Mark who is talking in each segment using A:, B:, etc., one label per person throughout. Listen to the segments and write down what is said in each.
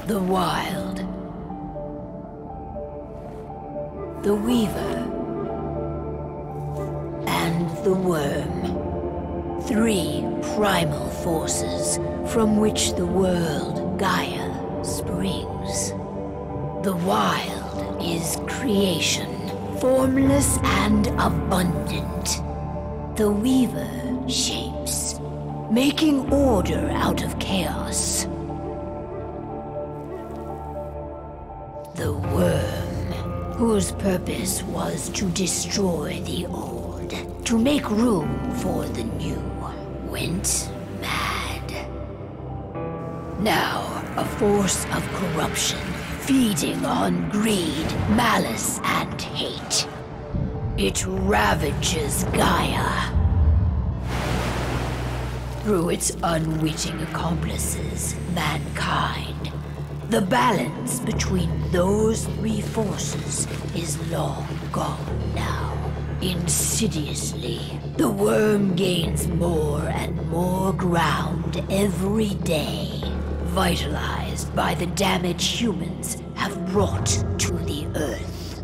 A: The Wild. The Weaver. And the Worm. 3 primal forces from which the world, Gaia, springs. The Wild is creation, formless and abundant. The Weaver shapes, making order out of chaos. The Worm, whose purpose was to destroy the old, to make room for the new, went mad. Now, a force of corruption, feeding on greed, malice, and hate. It ravages Gaia. Through its unwitting accomplices, mankind, the balance between those 3 forces is long gone now. Insidiously, the worm gains more and more ground every day, vitalized by the damage humans have brought to the Earth.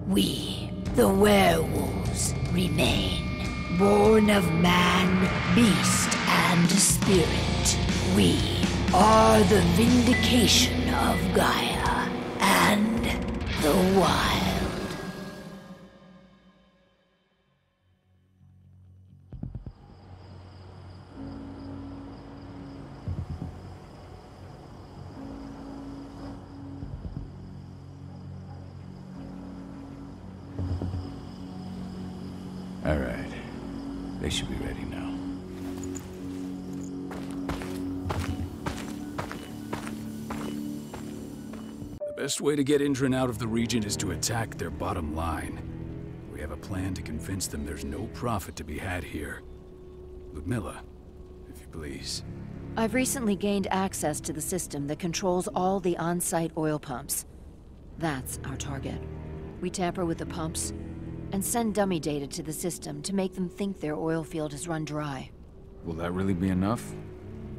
A: We, the werewolves, remain, born of man, beast, and spirit. We are the vindication of Gaia and the Wild.
B: All right. They should be ready now.
C: The best way to get Indran out of the region is to attack their bottom line. We have a plan to convince them there's no profit to be had here. Ludmilla, if you please.
D: I've recently gained access to the system that controls all the on-site oil pumps. That's our target. We tamper with the pumps and send dummy data to the system to make them think their oil field has run dry.
B: Will that really be enough?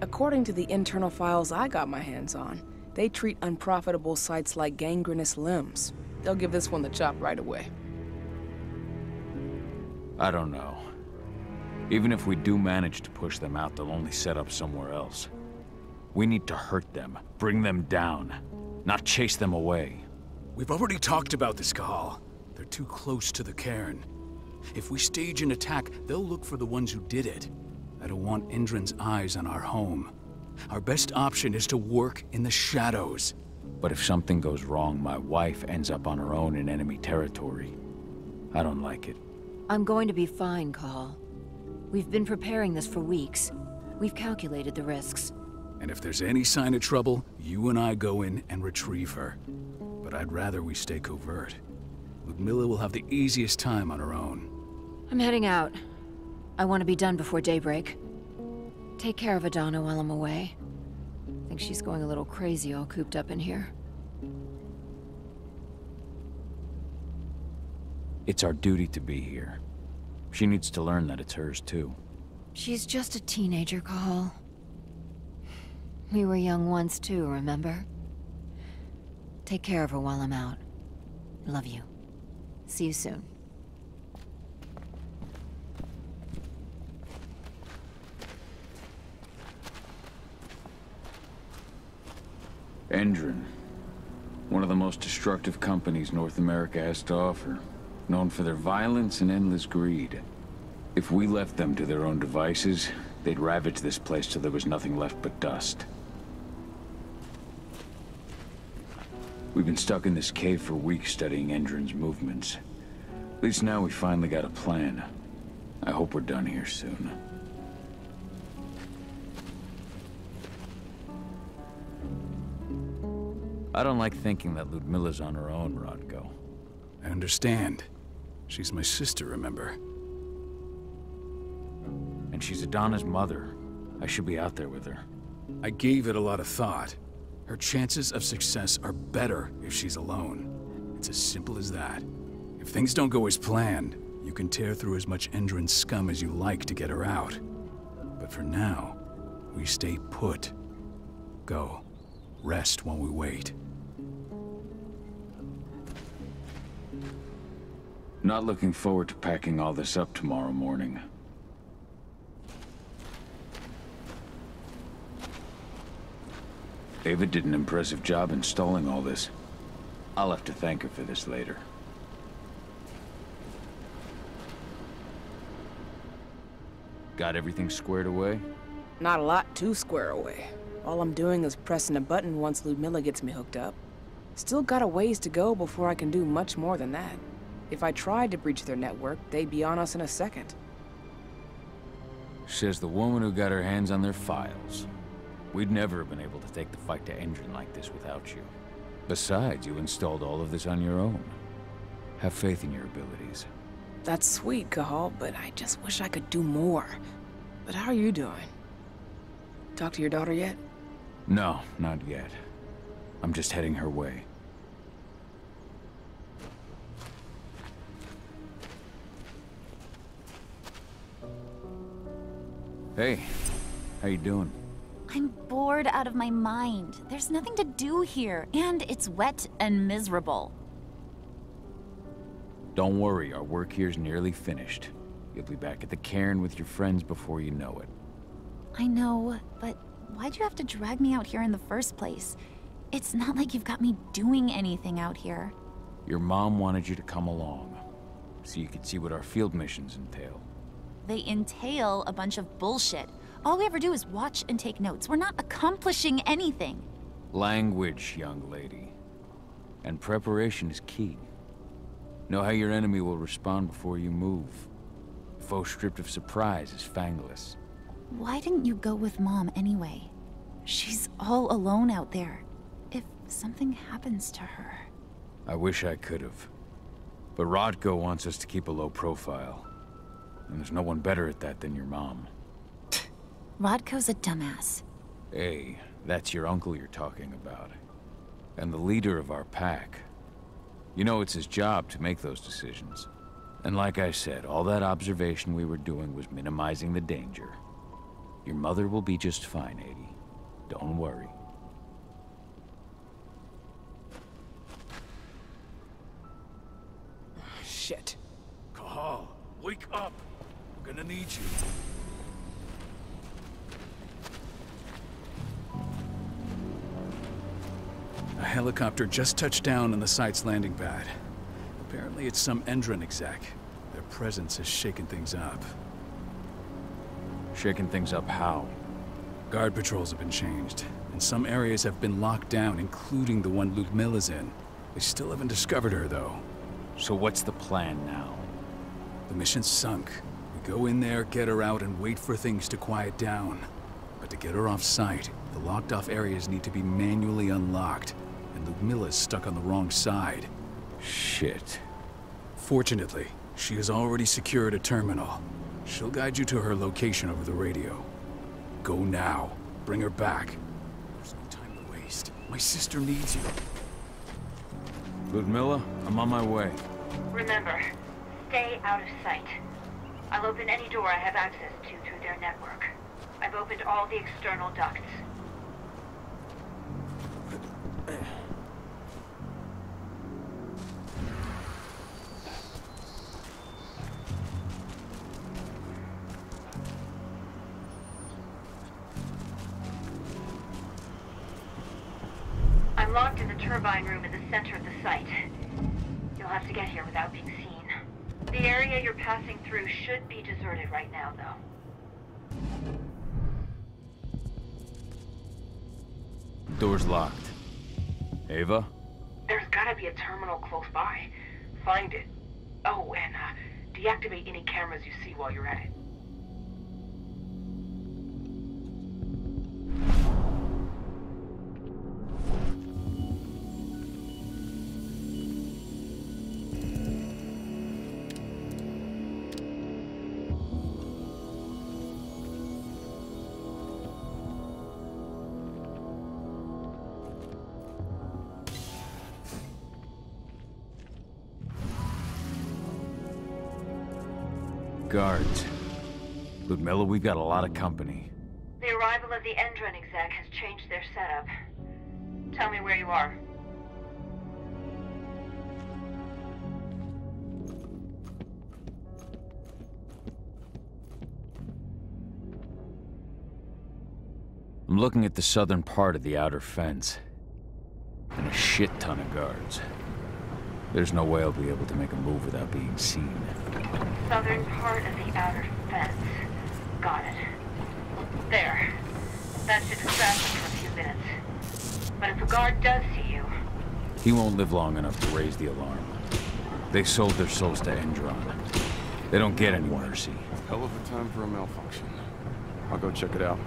E: According to the internal files I got my hands on, they treat unprofitable sites like gangrenous limbs. They'll give this one the chop right away.
B: I don't know. Even if we do manage to push them out, they'll only set up somewhere else. We need to hurt them, bring them down, not chase them away.
C: We've already talked about this, Kahal. They're too close to the cairn. If we stage an attack, they'll look for the ones who did it. I don't want Indran's eyes on our home. Our best option is to work in the shadows.
B: But if something goes wrong, my wife ends up on her own in enemy territory. I don't like it.
D: I'm going to be fine, Kahal. We've been preparing this for weeks. We've calculated the risks.
C: And if there's any sign of trouble, you and I go in and retrieve her. But I'd rather we stay covert. Ludmilla will have the easiest time on her own.
D: I'm heading out. I want to be done before daybreak. Take care of Adana while I'm away. I think she's going a little crazy all cooped up in here.
B: It's our duty to be here. She needs to learn that it's hers too.
D: She's just a teenager, Kahal. We were young once too, remember? Take care of her while I'm out. Love you. See you soon.
B: Indran. One of the most destructive companies North America has to offer. Known for their violence and endless greed. If we left them to their own devices, they'd ravage this place till there was nothing left but dust. We've been stuck in this cave for weeks studying Indran's movements. At least now we finally got a plan. I hope we're done here soon. I don't like thinking that Ludmilla's on her own, Rodko.
C: I understand. She's my sister, remember?
B: And she's Adana's mother. I should be out there with her.
C: I gave it a lot of thought. Her chances of success are better if she's alone. It's as simple as that. If things don't go as planned, you can tear through as much Indran scum as you like to get her out. But for now, we stay put. Go. Rest while we wait.
B: Not looking forward to packing all this up tomorrow morning. Ava did an impressive job installing all this. I'll have to thank her for this later. Got everything squared away?
E: Not a lot to square away. All I'm doing is pressing a button once Ludmilla gets me hooked up. Still got a ways to go before I can do much more than that. If I tried to breach their network, they'd be on us in a second.
B: Says the woman who got her hands on their files. We'd never have been able to take the fight to Endron like this without you. Besides, you installed all of this on your own. Have faith in your abilities.
E: That's sweet, Cahal, but I just wish I could do more. But how are you doing? Talk to your daughter yet?
B: No, not yet. I'm just heading her way. Hey, how you doing?
F: I'm bored out of my mind. There's nothing to do here, and it's wet and miserable.
B: Don't worry, our work here's nearly finished. You'll be back at the cairn with your friends before you know it.
F: I know, but why'd you have to drag me out here in the first place? It's not like you've got me doing anything out here.
B: Your mom wanted you to come along, so you could see what our field missions entail.
F: They entail a bunch of bullshit. All we ever do is watch and take notes. We're not accomplishing anything.
B: Language, young lady. And preparation is key. Know how your enemy will respond before you move. Foe stripped of surprise is fangless.
F: Why didn't you go with Mom anyway? She's all alone out there. If something happens to her...
B: I wish I could have. But Rodko wants us to keep a low profile. And there's no one better at that than your mom.
F: Rodko's a dumbass.
B: Hey, that's your uncle you're talking about. And the leader of our pack. You know it's his job to make those decisions. And like I said, all that observation we were doing was minimizing the danger. Your mother will be just fine, Adie. Don't worry.
E: Shit.
C: Cahal, wake up! We're gonna need you. A helicopter just touched down on the site's landing pad. Apparently it's some Endron exec. Their presence has shaken things up.
B: Shaking things up how?
C: Guard patrols have been changed, and some areas have been locked down, including the one Ludmilla's in. They still haven't discovered her, though.
B: So what's the plan now?
C: The mission's sunk. We go in there, get her out, and wait for things to quiet down. But to get her off-site, the locked-off areas need to be manually unlocked, and Ludmilla's stuck on the wrong side.
B: Shit.
C: Fortunately, she has already secured a terminal. She'll guide you to her location over the radio. Go now. Bring her back. There's no time to waste. My sister needs you.
B: Ludmilla, I'm on my way.
A: Remember, stay out of sight. I'll open any door I have access to through their network. I've opened all the external ducts. I'm locked in the turbine room in the center of the site. You'll have to get here without being seen. The area you're passing through should be deserted right now, though.
B: Door's locked. Ava?
A: There's gotta be a terminal close by. Find it. Oh, and deactivate any cameras you see while you're at it.
B: Guards. Ludmilla, we've got a lot of company.
A: The arrival of the Endron exec has changed their setup. Tell me where you are.
B: I'm looking at the southern part of the outer fence. And a shit ton of guards. There's no way I'll be able to make a move without being seen.
A: Southern part of the outer fence. Got it. There. That should distract him for a few minutes. But if a guard does see you...
B: He won't live long enough to raise the alarm. They sold their souls to Endron. They don't get any mercy.
G: Hell of a time for a malfunction. I'll go check it out.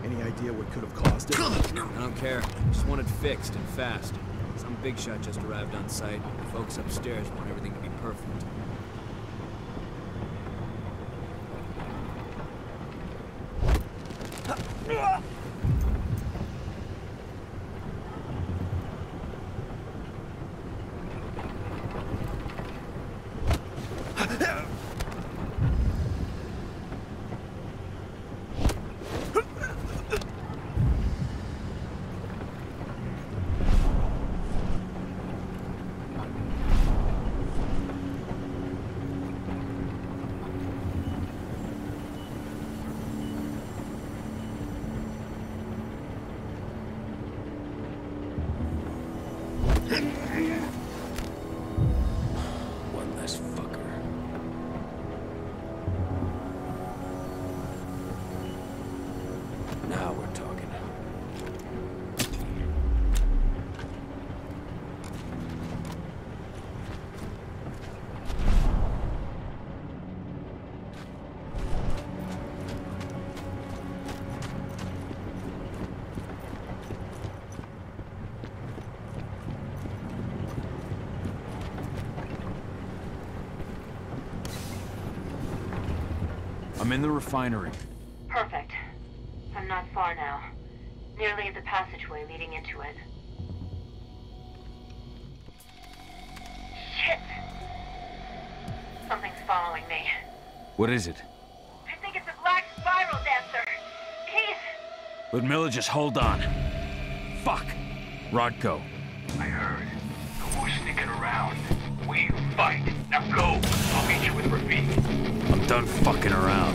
H: Any idea what could have caused it?
I: I don't care. Just want it fixed and fast. Some big shot just arrived on site. The folks upstairs want everything to be perfect.
B: One less fucker. Now we're talking. I'm in the refinery.
A: Perfect. I'm not far now. Nearly at the passageway leading into it. Shit! Something's following me.
B: What is it?
A: I think it's a black spiral dancer. He's...
B: Ludmilla, just hold on. Fuck! Rodko.
J: I heard. No more sneaking around. We fight. Now go. I'll meet you with Rafik.
B: I'm done fucking around.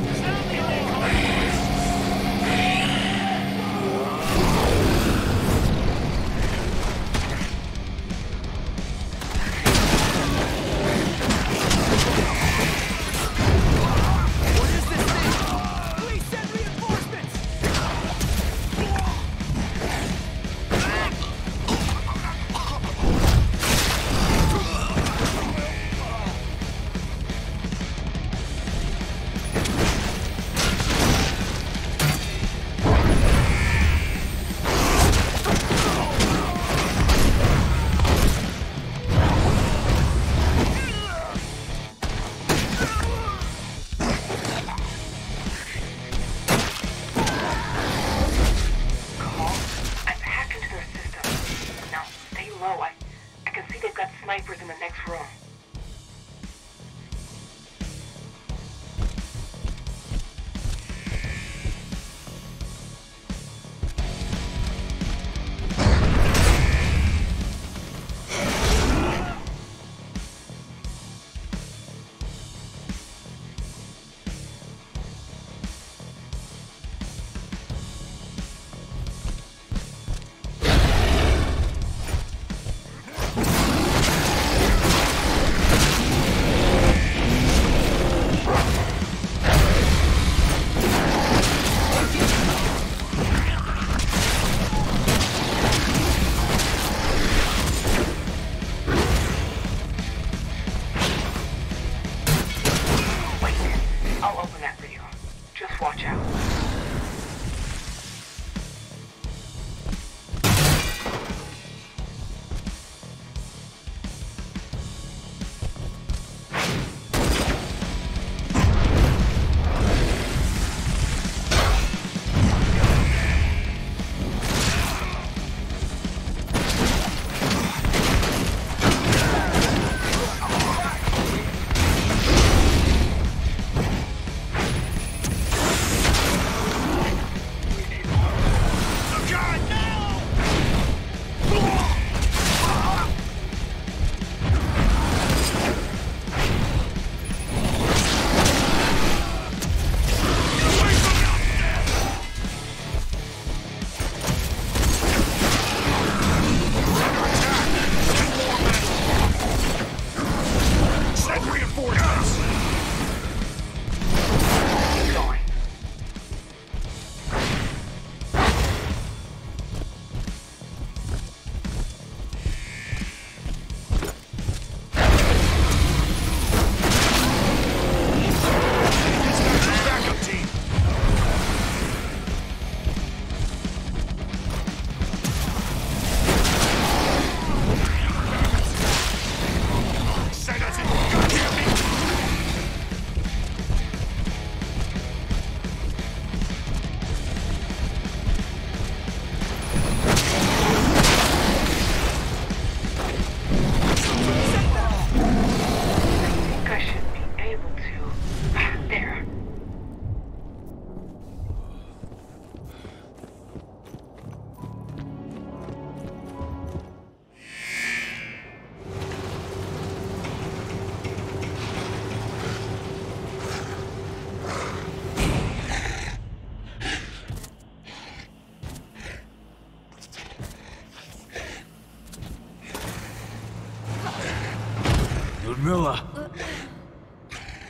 C: Ludmilla!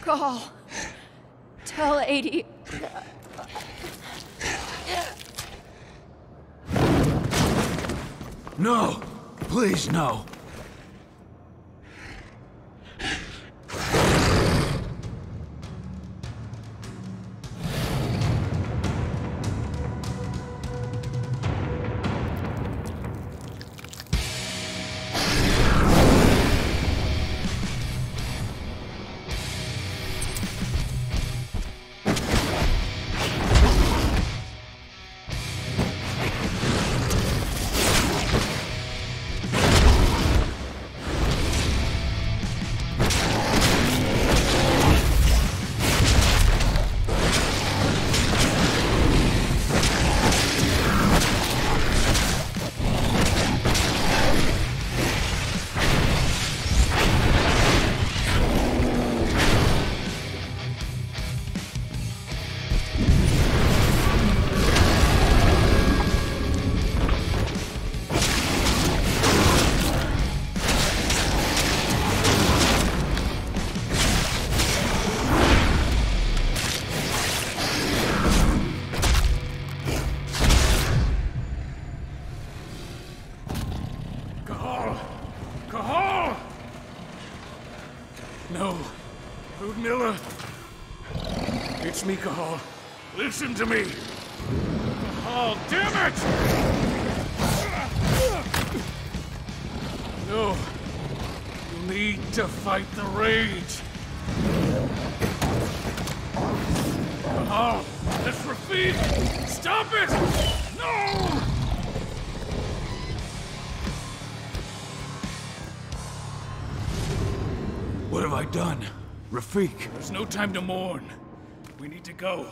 D: Call. Tell 80.
C: No! Please, no! No. Ludmilla. It's me, Cahal. Listen to me. Cahal, damn it! No. You need to fight the rage. Cahal, that's Rafik! Stop it! No! What have I done? Rafik! There's no time to mourn. We need to go.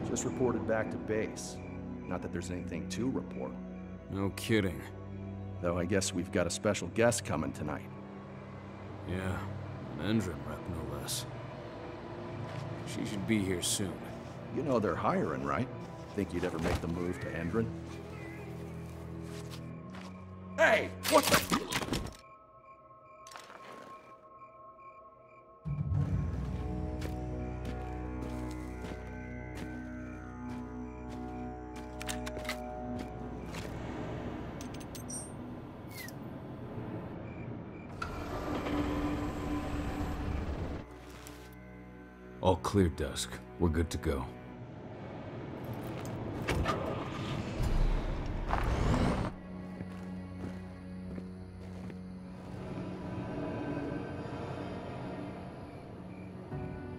H: Just reported back to base. Not that there's anything to report.
I: No kidding.
H: Though I guess we've got a special guest coming tonight.
I: Yeah, an Endron rep, no less. She should be here soon.
H: You know they're hiring, right? Think you'd ever make the move to Endron? Hey! What the...
B: All clear, Dusk. We're good to go.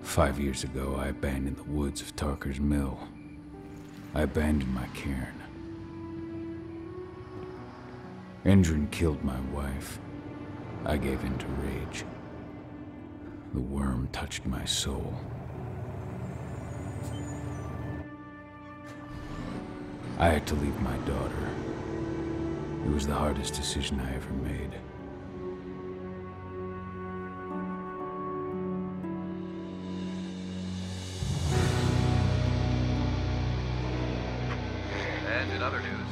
B: "5 years ago, I abandoned the woods of Tarker's Mill. I abandoned my cairn. Endron killed my wife. I gave in to rage. The worm touched my soul. I had to leave my daughter. It was the hardest decision I ever made.
K: And in other news,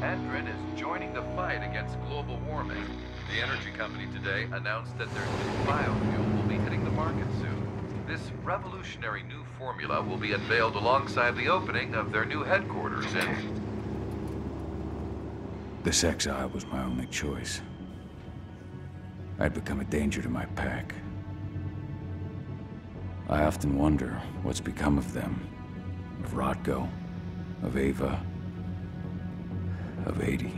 K: Endron is joining the fight against global warming. The energy company today announced that their new biofuel will be hitting the market soon. This revolutionary new formula will be unveiled alongside the opening of their new headquarters in...
B: This exile was my only choice. I'd become a danger to my pack. I often wonder what's become of them. Of Rodko, of Ava, of 80.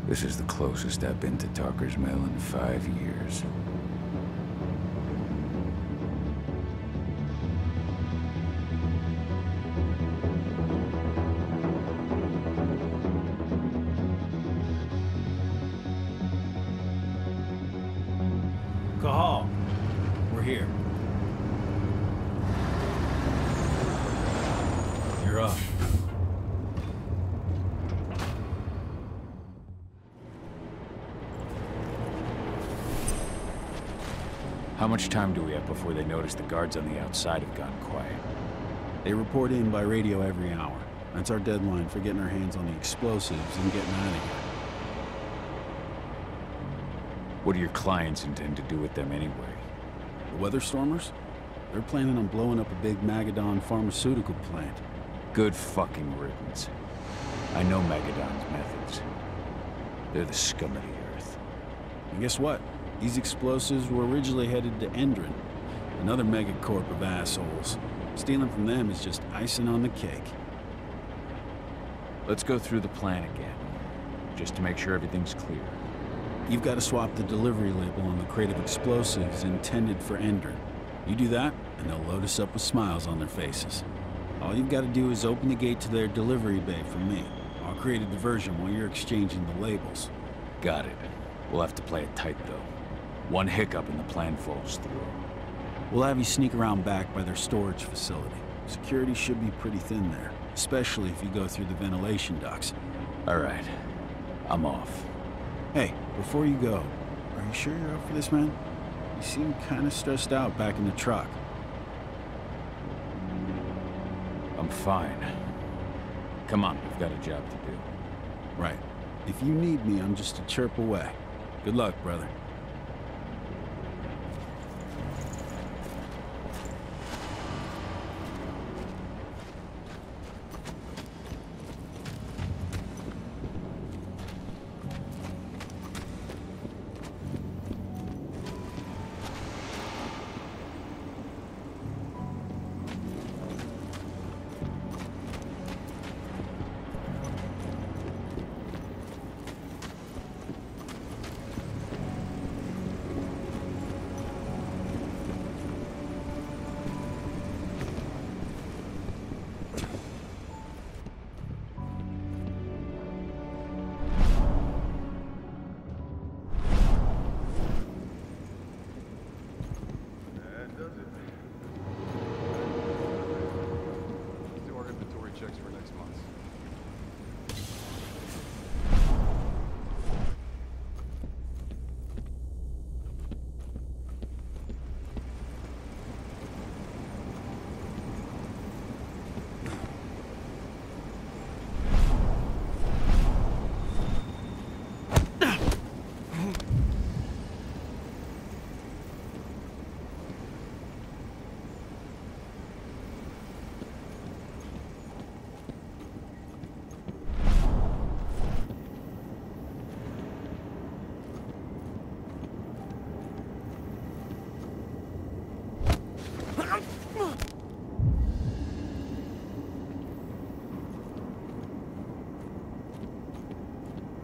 B: This is the closest I've been to Talker's Mill in 5 years.
C: Cahal, we're here. You're up.
B: How much time do we have before they notice the guards on the outside have gone quiet?
L: They report in by radio every hour. That's our deadline for getting our hands on the explosives and getting out of here.
B: What do your clients intend to do with them anyway?
L: The Weatherstormers? They're planning on blowing up a big Magadon pharmaceutical plant.
B: Good fucking riddance. I know Magadon's methods. They're the scum of the earth.
L: And guess what? These explosives were originally headed to Endron, another megacorp of assholes. Stealing from them is just icing on the cake.
B: Let's go through the plan again, just to make sure everything's clear.
L: You've got to swap the delivery label on the crate of explosives intended for Endron. You do that, and they'll load us up with smiles on their faces. All you've got to do is open the gate to their delivery bay for me. I'll create a diversion while you're exchanging the labels.
B: Got it. We'll have to play it tight, though. One hiccup and the plan falls through.
L: We'll have you sneak around back by their storage facility. Security should be pretty thin there, especially if you go through the ventilation ducts.
B: All right. I'm off.
L: Hey, before you go, are you sure you're up for this, man? You seem kind of stressed out back in the truck.
B: I'm fine. Come on, we've got a job to do.
L: Right. If you need me, I'm just a chirp away. Good luck, brother.
G: Checks for next month.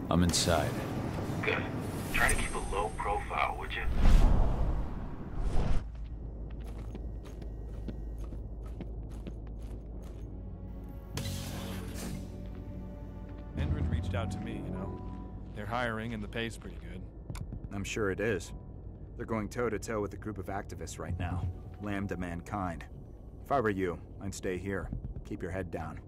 B: I'm inside.
J: Good. Try to keep a low profile, would you?
G: Endron reached out to me, you know. They're hiring and the pay's pretty good.
M: I'm sure it is. They're going toe-to-toe with a group of activists right now. Lambda mankind. If I were you, I'd stay here. Keep your head down.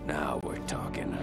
B: Now we're talking.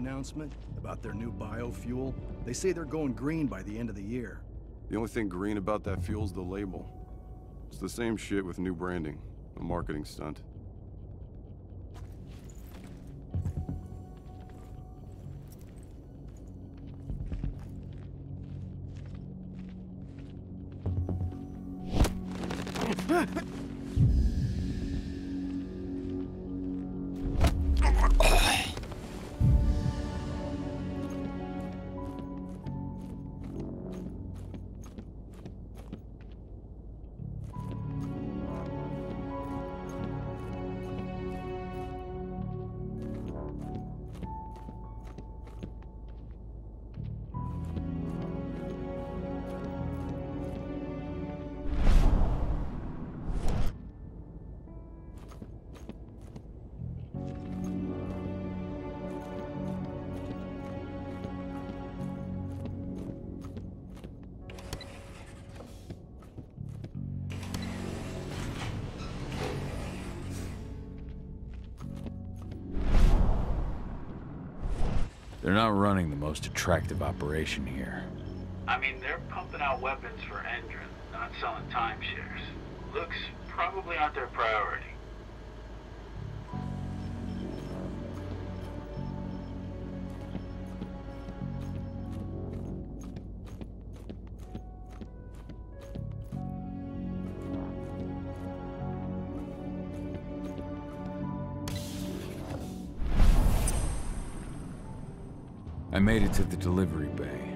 H: announcement about their new biofuel? They say they're going green by the end of the year.
N: The only thing green about that fuel's the label. It's the same shit with new branding. A marketing stunt.
B: They're not running the most attractive operation here.
O: I mean, they're pumping out weapons for Endron, not selling timeshares. Looks probably aren't their priority.
B: I made it to the delivery bay.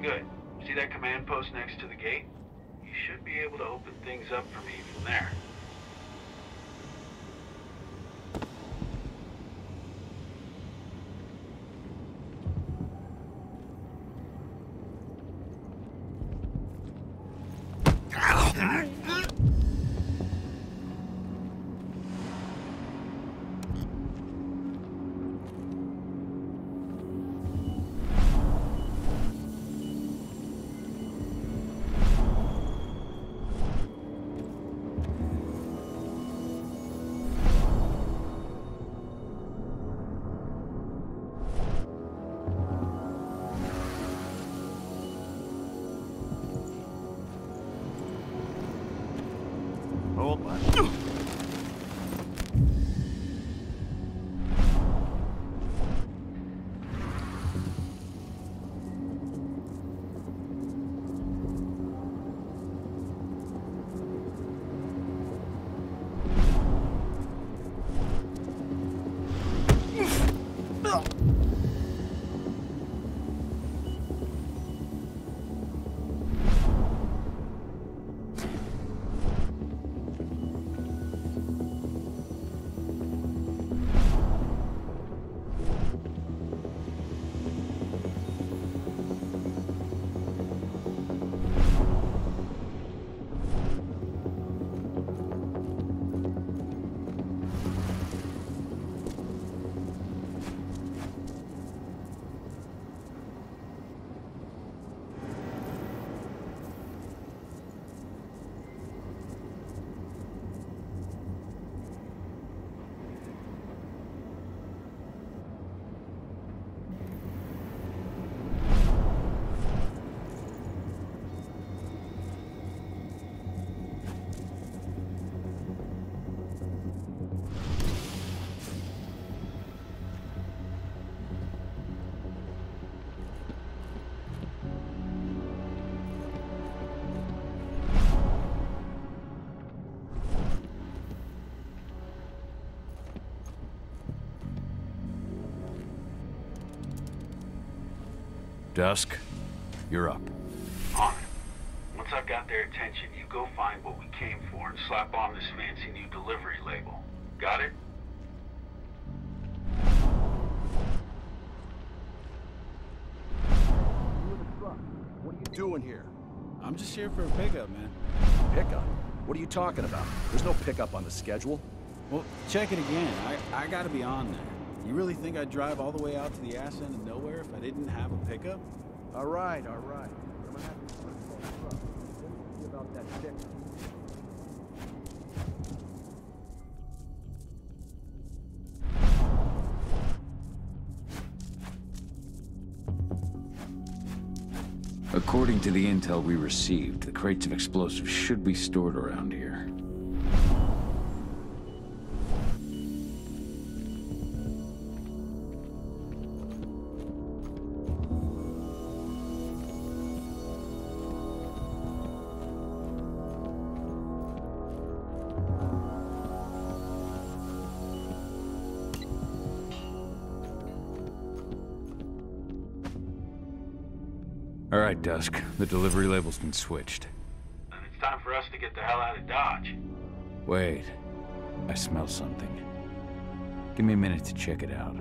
O: Good. See that command post next to the gate? You should be able to open things up for me from there.
H: Hold on.
B: Dusk, you're up.
O: On it. Once I've got their attention, you go find what we came for and slap on this fancy new delivery label. Got it?
H: What are you doing here?
L: I'm just here for a pickup, man.
H: Pickup? What are you talking about? There's no pickup on the schedule.
L: Well, check it again. I gotta be on there. You really think I'd drive all the way out to the ass end of nowhere if I didn't have a pickup?
H: All right, all right. I'm gonna have to see about that pickup.
B: According to the intel we received, the crates of explosives should be stored around here. All right, Dusk. The delivery label's been switched.
O: Then it's time for us to get the hell out of Dodge.
B: Wait. I smell something. Give me a minute to check it out.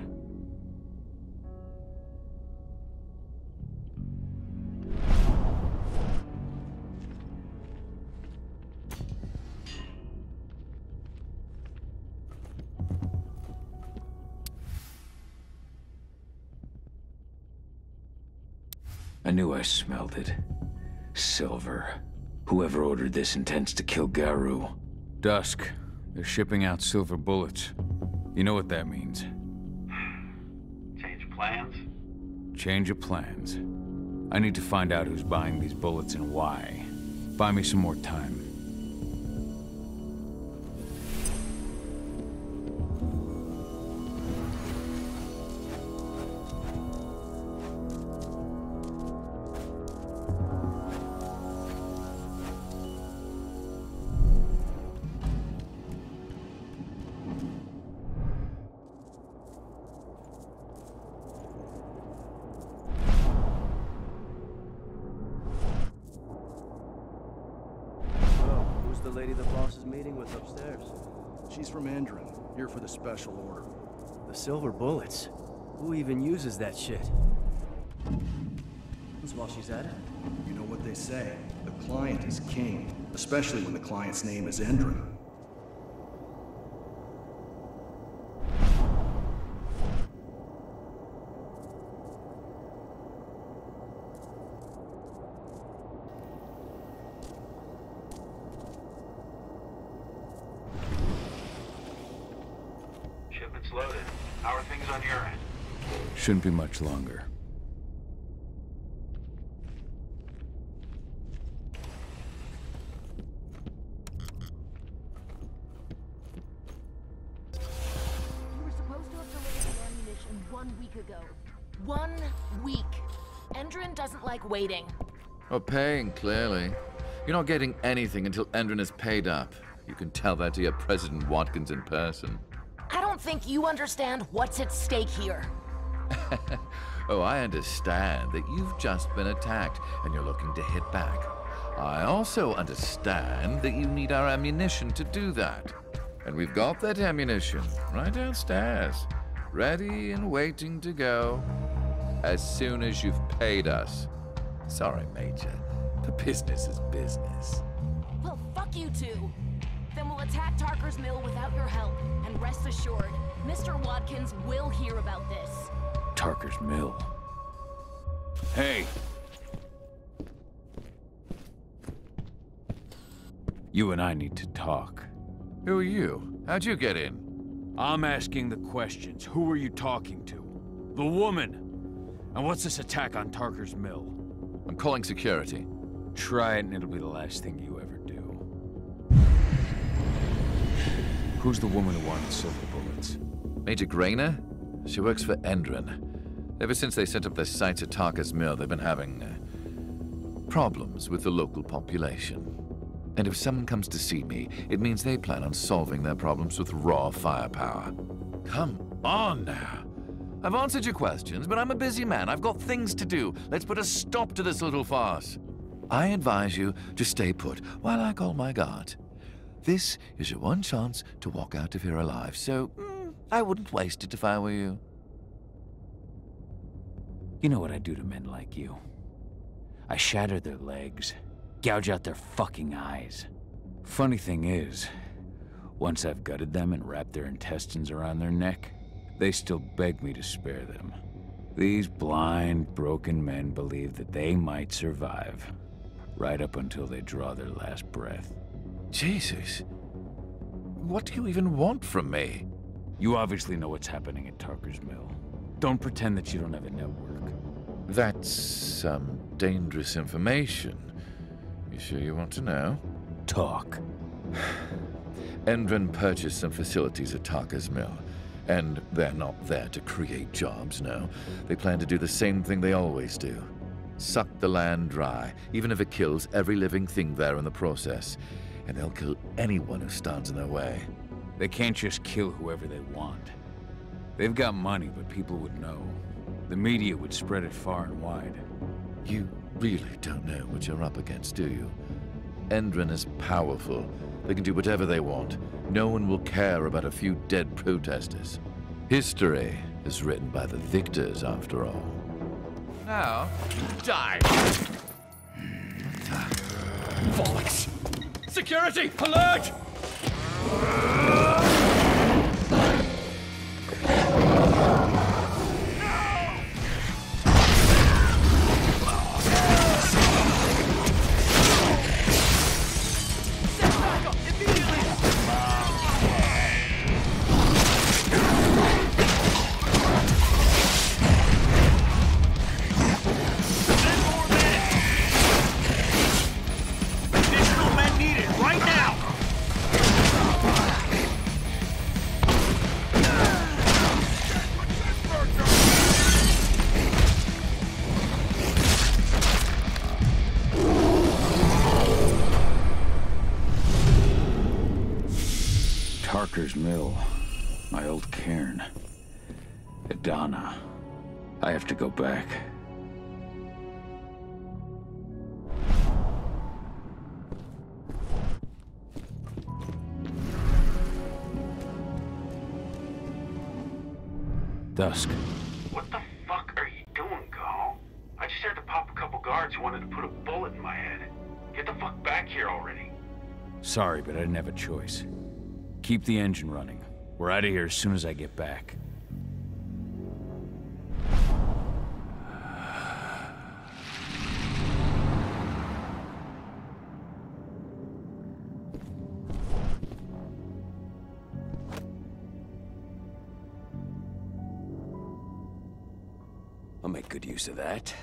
B: I knew I smelled it. Silver. Whoever ordered this intends to kill Garou. Dusk. They're shipping out silver bullets. You know what that means.
O: Change of plans?
B: Change of plans. I need to find out who's buying these bullets and why. Buy me some more time.
H: The lady the boss is meeting with upstairs. She's from Endron, here for the special order. The silver bullets? Who even uses that shit? While she's at it? You know what they say. The client is king, especially when the client's name is Endron.
O: Shipment's loaded. How are things on your end?
B: Shouldn't be much longer.
P: You were supposed to have delivered the ammunition 1 week ago. 1 week. Endron doesn't like waiting.
K: Oh, paying, clearly. You're not getting anything until Endron is paid up. You can tell that to your President Watkins in person.
P: I don't think you understand what's at stake here.
K: Oh, I understand that you've just been attacked and you're looking to hit back. I also understand that you need our ammunition to do that. And we've got that ammunition right downstairs, ready and waiting to go as soon as you've paid us. Sorry, Major, but business is business.
P: Well, fuck you two. Then we'll attack Tarker's Mill without your help. And rest assured, Mr. Watkins will hear about this.
B: Tarker's Mill. Hey! You and I need to talk.
K: Who are you? How'd you get in?
B: I'm asking the questions. Who are you talking to? The woman! And what's this attack on Tarker's Mill?
K: I'm calling security.
B: Try it and it'll be the last thing you ever do. Who's the woman who wanted silver bullets?
K: Major Grainer? She works for Endron. Ever since they set up their sights at Tarker's Mill, they've been having problems with the local population. And if someone comes to see me, it means they plan on solving their problems with raw firepower. Come on now. I've answered your questions, but I'm a busy man. I've got things to do. Let's put a stop to this little farce. I advise you to stay put while I call my guard. This is your one chance to walk out of here alive, so I wouldn't waste it if I were you.
B: You know what I do to men like you. I shatter their legs, gouge out their fucking eyes. Funny thing is, once I've gutted them and wrapped their intestines around their neck, they still beg me to spare them. These blind, broken men believe that they might survive, right up until they draw their last breath.
K: Jesus. What do you even want from me?
B: You obviously know what's happening at Tarker's Mill. Don't pretend that you don't have a network.
K: That's some dangerous information. You sure you want to know?
B: Talk.
K: Endron purchased some facilities at Taaka's mill. And they're not there to create jobs, no. They plan to do the same thing they always do. Suck the land dry, even if it kills every living thing there in the process. And they'll kill anyone who stands in their way.
B: They can't just kill whoever they want. They've got money, but people would know. The media would spread it far and wide.
K: You really don't know what you're up against, do you? Endron is powerful. They can do whatever they want. No one will care about a few dead protesters. History is written by the victors, after all. Now, die!
J: Bollocks! Security! Alert!
B: Mill, my old cairn. Adana. I have to go back. Dusk.
O: What the fuck are you doing, Gal? I just had to pop a couple guards who wanted to put a bullet in my head. Get the fuck back here already.
B: Sorry, but I didn't have a choice. Keep the engine running. We're out of here as soon as I get back. I'll make good use of that.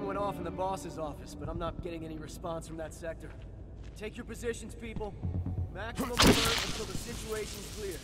H: Went off in the boss's office, but I'm not getting any response from that sector. Take your positions, people. Maximum alert until the situation's clear.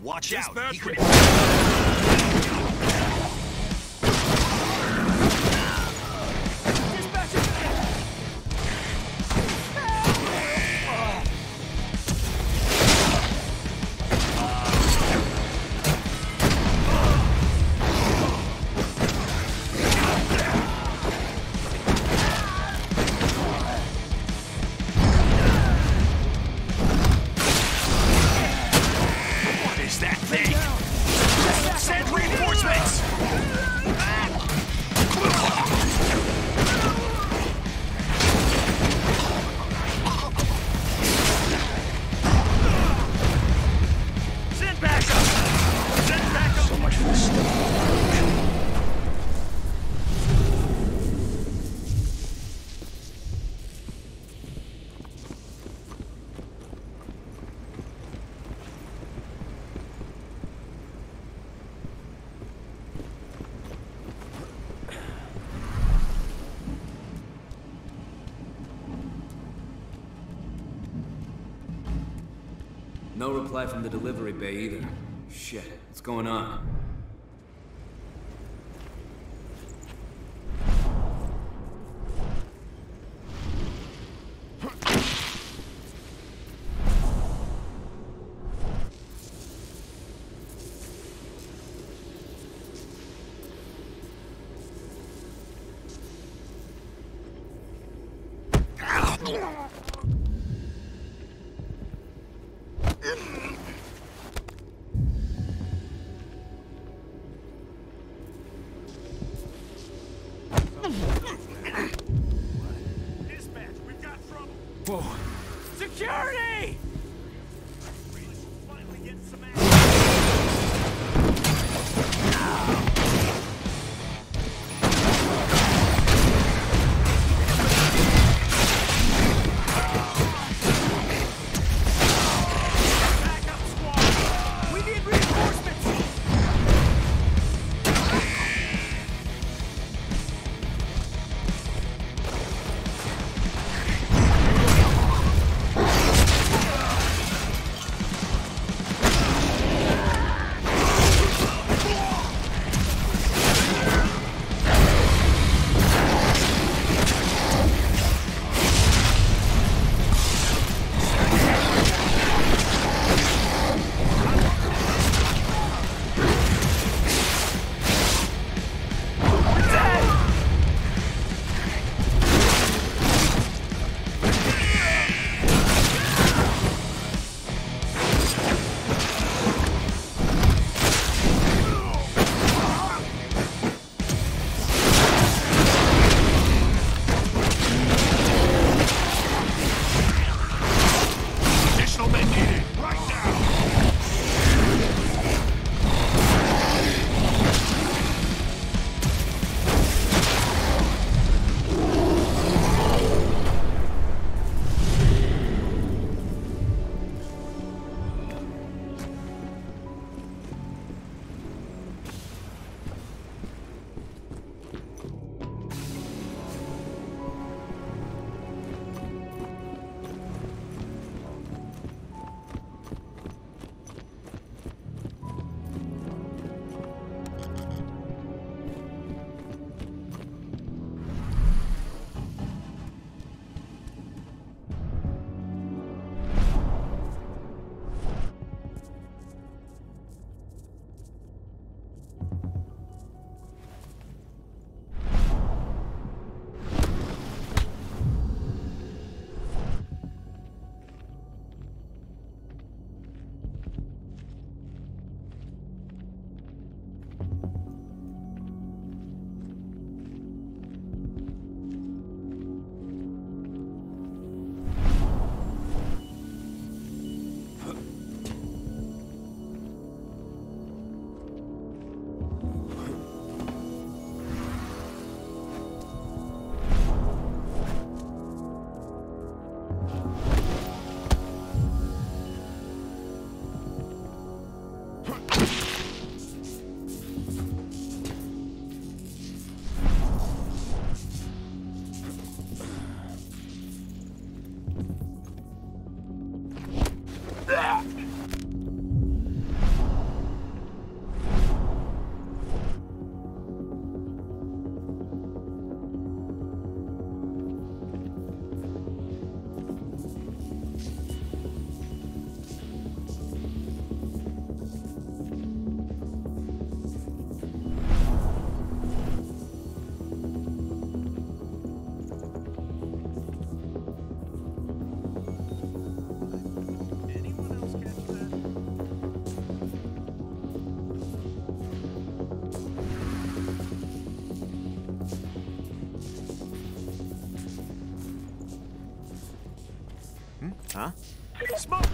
Q: Watch out! He could...
I: No reply from the delivery bay either. Shit, what's going on?
Q: Whoa.
H: Security!
C: Smoke!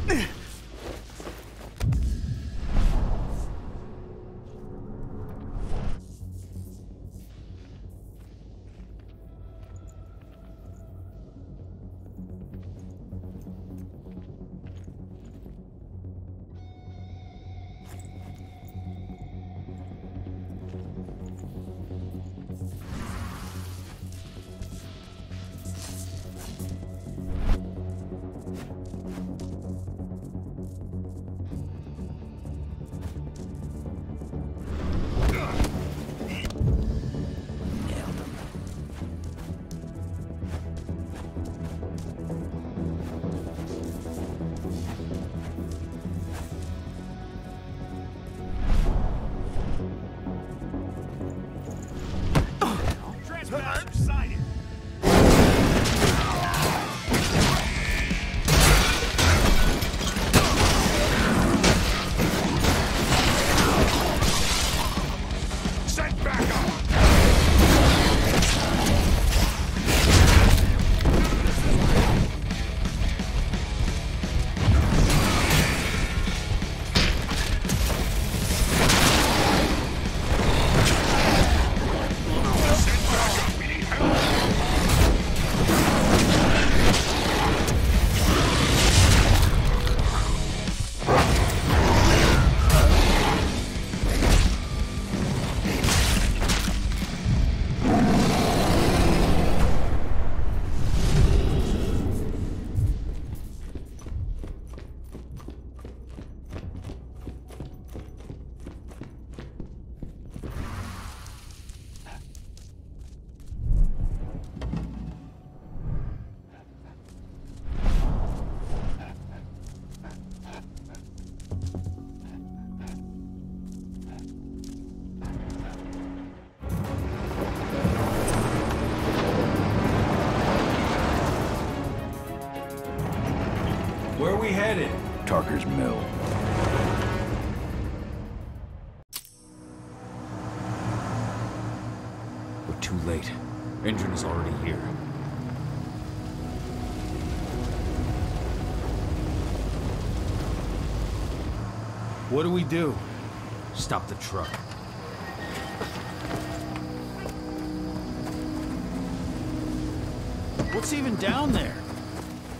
B: Where are we headed? Tarker's Mill.
C: We're too late. Endron is already here.
L: What do we do?
C: Stop the truck.
L: What's even down there?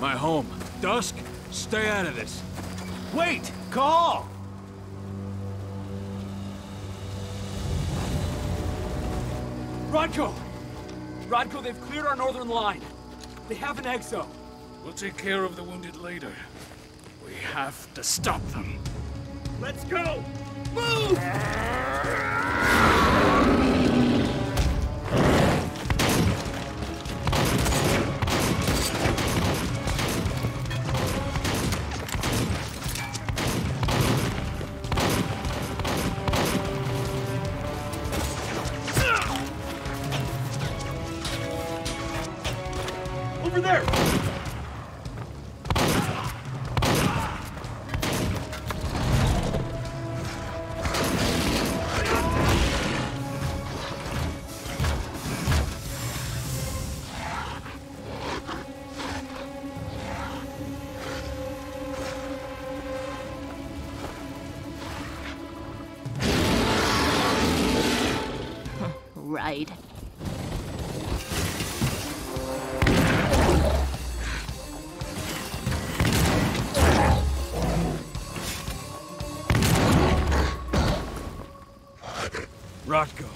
C: My home. Dusk, stay out of this.
L: Wait! Call!
H: Rodko! Rodko, they've cleared our northern line. They have an exo.
C: We'll take care of the wounded later. We have to stop them.
H: Let's go! Move! Over there!
P: Right.
C: Rodko.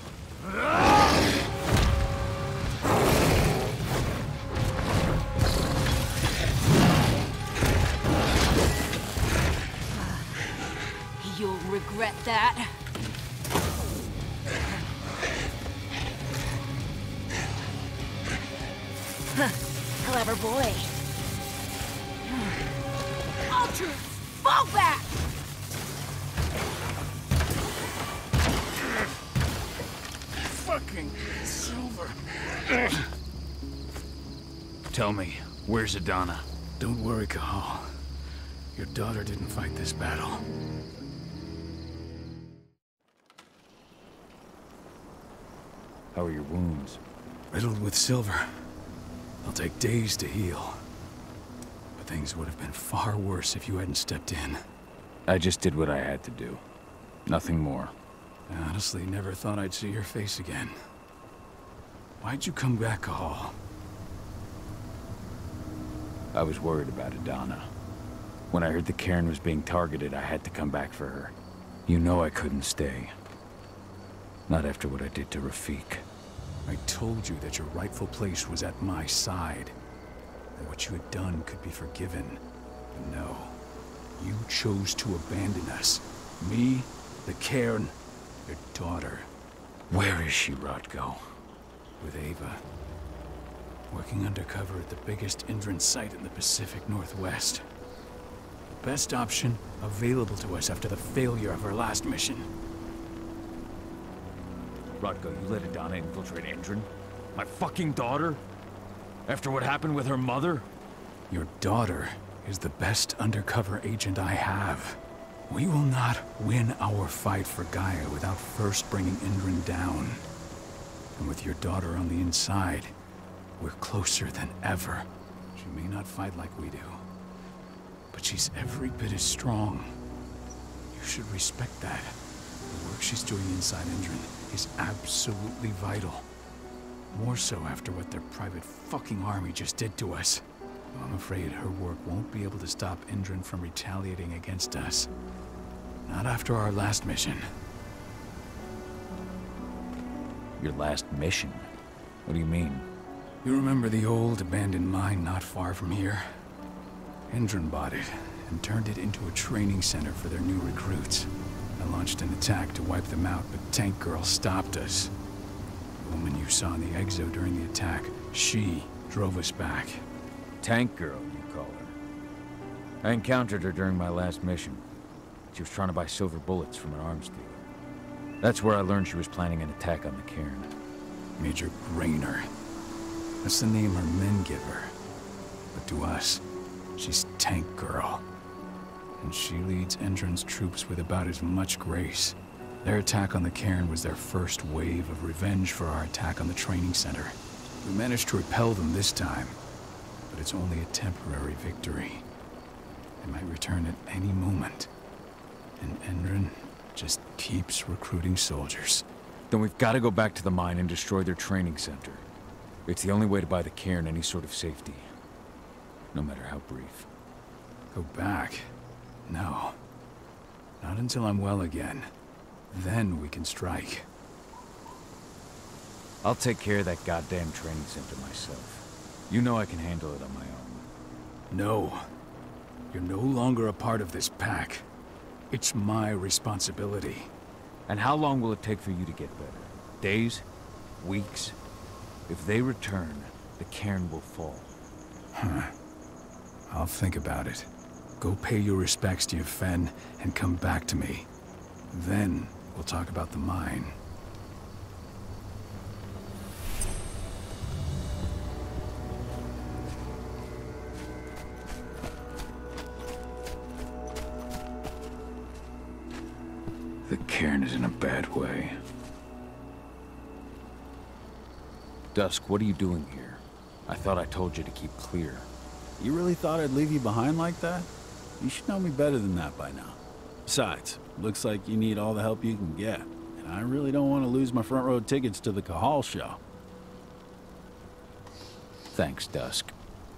P: You'll regret that. Clever boy. Ultra, fall back!
C: Fucking Silver. Tell me, where's Adana? Don't worry, Cahal. Your daughter didn't fight this battle.
B: How are your wounds?
C: Riddled with silver. They'll take days to heal. But things would have been far worse if you hadn't stepped in.
B: I just did what I had to do. Nothing more.
C: I honestly never thought I'd see your face again. Why'd you come back, Cahal?
B: I was worried about Adana. When I heard the cairn was being targeted, I had to come back for her. You know I couldn't stay. Not after what I did to Rafik.
C: I told you that your rightful place was at my side. That what you had done could be forgiven. But no. You chose to abandon us. Me, the cairn, your daughter.
B: Where is she, Rodko?
C: With Ava. Working undercover at the biggest Indran site in the Pacific Northwest. The best option available to us after the failure of our last mission.
B: Rodko, you let Adana infiltrate Indran? My fucking daughter? After what happened with her mother?
C: Your daughter is the best undercover agent I have. We will not win our fight for Gaia without first bringing Indran down. And with your daughter on the inside, we're closer than ever. She may not fight like we do, but she's every bit as strong. You should respect that. The work she's doing inside Indran is absolutely vital. More so after what their private fucking army just did to us. I'm afraid her work won't be able to stop Indran from retaliating against us. Not after our last mission.
B: Your last mission? What do you mean?
C: You remember the old abandoned mine not far from here? Indran bought it and turned it into a training center for their new recruits. I launched an attack to wipe them out, but Tank Girl stopped us. The woman you saw in the exo during the attack, she drove us back.
B: Tank Girl, you call her. I encountered her during my last mission. She was trying to buy silver bullets from an arms dealer. That's where I learned she was planning an attack on the cairn.
C: Major Grainer. That's the name her men give her. But to us, she's Tank Girl. And she leads Indran's troops with about as much grace. Their attack on the cairn was their first wave of revenge for our attack on the training center. We managed to repel them this time, but it's only a temporary victory. They might return at any moment. And Indran just keeps recruiting soldiers.
B: Then we've got to go back to the mine and destroy their training center. It's the only way to buy the cairn any sort of safety. No matter how brief.
C: Go back? No. Not until I'm well again. Then we can strike.
B: I'll take care of that goddamn training center myself. You know I can handle it on my own.
C: No. You're no longer a part of this pack. It's my responsibility.
B: And how long will it take for you to get better? Days? Weeks? If they return, the cairn will fall.
C: Huh. I'll think about it. Go pay your respects to your Fen and come back to me. Then we'll talk about the mine.
B: The cairn is in a bad way. Dusk, what are you doing here? I thought I told you to keep clear.
L: You really thought I'd leave you behind like that? You should know me better than that by now. Besides, looks like you need all the help you can get. And I really don't want to lose my front row tickets to the Cahal show.
B: Thanks, Dusk.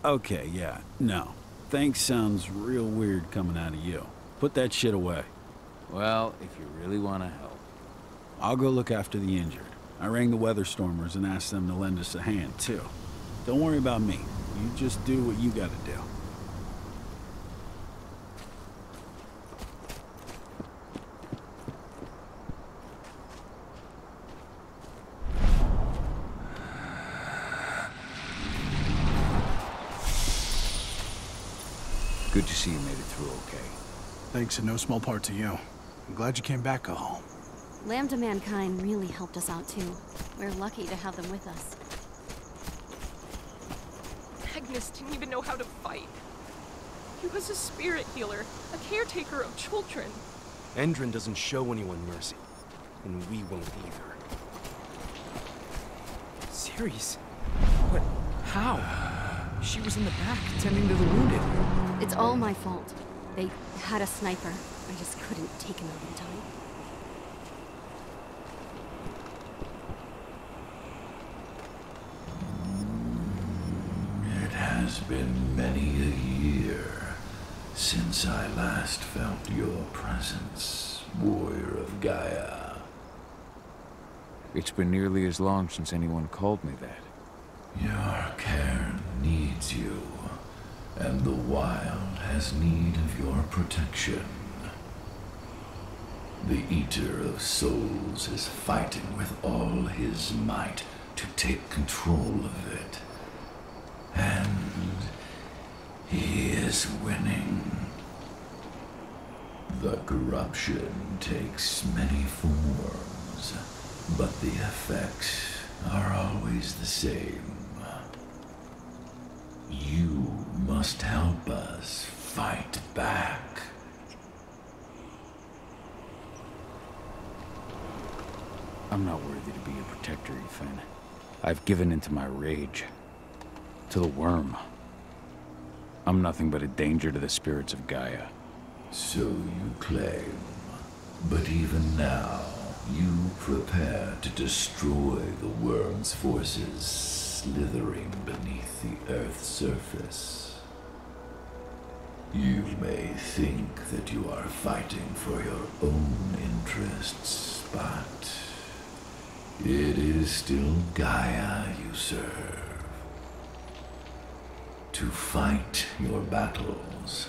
L: Okay, yeah, no. Thanks sounds real weird coming out of you. Put that shit away.
B: Well, if you really want to help.
L: I'll go look after the injured. I rang the Weatherstormers and asked them to lend us a hand, too. Don't worry about me. You just do what you gotta do.
B: Good to see you made it through okay.
Q: Thanks in no small part to you. I'm glad you came back, Cahal.
R: Lambda Mankind really helped us out too. We're lucky to have them with us.
S: Agnes didn't even know how to fight. He was a spirit healer, a caretaker of children.
H: Endron doesn't show anyone mercy, and we won't either.
Q: Ceres? What? How?
I: She was in the back, tending to the wounded.
R: It's all my fault. They had a sniper. I just couldn't take him out in time.
T: It has been many a year since I last felt your presence, warrior of Gaia.
B: It's been nearly as long since anyone called me that.
T: Your cairn needs you, and the wild has need of your protection. The Eater of Souls is fighting with all his might to take control of it. And he is winning. The corruption takes many forms, but the effects are always the same. You must help us fight back.
B: I'm not worthy to be your protector, Ethan. I've given into my rage. To the worm. I'm nothing but a danger to the spirits of Gaia.
T: So you claim. But even now, you prepare to destroy the worm's forces slithering beneath the Earth's surface. You may think that you are fighting for your own interests, but it is still Gaia you serve. To fight your battles,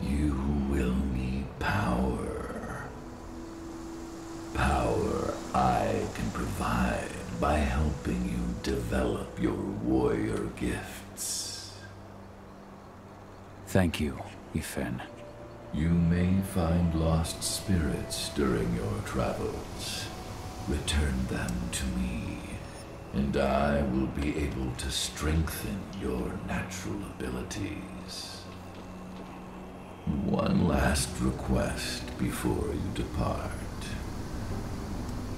T: you will need power. Power I can provide by helping you develop your warrior gifts.
B: Thank you, Ethan.
T: You may find lost spirits during your travels. Return them to me, and I will be able to strengthen your natural abilities. One last request before you depart.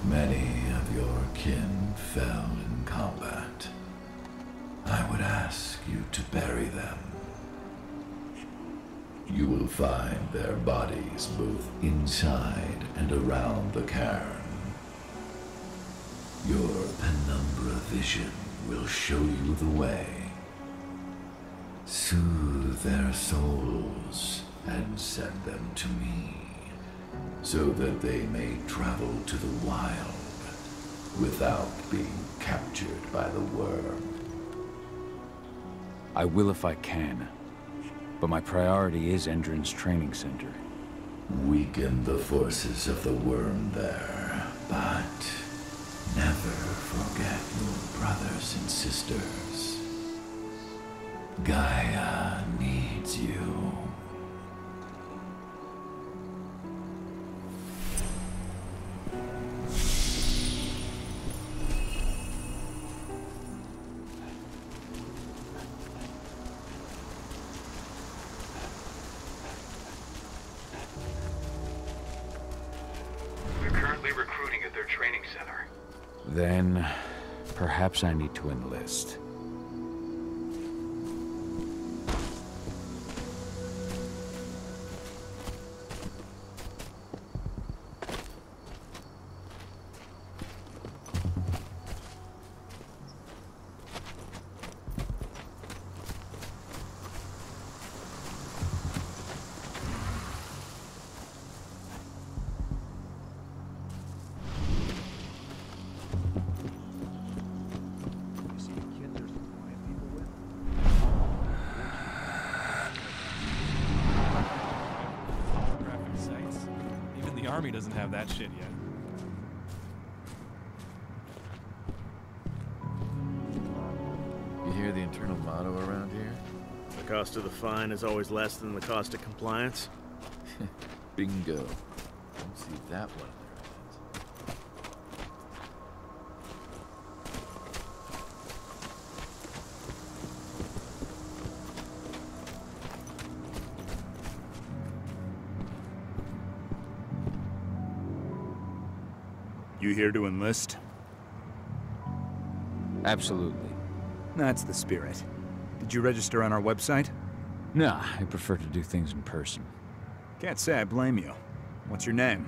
T: Many of your kin fell in combat. I would ask you to bury them. You will find their bodies both inside and around the cairn. Your penumbra vision will show you the way. Soothe their souls and send them to me, so that they may travel to the wild without being captured by the worm.
B: I will if I can, but my priority is Endron's training center.
T: Weaken the forces of the worm there, but never forget your brothers and sisters. Gaia needs you.
J: They're currently recruiting at their training center.
B: Then, perhaps I need to enlist.
G: Army doesn't have that shit yet.
U: You hear the internal motto around here?
V: The cost of the fine is always less than the cost of compliance.
U: Bingo. Don't see that one of
M: You here to enlist?
B: Absolutely.
M: That's the spirit. Did you register on our website?
B: Nah, I prefer to do things in person.
M: Can't say I blame you. What's your name?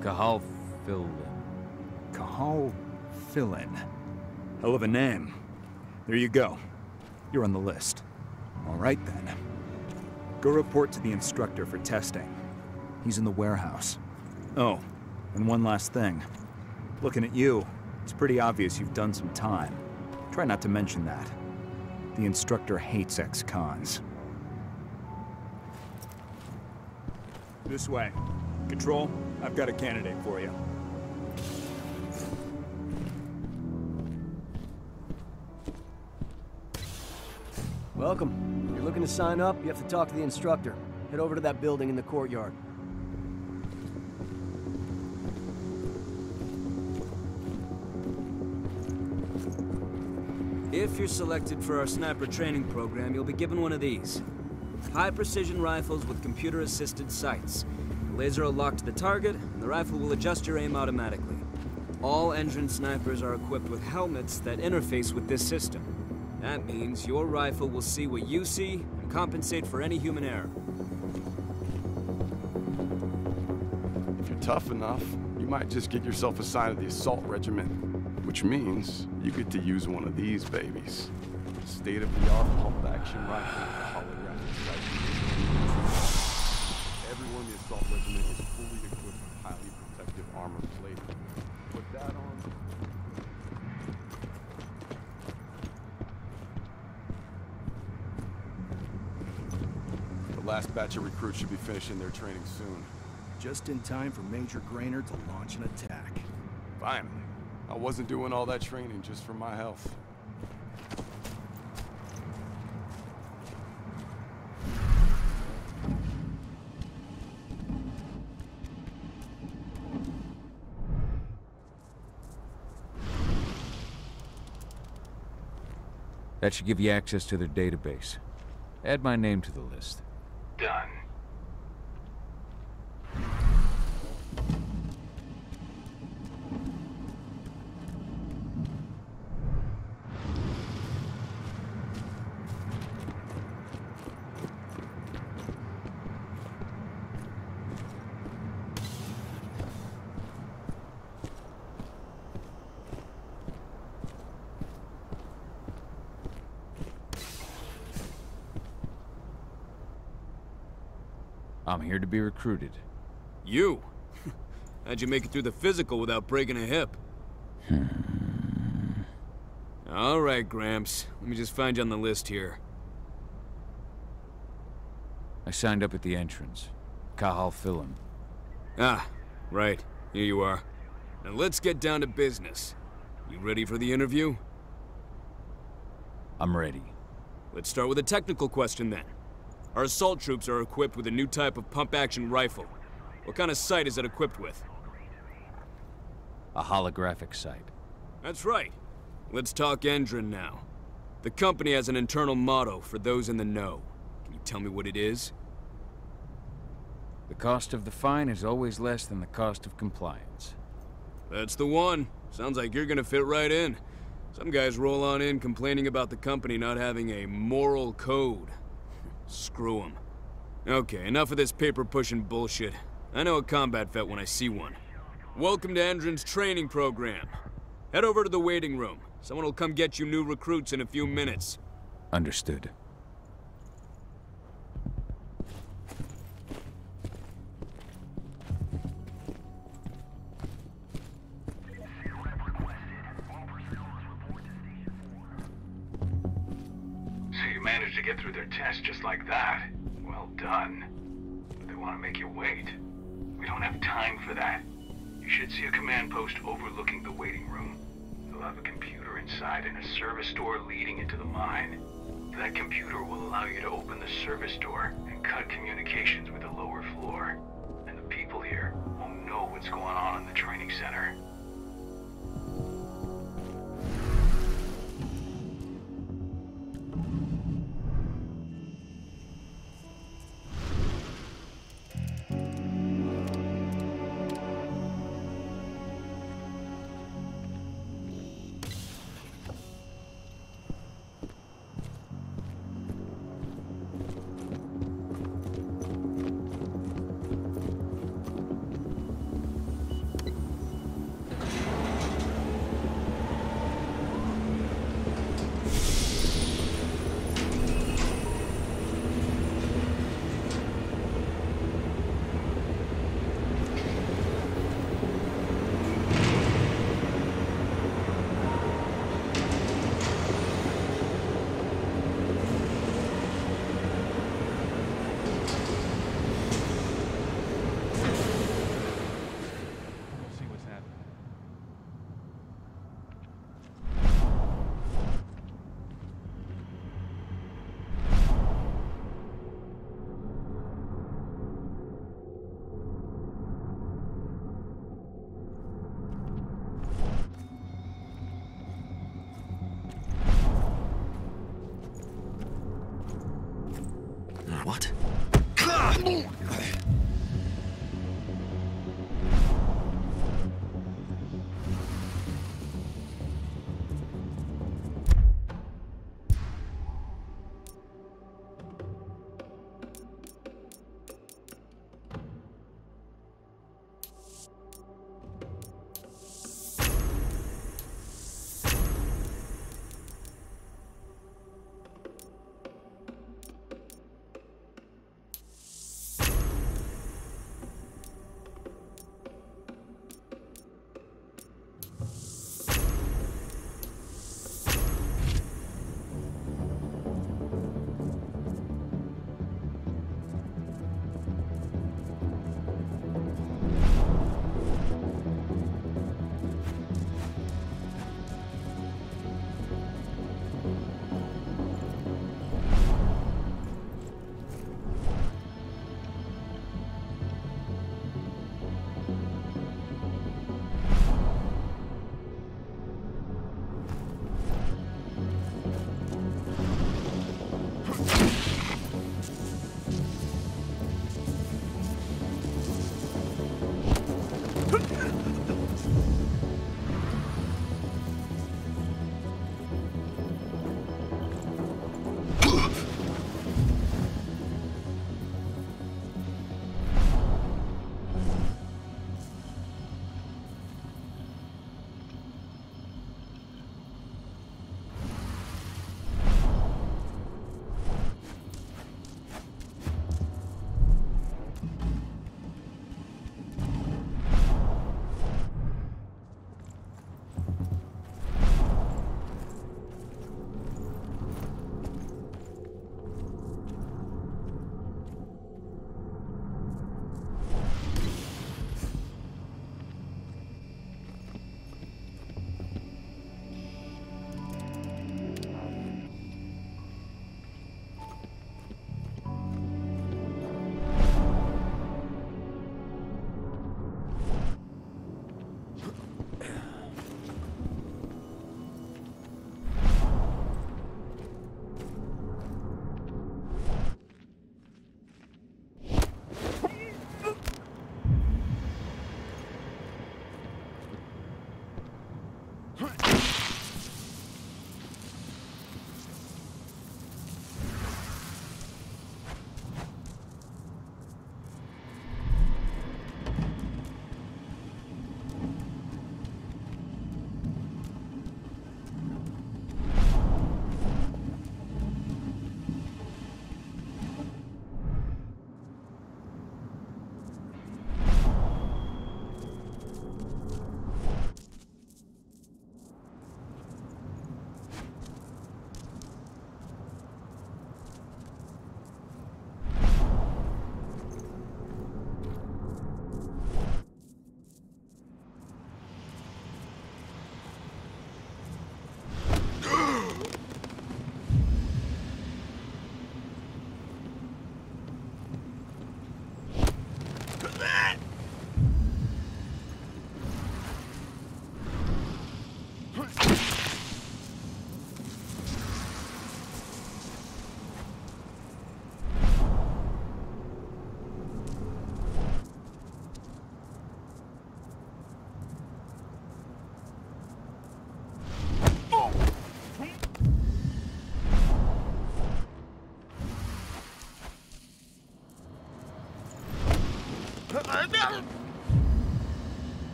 B: Cahal Philin.
M: Cahal Philin. Hell of a name. There you go. You're on the list. All right then. Go report to the instructor for testing. He's in the warehouse. Oh, and one last thing. Looking at you, it's pretty obvious you've done some time. Try not to mention that. The instructor hates ex-cons. This way. Control, I've got a candidate for you.
H: Welcome. If you're looking to sign up, you have to talk to the instructor. Head over to that building in the courtyard.
I: If you're selected for our sniper training program, you'll be given one of these. High-precision rifles with computer-assisted sights. The laser will lock to the target, and the rifle will adjust your aim automatically. All engine snipers are equipped with helmets that interface with this system. That means your rifle will see what you see and compensate for any human error.
N: If you're tough enough, you might just get yourself assigned to the assault regiment, which means you get to use one of these babies. State-of-the-art pump-action rifle with holographic sight. Everyone in the assault regiment is fully equipped with highly protective armor plating. Put that on. The last batch of recruits should be finishing their training soon.
Q: Just in time for Major Grainer to launch an attack.
N: Finally. I wasn't doing all that training just for my health.
B: That should give you access to their database. Add my name to the list.
O: Done.
B: I'm here to be recruited.
I: You? How'd you make it through the physical without breaking a hip? All right, Gramps. Let me just find you on the list here.
B: I signed up at the entrance. Cahal Philin.
I: Ah, right. Here you are. Now let's get down to business. You ready for the interview?
B: I'm ready.
I: Let's start with a technical question then. Our assault troops are equipped with a new type of pump-action rifle. What kind of sight is it equipped with?
B: A holographic sight.
I: That's right. Let's talk Endron now. The company has an internal motto for those in the know. Can you tell me what it is?
B: The cost of the fine is always less than the cost of compliance.
I: That's the one. Sounds like you're gonna fit right in. Some guys roll on in complaining about the company not having a moral code. Screw 'em. Okay, enough of this paper-pushing bullshit. I know a combat vet when I see one. Welcome to Endron's training program. Head over to the waiting room. Someone will come get you new recruits in a few minutes.
B: Understood.
O: So you managed to get through their test just like that. Well done. But they want to make you wait. We don't have time for that. You should see a command post overlooking the waiting room. They'll have a computer inside and a service door leading into the mine. That computer will allow you to open the service door and cut communications with the lower floor. And the people here won't know what's going on in the training center.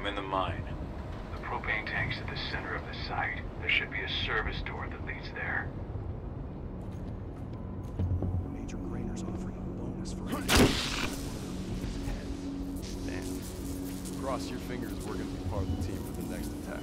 B: I'm in the mine.
J: The propane tank's at the center of the site. There should be a service door that leads there.
Q: Major Grainer's offering a bonus for
N: Damn. Cross your fingers, we're gonna be part of the team for the next attack.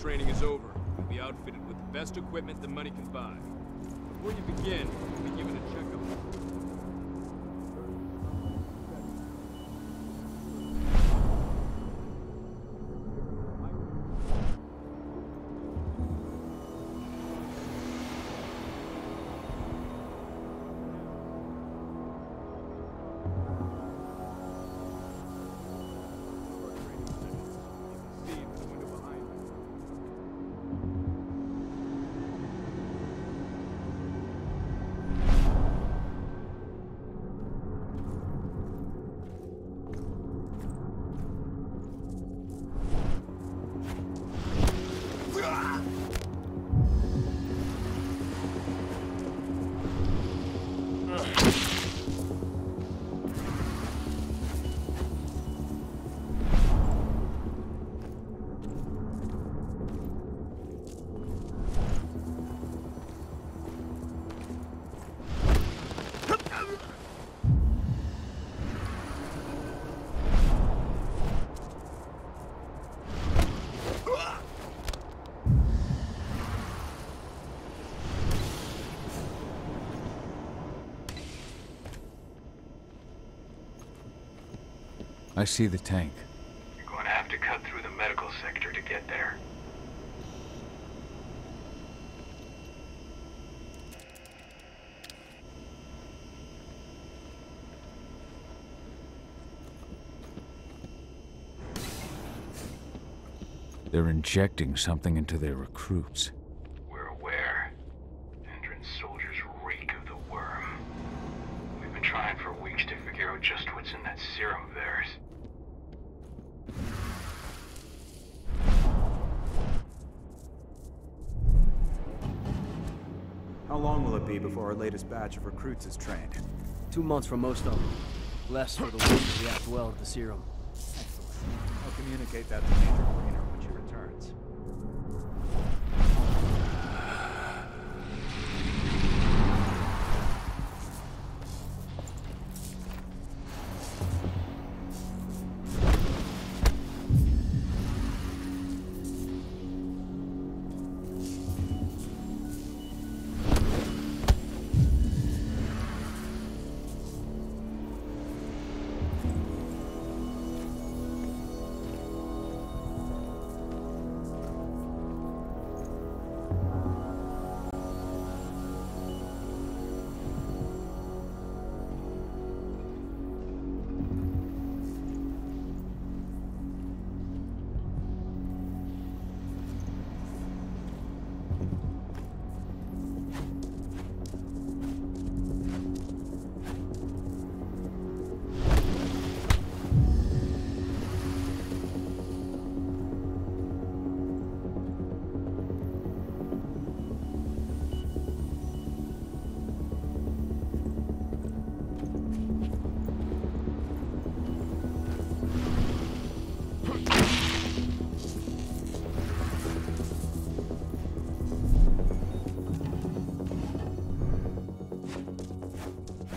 I: training is over, you'll be outfitted with the best equipment the money can buy. Before you begin, you'll be given a checkup.
B: I see the tank.
O: You're going to have to cut through the medical sector to get there.
B: They're injecting something into their recruits.
O: We're aware. Endron's soldiers reek of the worm. We've been trying for weeks to figure out just what's in that serum of theirs.
M: How long will it be before our latest batch of recruits is trained?
H: 2 months for most of them. Less for the ones who react well to the serum.
M: Excellent. I'll communicate that to Major Greener when she returns.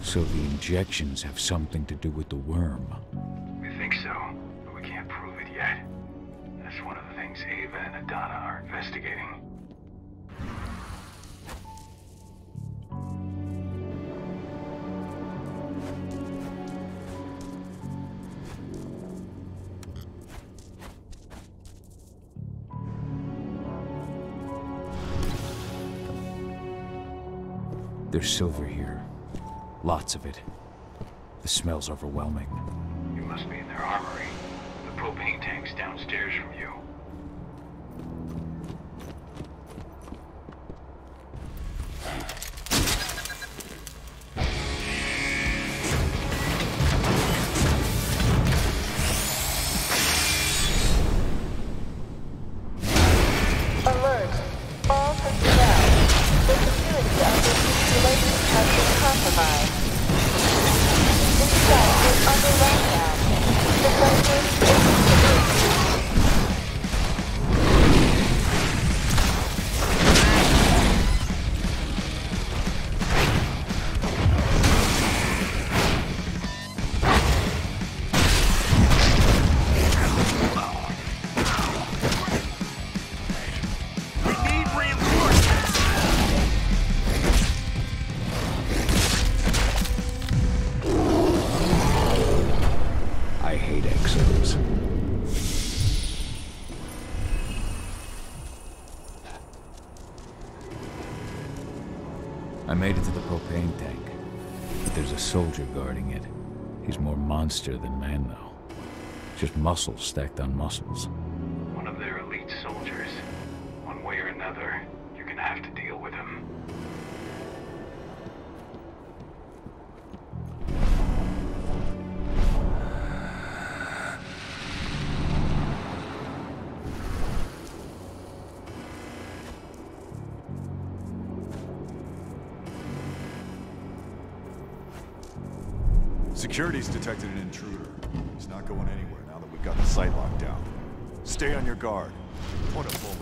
B: So the injections have something to do with the worm.
O: We think so, but we can't prove it yet. That's one of the things Ava and Adana are investigating.
B: There's silver here. Lots of it. The smell's overwhelming.
O: You must be in their armory. The propane tank's downstairs from you.
A: Alert! All personnel. The security of this installation has been compromised. The site is under lockdown. The record is
B: made it to the propane tank, but there's a soldier guarding it. He's more monster than man, though. Just muscles stacked on muscles.
O: One of their elite soldiers. One way or another, you're gonna have to deal with him.
E: Security's detected an intruder. He's not going anywhere now that we've got the site locked down. Stay on your guard. Point a bullet.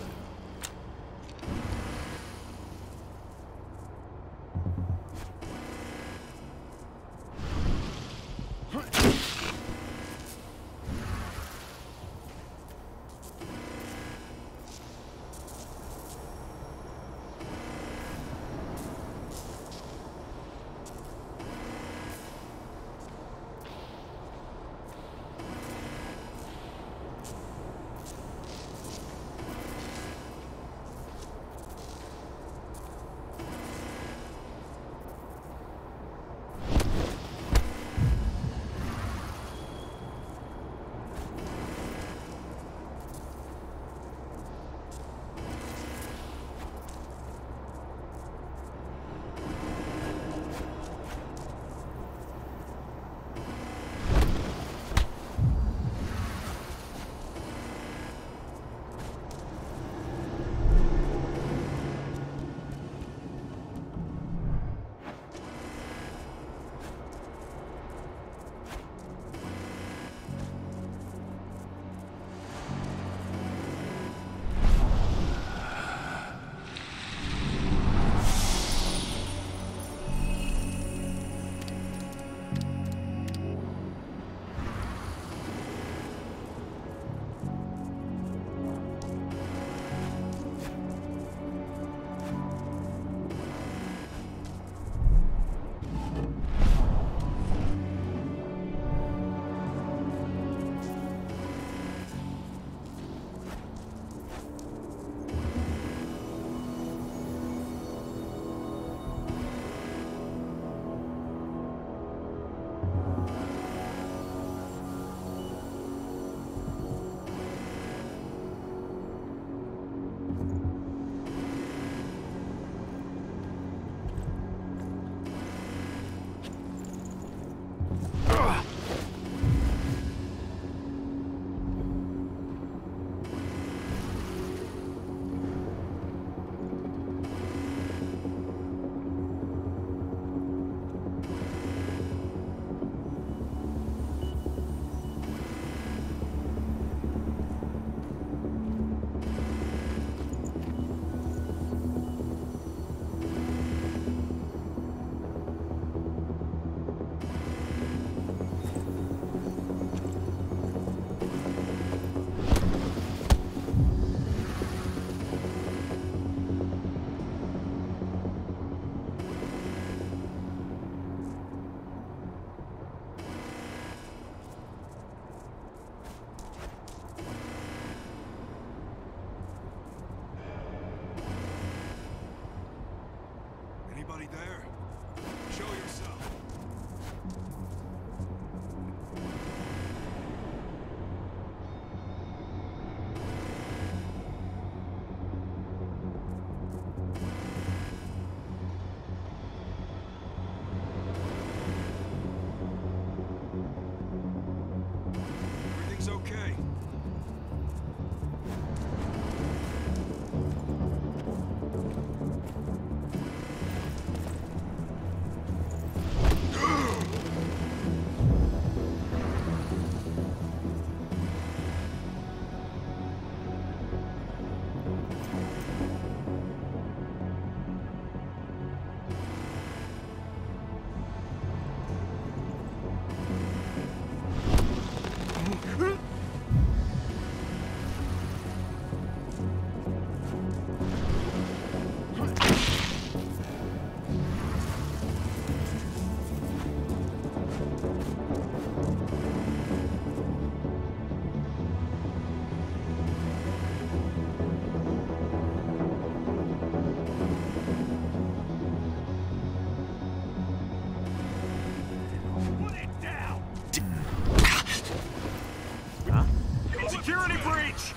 N: Security breach!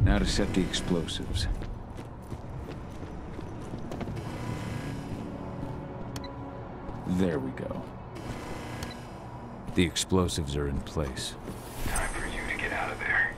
B: Now to set the explosives. There we go. The explosives are in place.
O: Time for you to get out of there.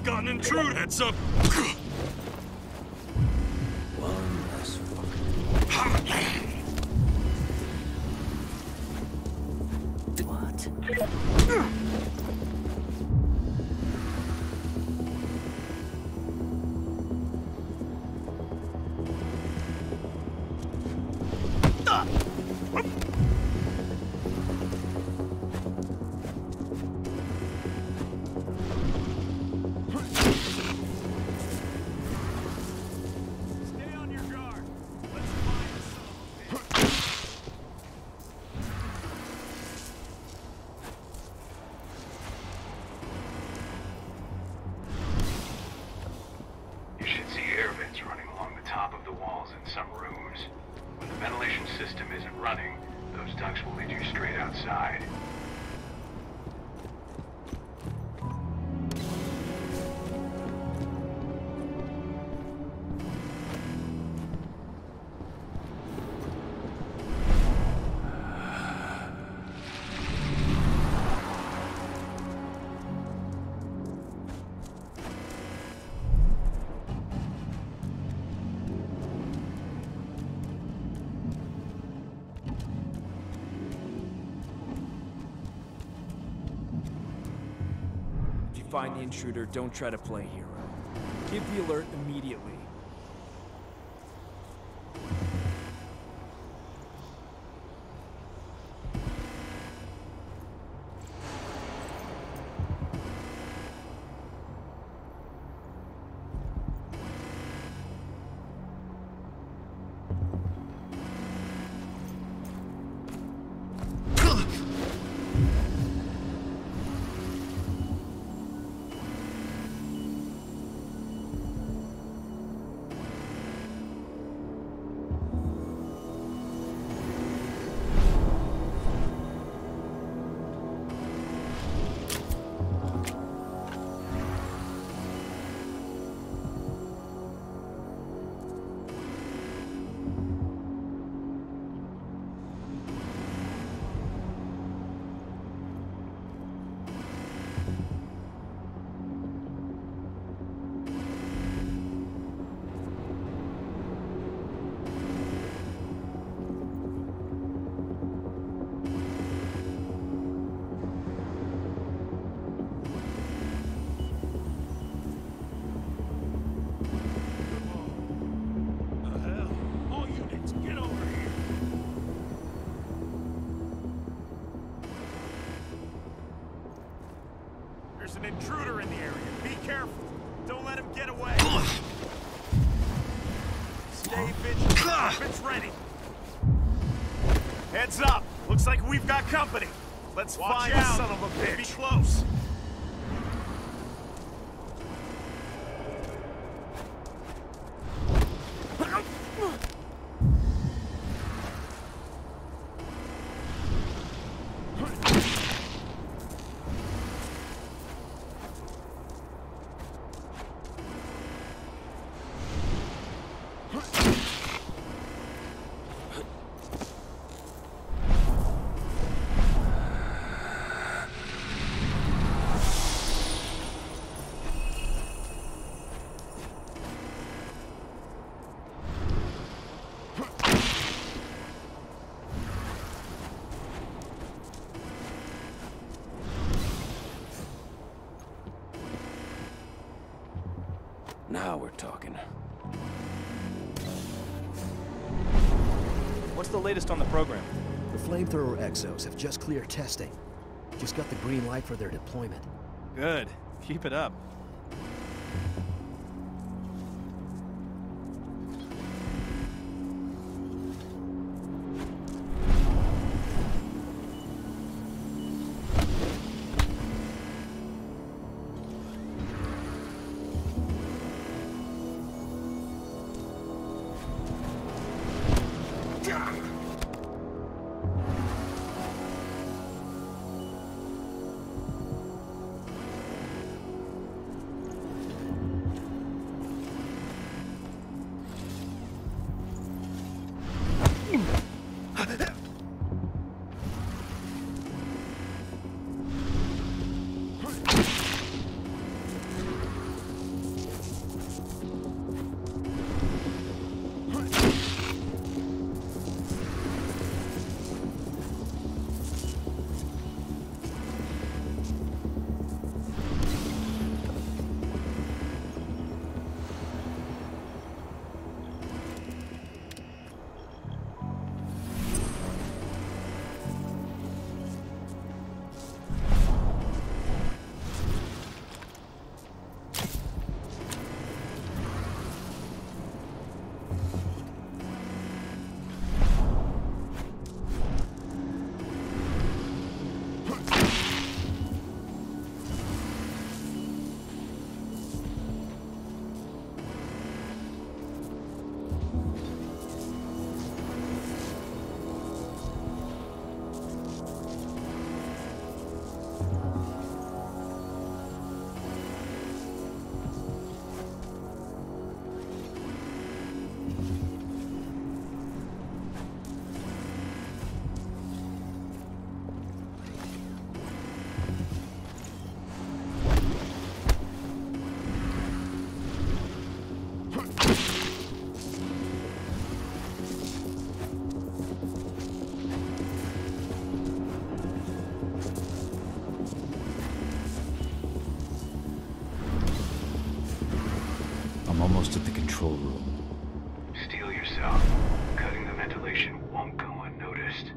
N: Got an intruder! Heads up!
H: One less Find the intruder, don't try to play hero. Give the alert immediately.
D: an intruder in the area. Be careful. Don't let him get away. Stay vigilant. Weapons ready. Heads up. Looks like we've got company. Let's find the son of a bitch. Be close.
F: Now we're talking.
G: What's the latest on the program?
W: The flamethrower exos have just cleared testing. Just got the green light for their deployment.
G: Good. Keep it up.
B: I'm almost at the control room.
O: Steel yourself. Cutting the ventilation won't go unnoticed.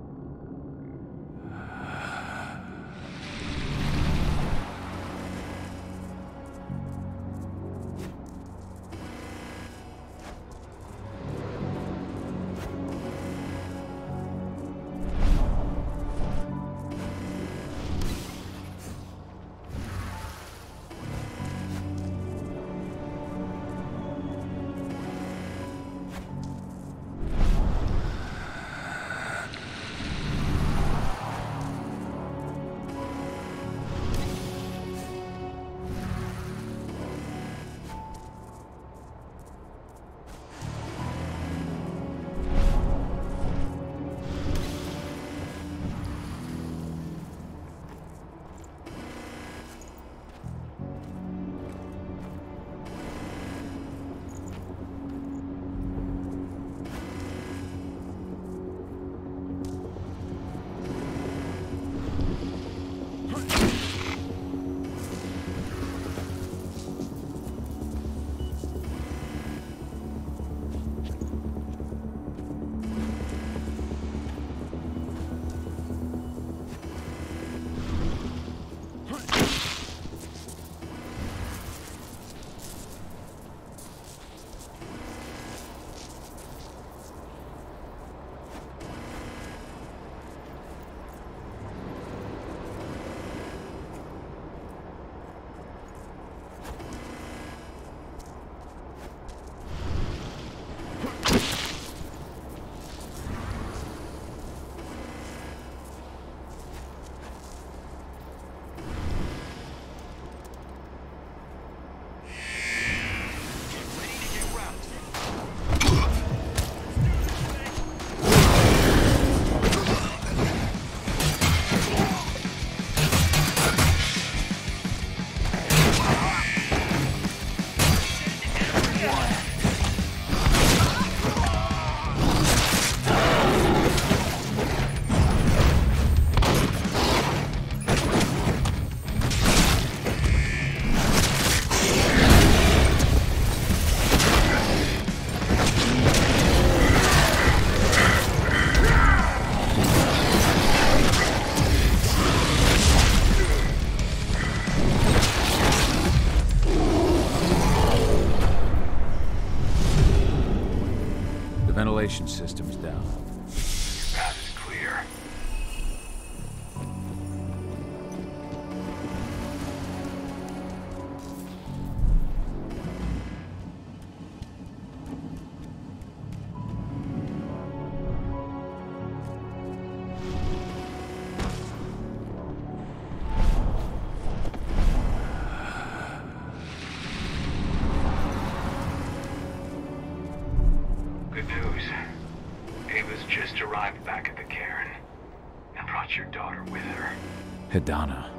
B: ventilation system's down.
J: Path is clear. Good news. Ava's just arrived back at the cairn and brought your daughter with her.
B: Hedana.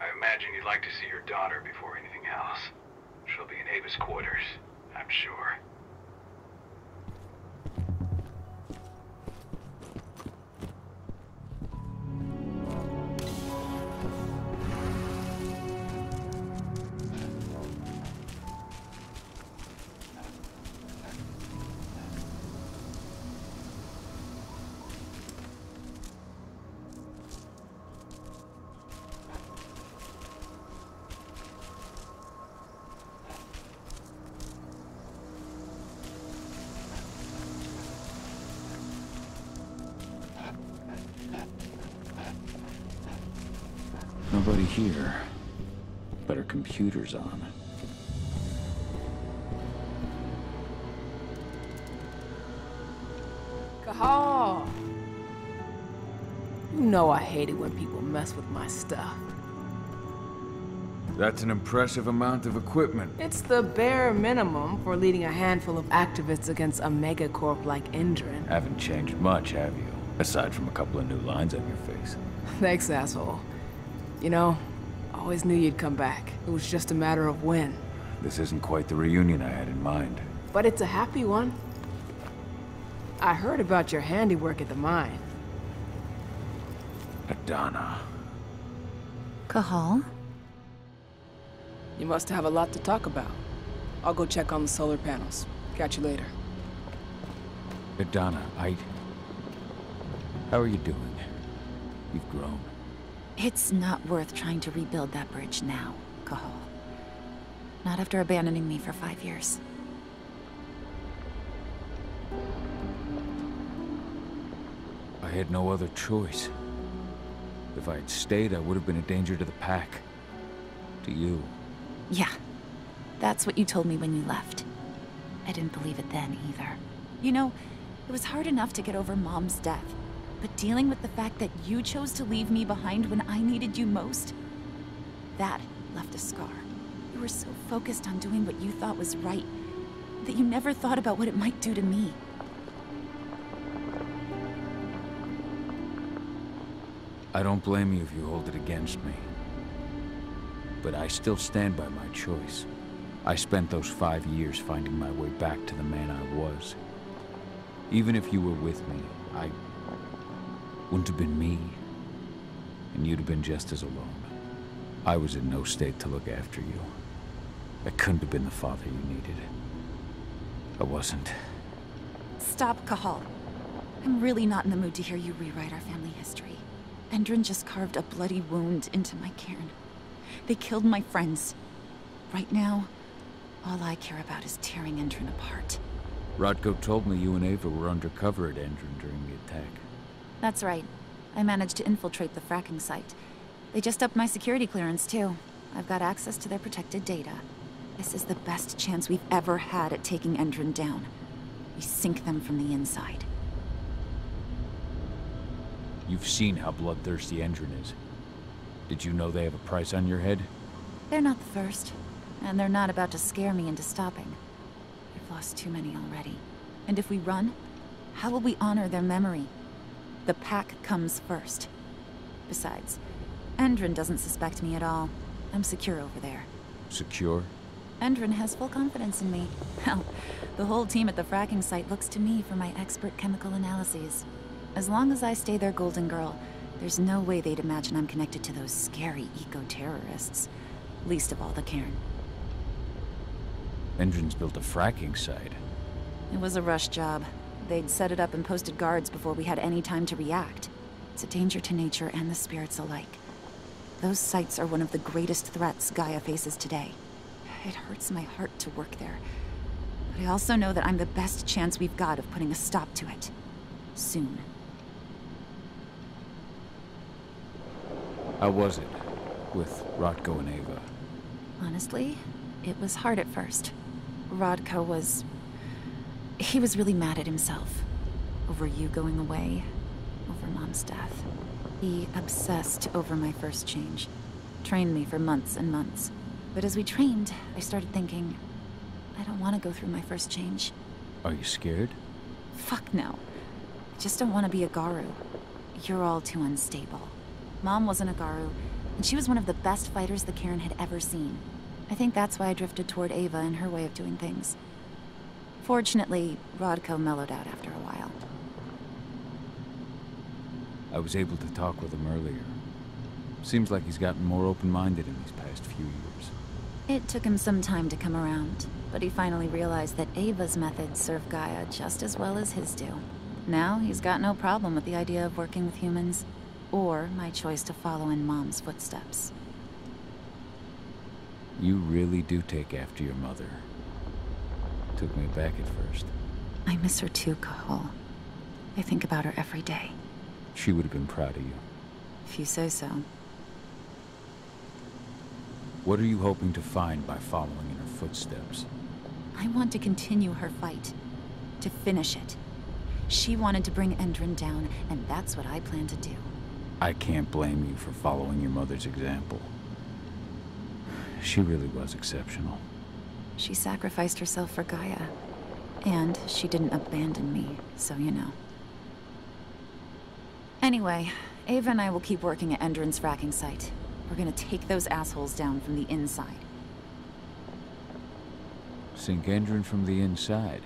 J: I imagine you'd like to see your daughter before anything else. She'll be in Ava's quarters, I'm sure.
B: Nobody here. But her computer's on.
C: Kahal! You know I hate it when people mess with my stuff.
B: That's an impressive amount of equipment.
C: It's the bare minimum for leading a handful of activists against a megacorp like Endron.
B: Haven't changed much, have you? Aside from a couple of new lines on your face.
C: Thanks, asshole. You know, I always knew you'd come back. It was just a matter of when.
B: This isn't quite the reunion I had in mind.
C: But it's a happy one. I heard about your handiwork at the mine.
B: Adana.
K: Kahal?
C: You must have a lot to talk about. I'll go check on the solar panels. Catch you later.
B: Adana, how are you doing? You've grown.
K: It's not worth trying to rebuild that bridge now, Kahal. Not after abandoning me for 5 years.
B: I had no other choice. If I had stayed, I would have been a danger to the pack. To you.
K: Yeah. That's what you told me when you left. I didn't believe it then, either. You know, it was hard enough to get over Mom's death. But dealing with the fact that you chose to leave me behind when I needed you most, that left a scar. You were so focused on doing what you thought was right, that you never thought about what it might do to me.
B: I don't blame you if you hold it against me. But I still stand by my choice. I spent those 5 years finding my way back to the man I was. Even if you were with me, I wouldn't have been me. And you'd have been just as alone. I was in no state to look after you. I couldn't have been the father you needed. I wasn't.
K: Stop, Kahal. I'm really not in the mood to hear you rewrite our family history. Endron just carved a bloody wound into my cairn. They killed my friends. Right now, all I care about is tearing Endron apart.
B: Rodko told me you and Ava were undercover at Endron during the attack.
K: That's right. I managed to infiltrate the fracking site. They just upped my security clearance, too. I've got access to their protected data. This is the best chance we've ever had at taking Endron down. We sink them from the inside.
B: You've seen how bloodthirsty Endron is. Did you know they have a price on your head?
K: They're not the first. And they're not about to scare me into stopping. We've lost too many already. And if we run, how will we honor their memory? The pack comes first. Besides, Endron doesn't suspect me at all. I'm secure over there.
B: Secure?
K: Endron has full confidence in me. Hell, the whole team at the fracking site looks to me for my expert chemical analyses. As long as I stay their golden girl, There's no way they'd imagine I'm connected to those scary eco-terrorists. Least of all the cairn.
B: Endron's built a fracking site.
K: It was a rush job. They'd set it up and posted guards before we had any time to react. It's a danger to nature and the spirits alike. Those sites are one of the greatest threats Gaia faces today. It hurts my heart to work there. But I also know that I'm the best chance we've got of putting a stop to it. Soon.
B: How was it with Rodko and Ava?
K: Honestly, it was hard at first. Rodko was... he was really mad at himself. Over you going away. Over Mom's death. He obsessed over my first change. Trained me for months and months. But as we trained, I started thinking, I don't want to go through my first change.
B: Are you scared?
K: Fuck no. I just don't want to be a Garu. You're all too unstable. Mom wasn't a Garu, and she was one of the best fighters the Cairn had ever seen. I think that's why I drifted toward Ava and her way of doing things. Fortunately, Rodko mellowed out after a while.
B: I was able to talk with him earlier. Seems like he's gotten more open-minded in these past few years.
K: It took him some time to come around, but he finally realized that Ava's methods serve Gaia just as well as his do. Now he's got no problem with the idea of working with humans, or my choice to follow in Mom's footsteps.
B: You really do take after your mother. Took me aback at first.
K: I miss her too, Cahal. I think about her every day.
B: She would have been proud of you.
K: If you say so.
B: What are you hoping to find by following in her footsteps?
K: I want to continue her fight. To finish it. She wanted to bring Endron down, and that's what I plan to do.
B: I can't blame you for following your mother's example. She really was exceptional.
K: She sacrificed herself for Gaia. And she didn't abandon me, so you know. Anyway, Ava and I will keep working at Endron's fracking site. We're gonna take those assholes down from the inside.
B: Sink Endron from the inside?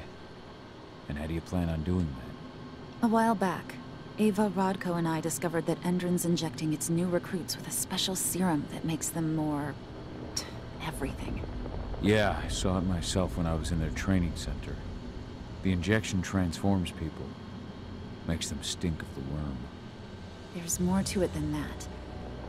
B: And how do you plan on doing that?
K: A while back, Ava, Rodko, and I discovered that Endron's injecting its new recruits with a special serum that makes them more... everything.
B: Yeah, I saw it myself when I was in their training center. The injection transforms people. Makes them stink of the worm.
K: There's more to it than that.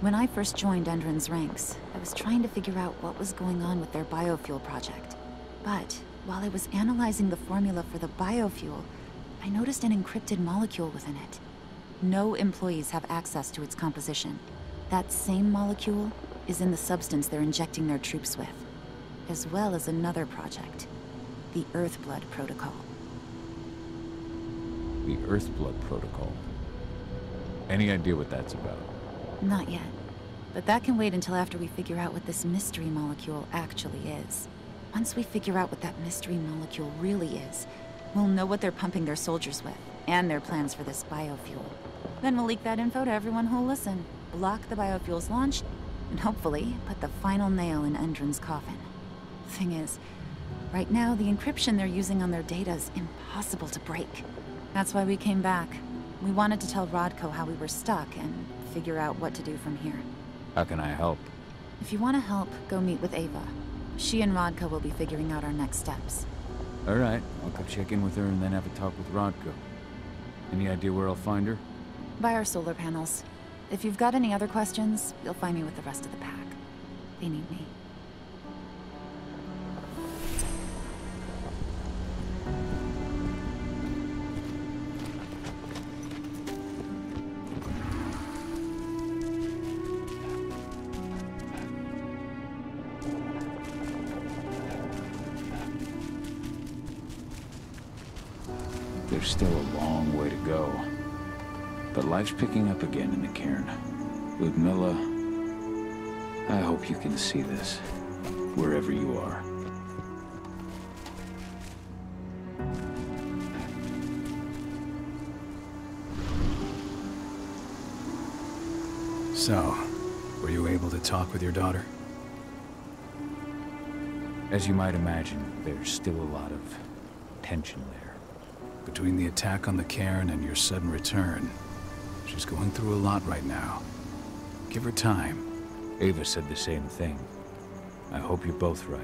K: When I first joined Endron's ranks, I was trying to figure out what was going on with their biofuel project. But while I was analyzing the formula for the biofuel, I noticed an encrypted molecule within it. No employees have access to its composition. That same molecule is in the substance they're injecting their troops with, as well as another project, the Earthblood Protocol.
B: The Earthblood Protocol? Any idea what that's about?
K: Not yet. But that can wait until after we figure out what this mystery molecule actually is. Once we figure out what that mystery molecule really is, we'll know what they're pumping their soldiers with, and their plans for this biofuel. Then we'll leak that info to everyone who'll listen, block the biofuel's launch, and hopefully put the final nail in Endron's coffin. Thing is, right now the encryption they're using on their data is impossible to break. That's why we came back. We wanted to tell Rodko how we were stuck and figure out what to do from here.
B: How can I help?
K: If you want to help, go meet with Ava. She and Rodko will be figuring out our next steps.
B: All right, I'll go check in with her and then have a talk with Rodko. Any idea where I'll find her?
K: By our solar panels. If you've got any other questions, you'll find me with the rest of the pack. They need me.
B: There's still a long way to go. But life's picking up again in the cairn. Ludmilla, I hope you can see this, wherever you are.
Q: So, were you able to talk with your daughter?
B: As you might imagine, there's still a lot of tension there.
Q: Between the attack on the cairn and your sudden return, She's going through a lot right now. Give her time.
B: Ava said the same thing. I hope you're both right.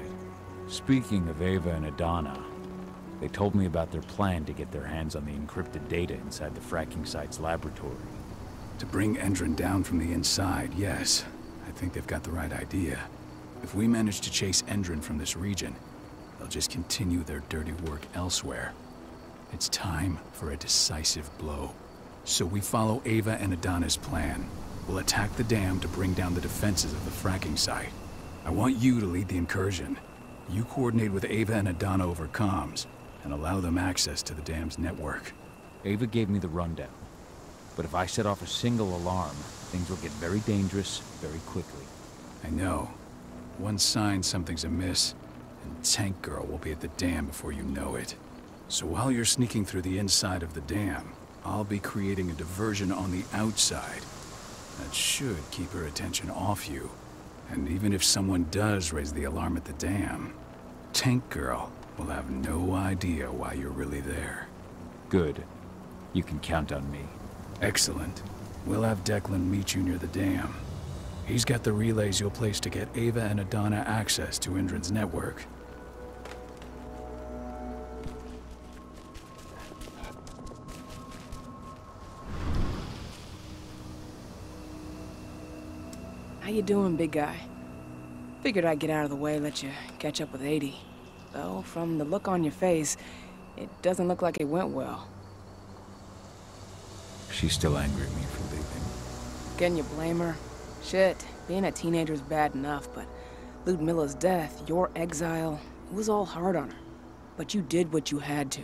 B: Speaking of Ava and Adana, they told me about their plan to get their hands on the encrypted data inside the fracking site's laboratory.
Q: To bring Endron down from the inside, yes. I think they've got the right idea. If we manage to chase Endron from this region, they'll just continue their dirty work elsewhere. It's time for a decisive blow. So we follow Ava and Adana's plan. We'll attack the dam to bring down the defenses of the fracking site. I want you to lead the incursion. You coordinate with Ava and Adana over comms, and allow them access to the dam's network.
B: Ava gave me the rundown. But if I set off a single alarm, things will get very dangerous very quickly.
Q: I know. One sign something's amiss, and Tank Girl will be at the dam before you know it. So while you're sneaking through the inside of the dam, I'll be creating a diversion on the outside. That should keep her attention off you. And even if someone does raise the alarm at the dam, Tank Girl will have no idea why you're really there.
B: Good. You can count on me.
Q: Excellent. We'll have Declan meet you near the dam. He's got the relays you'll place to get Ava and Adana access to Endron's network.
C: How you doing, big guy? Figured I'd get out of the way, let you catch up with 80. Though, from the look on your face, it doesn't look like it went well.
B: She's still angry at me for leaving.
C: Can you blame her? Shit, being a teenager's bad enough, but Ludmilla's death, your exile, it was all hard on her. But you did what you had to.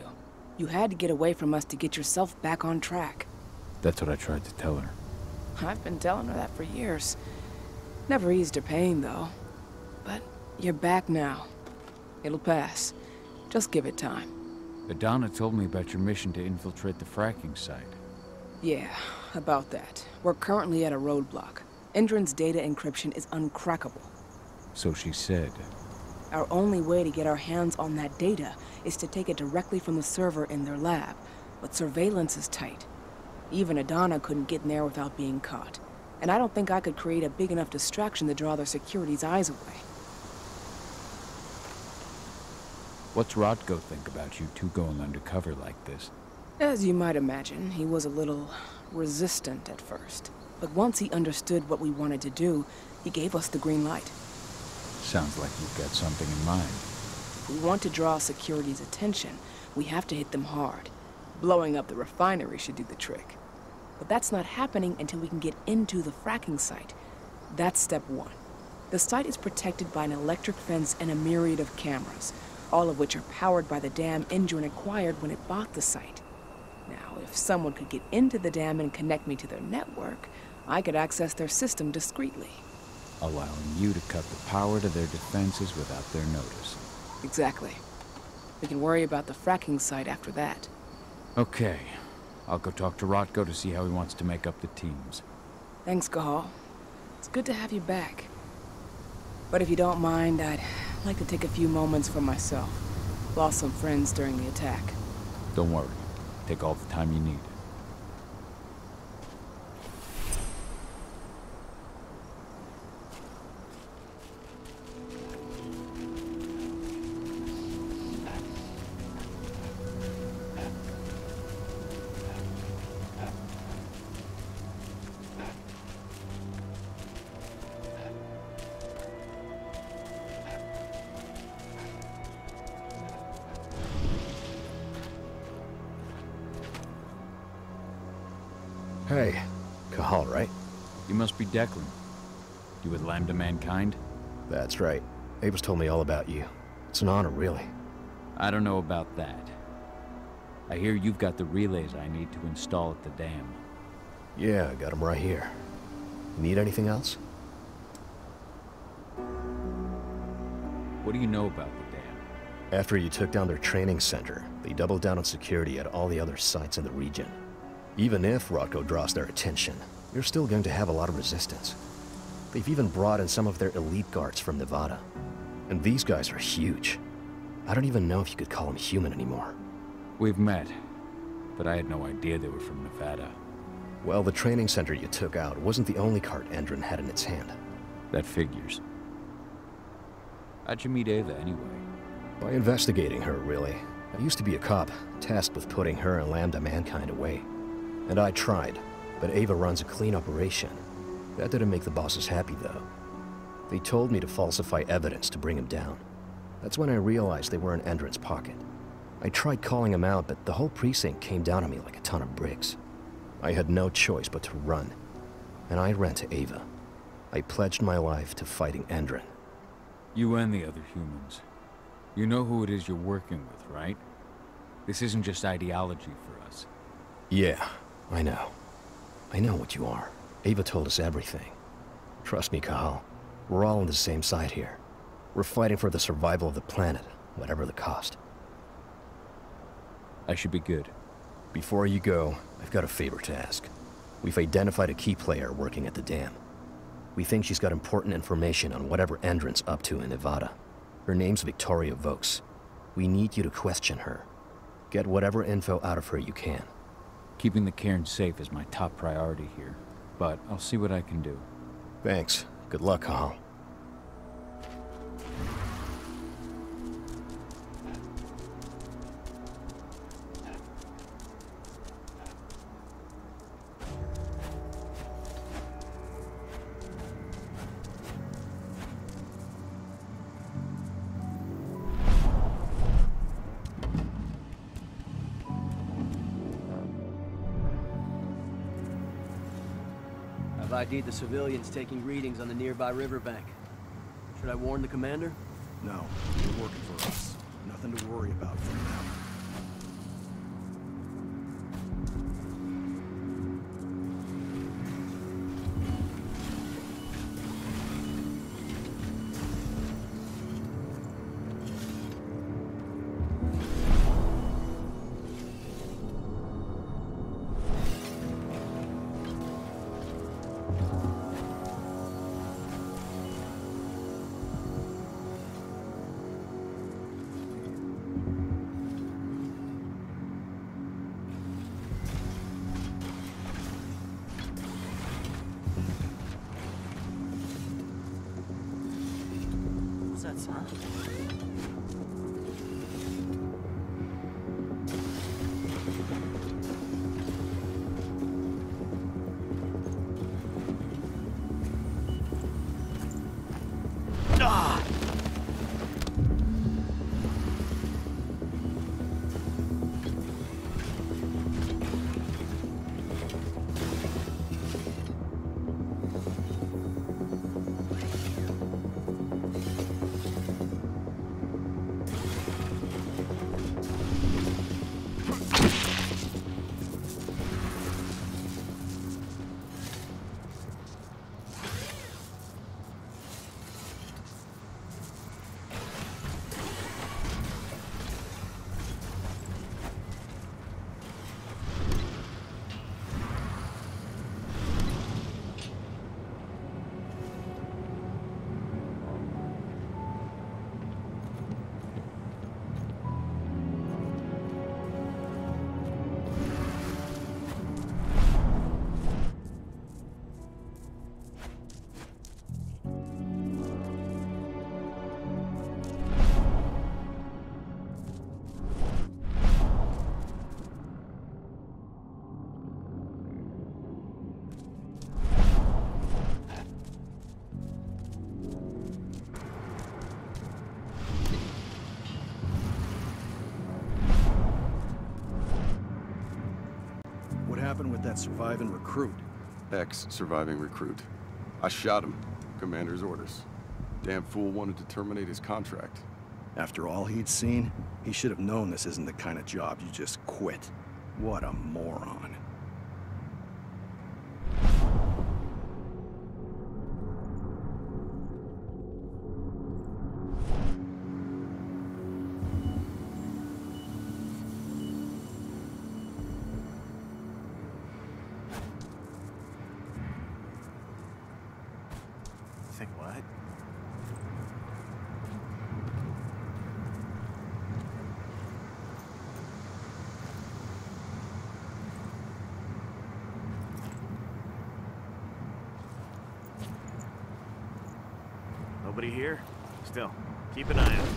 C: You had to get away from us to get yourself back on track.
B: That's what I tried to tell her.
C: I've been telling her that for years. Never eased her pain, though. But you're back now. It'll pass. Just give it time.
B: Adana told me about your mission to infiltrate the fracking site.
C: Yeah, about that. We're currently at a roadblock. Endron's data encryption is uncrackable.
B: So she said.
C: Our only way to get our hands on that data is to take it directly from the server in their lab. But surveillance is tight. Even Adana couldn't get in there without being caught. And I don't think I could create a big enough distraction to draw their security's eyes away.
B: What's Rodko think about you two going undercover like this?
C: As you might imagine, he was a little resistant at first. But once he understood what we wanted to do, he gave us the green light.
B: Sounds like you've got something in mind.
C: If we want to draw security's attention, we have to hit them hard. Blowing up the refinery should do the trick. But that's not happening until we can get into the fracking site. That's step one. The site is protected by an electric fence and a myriad of cameras, all of which are powered by the dam Endron acquired when it bought the site. Now, if someone could get into the dam and connect me to their network, I could access their system discreetly.
B: Allowing you to cut the power to their defenses without their notice.
C: Exactly. We can worry about the fracking site after that.
B: Okay. I'll go talk to Rodko to see how he wants to make up the teams.
C: Thanks, Cahal. It's good to have you back. But if you don't mind, I'd like to take a few moments for myself. Lost some friends during the attack.
B: Don't worry. Take all the time you need.
W: Hey, Cahal, right?
B: You must be Declan. You with Lambda Mankind?
W: That's right. Ava's told me all about you. It's an honor, really.
B: I don't know about that. I hear you've got the relays I need to install at the dam.
W: Yeah, I got them right here. Need anything else?
B: What do you know about the dam?
W: After you took down their training center, they doubled down on security at all the other sites in the region. Even if Rodko draws their attention, you're still going to have a lot of resistance. They've even brought in some of their elite guards from Nevada. And these guys are huge. I don't even know if you could call them human anymore.
B: We've met, but I had no idea they were from Nevada.
W: Well, the training center you took out wasn't the only cart Endron had in its hand.
B: That figures. How'd you meet Ava, anyway?
W: By investigating her, really. I used to be a cop, tasked with putting her and Lambda Mankind away. And I tried, but Ava runs a clean operation. That didn't make the bosses happy, though. They told me to falsify evidence to bring him down. That's when I realized they were in Endron's pocket. I tried calling him out, but the whole precinct came down on me like a ton of bricks. I had no choice but to run. And I ran to Ava. I pledged my life to fighting Endron.
B: You and the other humans. You know who it is you're working with, right? This isn't just ideology for us.
W: Yeah, I know. I know what you are. Ava told us everything. Trust me, Cahal. We're all on the same side here. We're fighting for the survival of the planet, whatever the cost.
B: I should be good.
W: Before you go, I've got a favor to ask. We've identified a key player working at the dam. We think she's got important information on whatever Endron's up to in Nevada. Her name's Victoria Vokes. We need you to question her. Get whatever info out of her you can.
B: Keeping the cairn safe is my top priority here, but I'll see what I can do.
W: Thanks. Good luck, Cahal.
H: I've ID'd the civilians taking readings on the nearby riverbank. Should I warn the commander?
E: No, they're working for us. Nothing to worry about from them. With that surviving recruit.
N: Ex-surviving recruit. I shot him. Commander's orders. Damn fool wanted to terminate his contract.
E: After all he'd seen, he should have known this isn't the kind of job you just quit. What a moron.
V: Think what? Nobody here? Still, keep an eye out.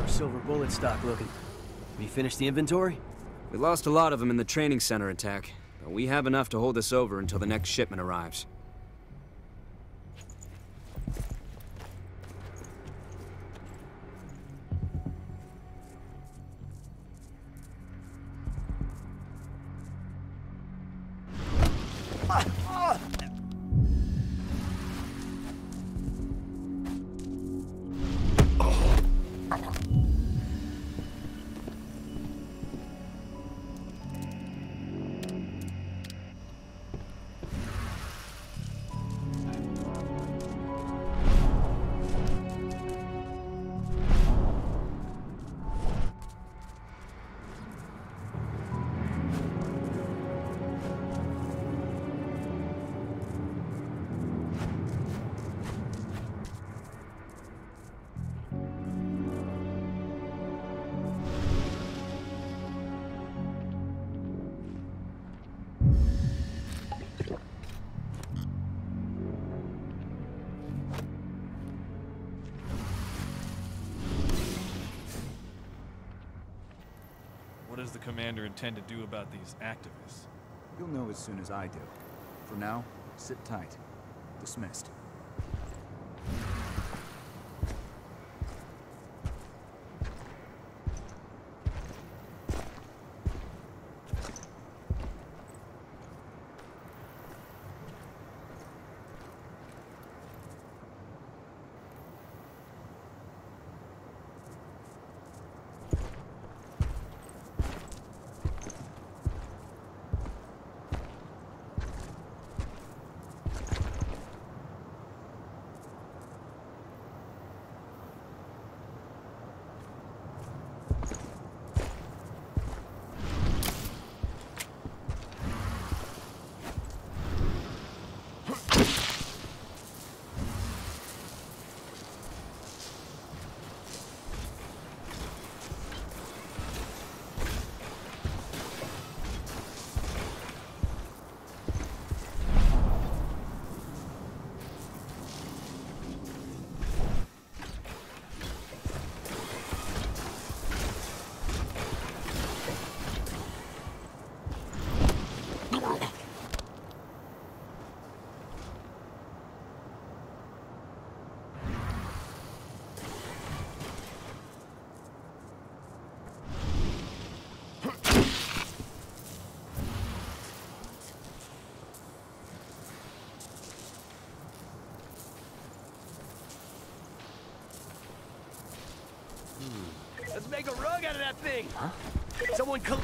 H: Silver bullet stock looking. Have you finished the inventory?
L: We lost a lot of them in the training center attack, but we have enough to hold us over until the next shipment arrives.
G: What does the commander intend to do about these activists?
M: You'll know as soon as I do. For now, sit tight. Dismissed.
H: Let's make a rug out of that thing! Huh? Someone come...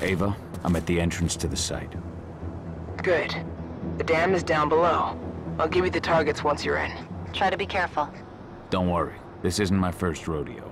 B: Ava, I'm at the entrance to the site.
C: Good. The dam is down below. I'll give you the targets once you're in.
K: Try to be careful.
B: Don't worry. This isn't my first rodeo.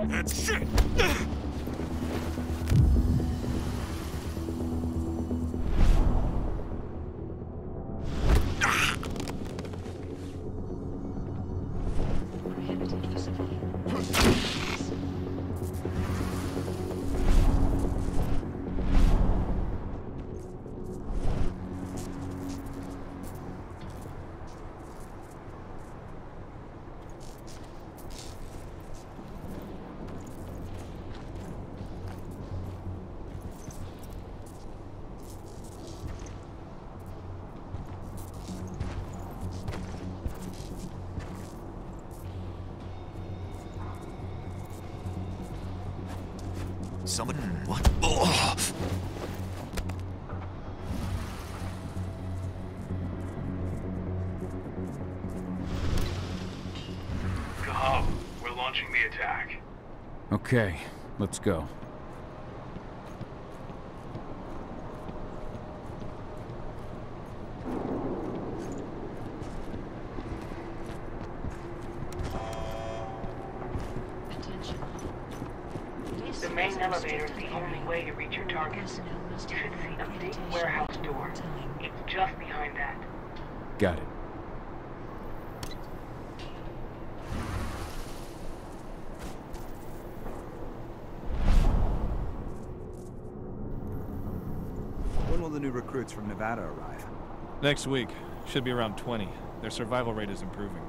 D: That's shit!
E: Somebody... What? Oh.
J: Go. We're launching the attack.
B: Okay, let's go.
A: The main elevator is the only way to reach your target. You should see a big warehouse door. It's just behind that.
B: Got it.
M: When will the new recruits from Nevada arrive?
G: Next week. Should be around 20. Their survival rate is improving.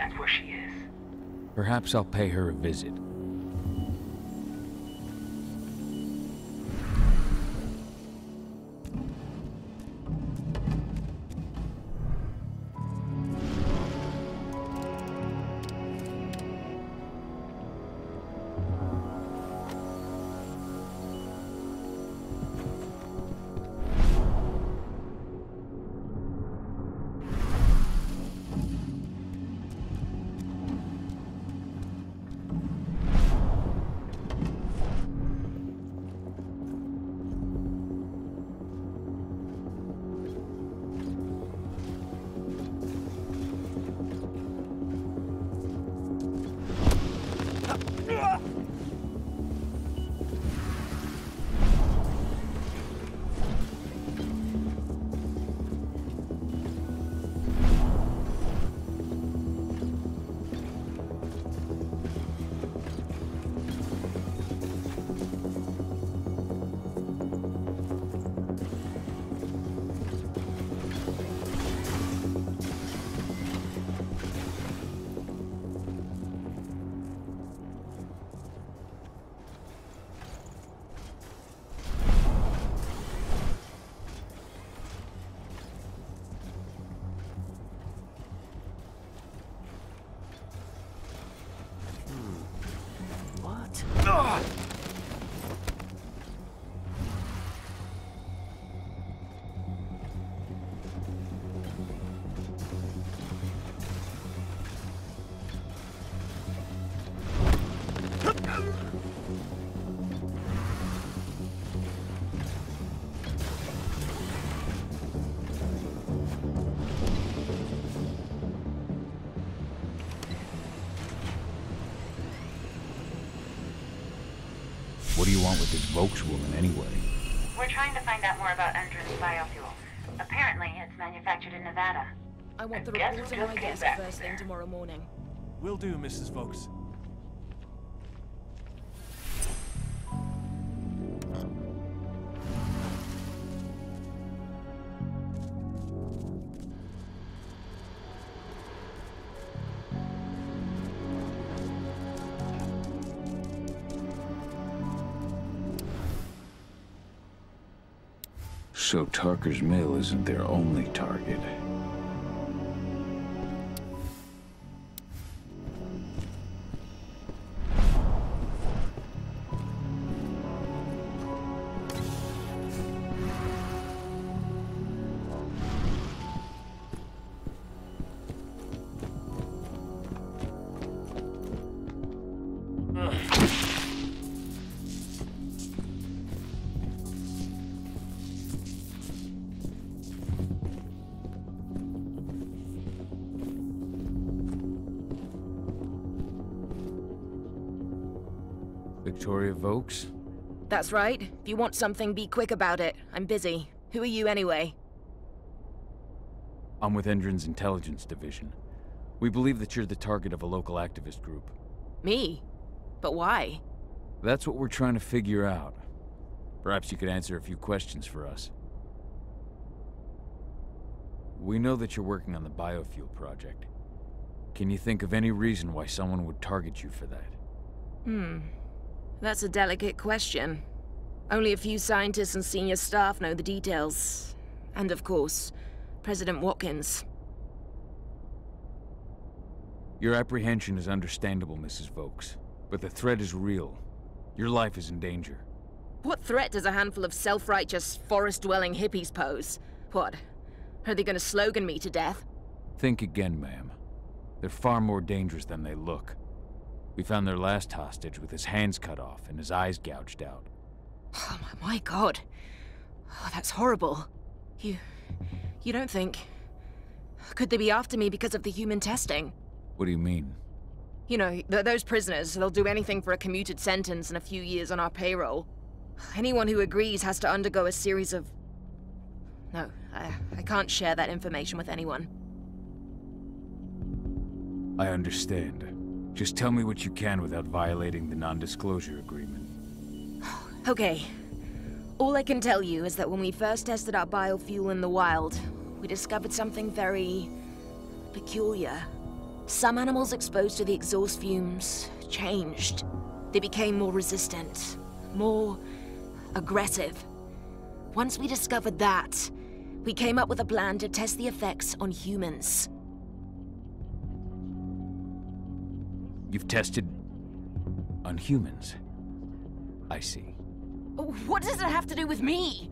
A: That's where she is.
B: Perhaps I'll pay her a visit. What do you want with this Volks woman, anyway?
A: We're trying to find out more about Endron's biofuel. Apparently, it's manufactured in Nevada.
C: I want the report on my desk first thing tomorrow morning.
G: Will do, Mrs. Volks.
B: So Tarker's mill isn't their only target. Victoria Volks?
C: That's right. If you want something, be quick about it. I'm busy. Who are you anyway?
B: I'm with Endron's intelligence division. We believe that you're the target of a local activist group.
C: Me? But why?
B: That's what we're trying to figure out. Perhaps you could answer a few questions for us. We know that you're working on the biofuel project. Can you think of any reason why someone would target you for that?
C: That's a delicate question. Only a few scientists and senior staff know the details. And of course, President Watkins.
B: Your apprehension is understandable, Mrs. Volks. But the threat is real. Your life is in danger.
C: What threat does a handful of self-righteous, forest-dwelling hippies pose? What? Are they gonna slogan me to death?
B: Think again, ma'am. They're far more dangerous than they look. We found their last hostage with his hands cut off and his eyes gouged out.
C: Oh my god. Oh, that's horrible. You don't think... Could they be after me because of the human testing?
B: What do you mean?
C: You know, those prisoners, they'll do anything for a commuted sentence and a few years on our payroll. Anyone who agrees has to undergo a series of... No, I can't share that information with anyone.
B: I understand. Just tell me what you can without violating the non-disclosure agreement.
C: Okay. All I can tell you is that when we first tested our biofuel in the wild, we discovered something very... peculiar.
P: Some animals exposed to the exhaust fumes changed. They became more resistant, more aggressive. Once we discovered that, we came up with a plan to test the effects on humans.
B: You've tested on humans? I see.
P: What does it have to do with me?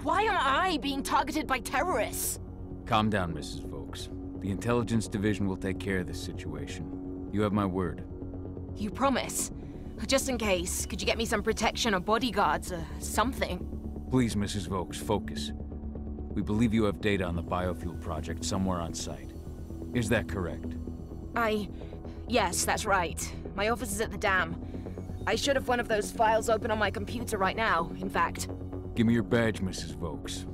P: Why am I being targeted by terrorists?
B: Calm down, Mrs. Vokes. The Intelligence Division will take care of this situation. You have my word.
P: You promise? Just in case, could you get me some protection or bodyguards or something?
B: Please, Mrs. Vokes, focus. We believe you have data on the biofuel project somewhere on site. Is that correct?
P: Yes, that's right. My office is at the dam. I should have one of those files open on my computer right now, in fact.
B: Give me your badge, Mrs. Vokes.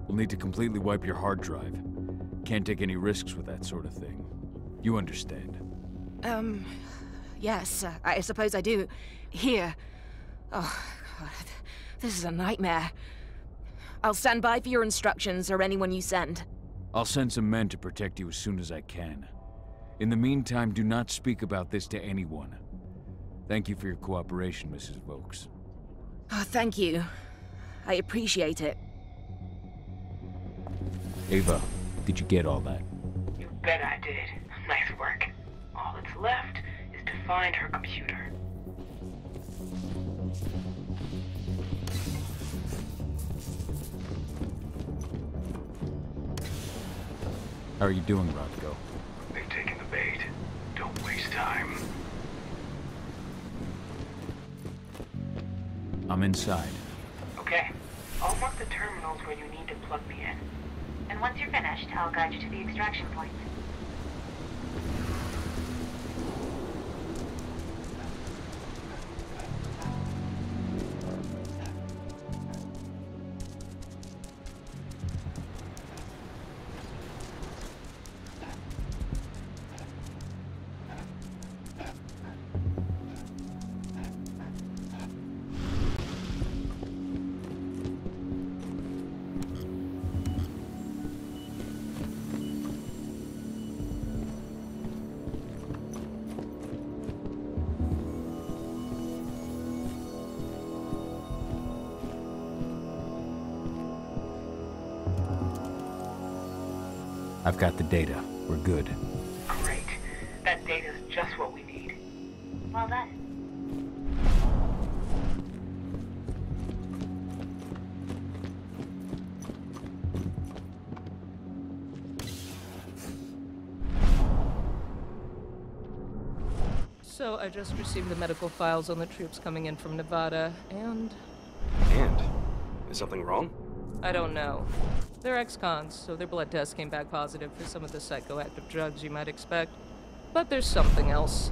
B: We'll need to completely wipe your hard drive. Can't take any risks with that sort of thing. You understand?
P: Yes, I suppose I do. Here. Oh, God. This is a nightmare. I'll stand by for your instructions or anyone you send.
B: I'll send some men to protect you as soon as I can. In the meantime, do not speak about this to anyone. Thank you for your cooperation, Mrs. Vokes.
P: Oh, thank you. I appreciate it.
B: Ava, did you get all that?
A: You bet I did. Nice work. All that's left is to find her computer.
B: How are you doing, Rodko?
J: They've taken the bait. Don't waste time.
B: I'm inside.
A: Okay. I'll mark the terminals where you need to plug me in. And once you're finished, I'll guide you to the extraction point.
B: I've got the data. We're good.
A: Great. That data's just what we need. Well done.
R: So I just received the medical files on the troops coming in from Nevada, and...
L: And? Is something wrong?
R: I don't know. They're ex-cons, so their blood tests came back positive for some of the psychoactive drugs you might expect. But there's something else.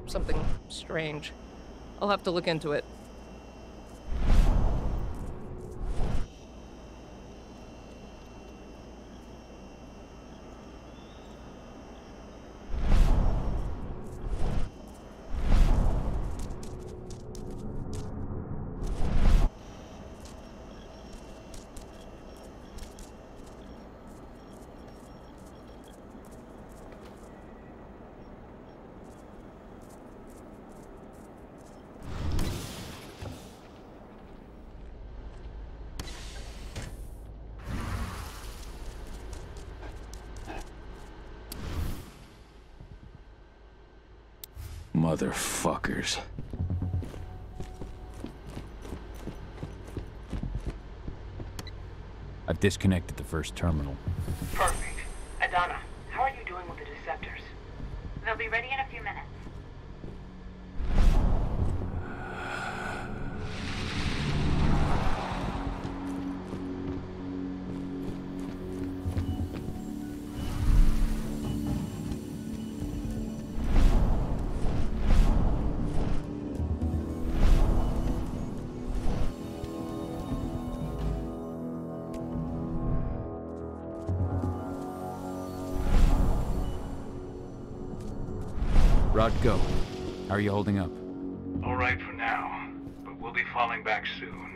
R: Something strange. I'll have to look into it.
B: Motherfuckers. I've disconnected the first terminal.
A: Perfect. Adana, how are you doing with the deceptors? They'll be ready in a few minutes.
B: Rodko, how are you holding up?
J: All right for now, but we'll be falling back soon.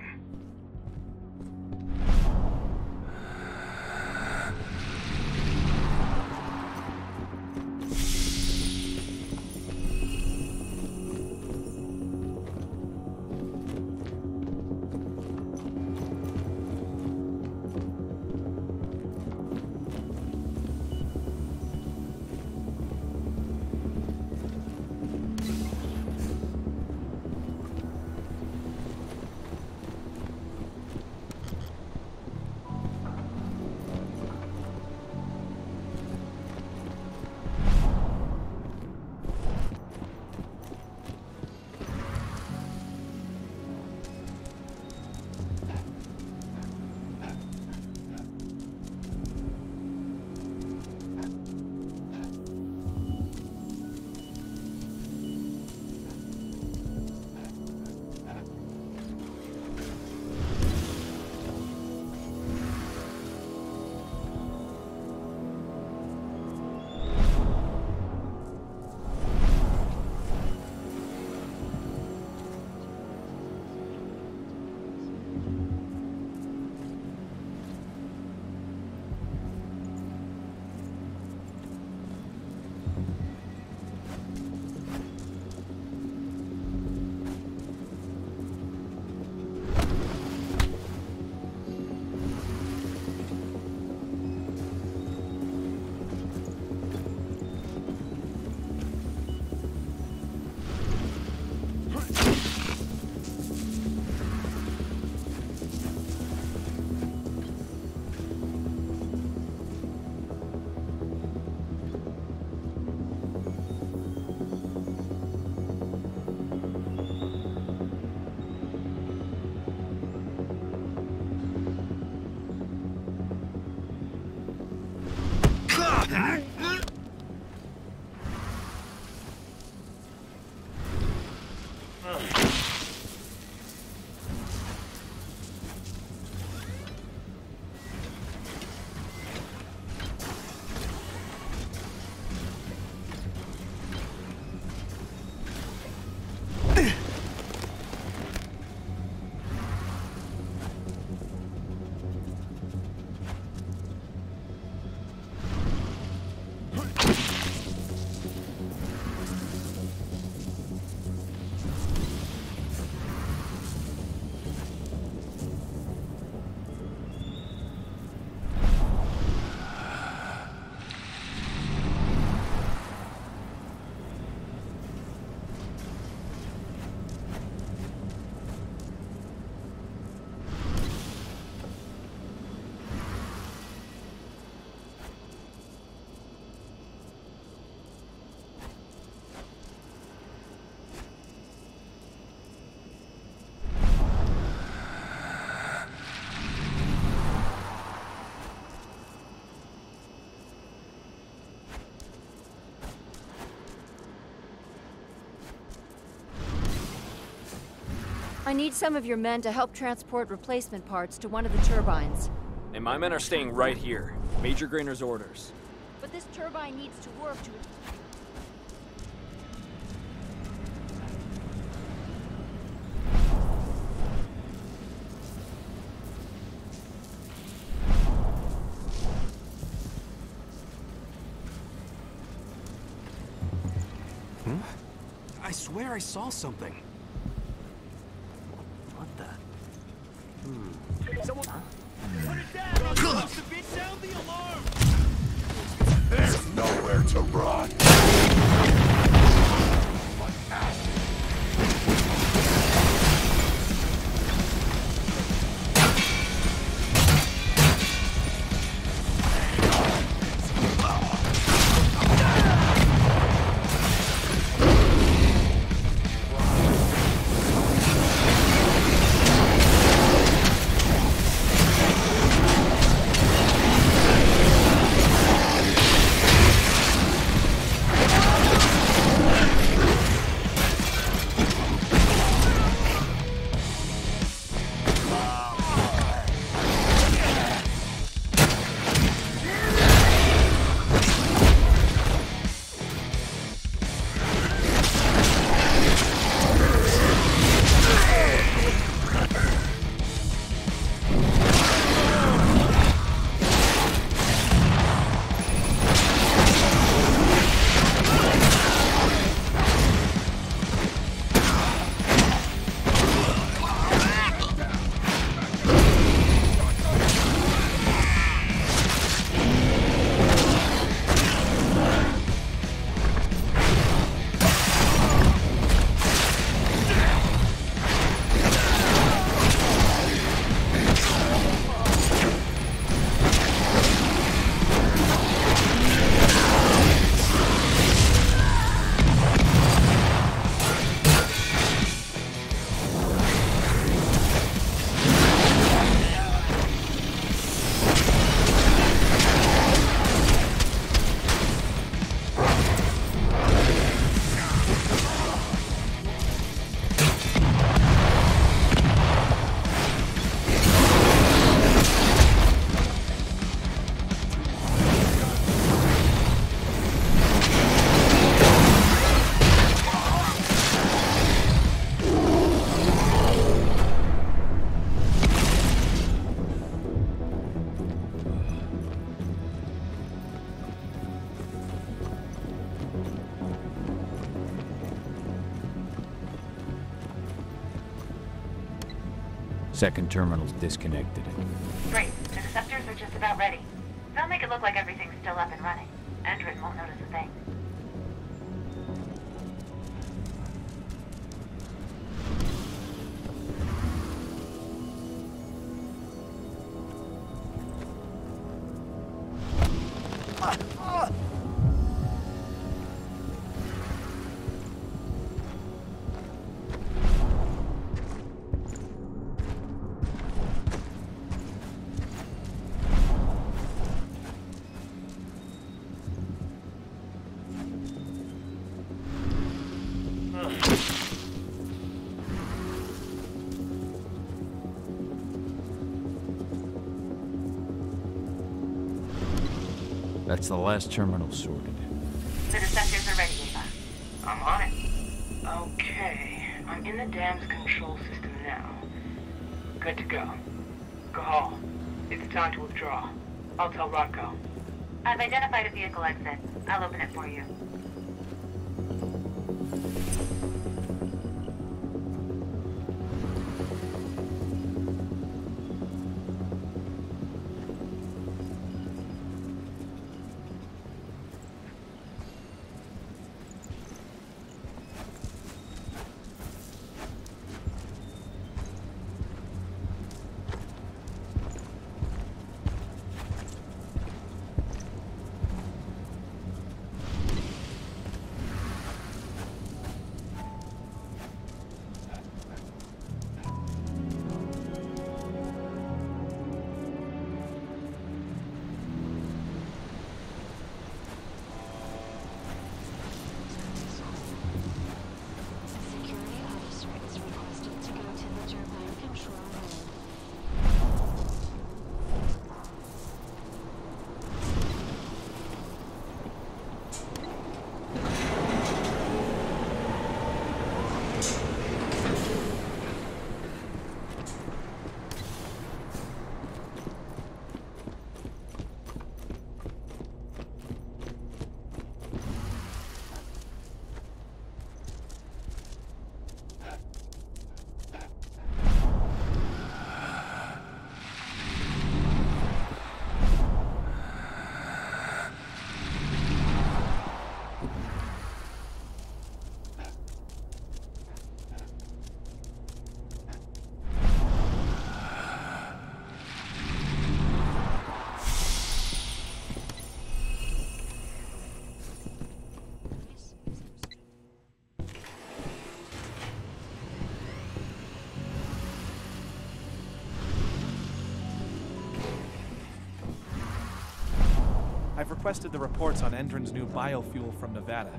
S: I need some of your men to help transport replacement parts to one of the turbines.
T: And my men are staying right here. Major Grainer's orders.
S: But this turbine needs to work to...
U: I swear I saw something.
V: What the?
U: Someone...
D: Put it down! Sound the alarm!
J: There's nowhere to run.
B: Second terminal's disconnected.
A: Great. The receptors are just about ready. They'll make it look like everything's still up and running. Endrin won't notice a thing.
B: That's the last terminal sorted.
A: The detectors are ready, Ava.
J: I'm on it.
A: Okay, I'm in the dam's control system now. Good to go. Gahal, it's time to withdraw. I'll tell Rodko. I've identified a vehicle exit. I'll open it for you.
G: I've requested the reports on Endron's new biofuel from Nevada.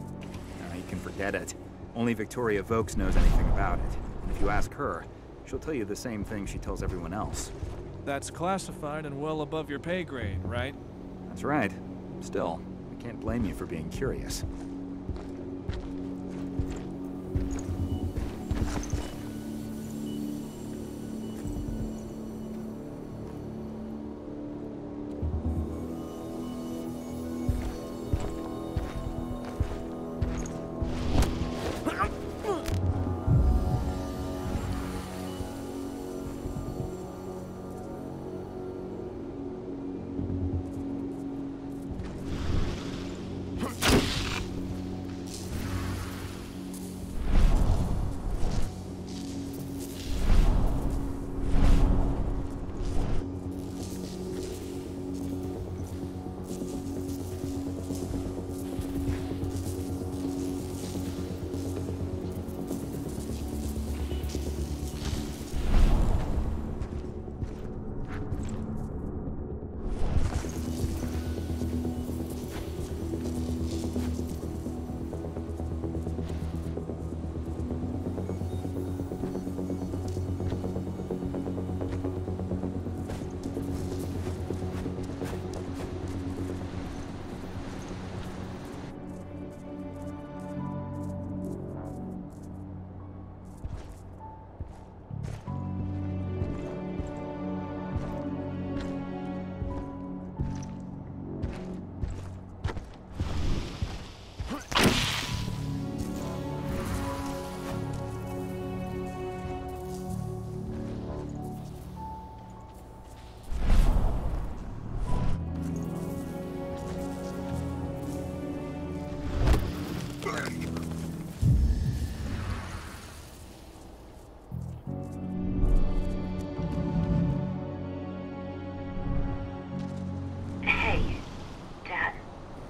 M: No, you can forget it. Only Victoria Vokes knows anything about it. And if you ask her, she'll tell you the same thing she tells everyone else.
G: That's classified and well above your pay grade, right?
M: That's right. Still, I can't blame you for being curious.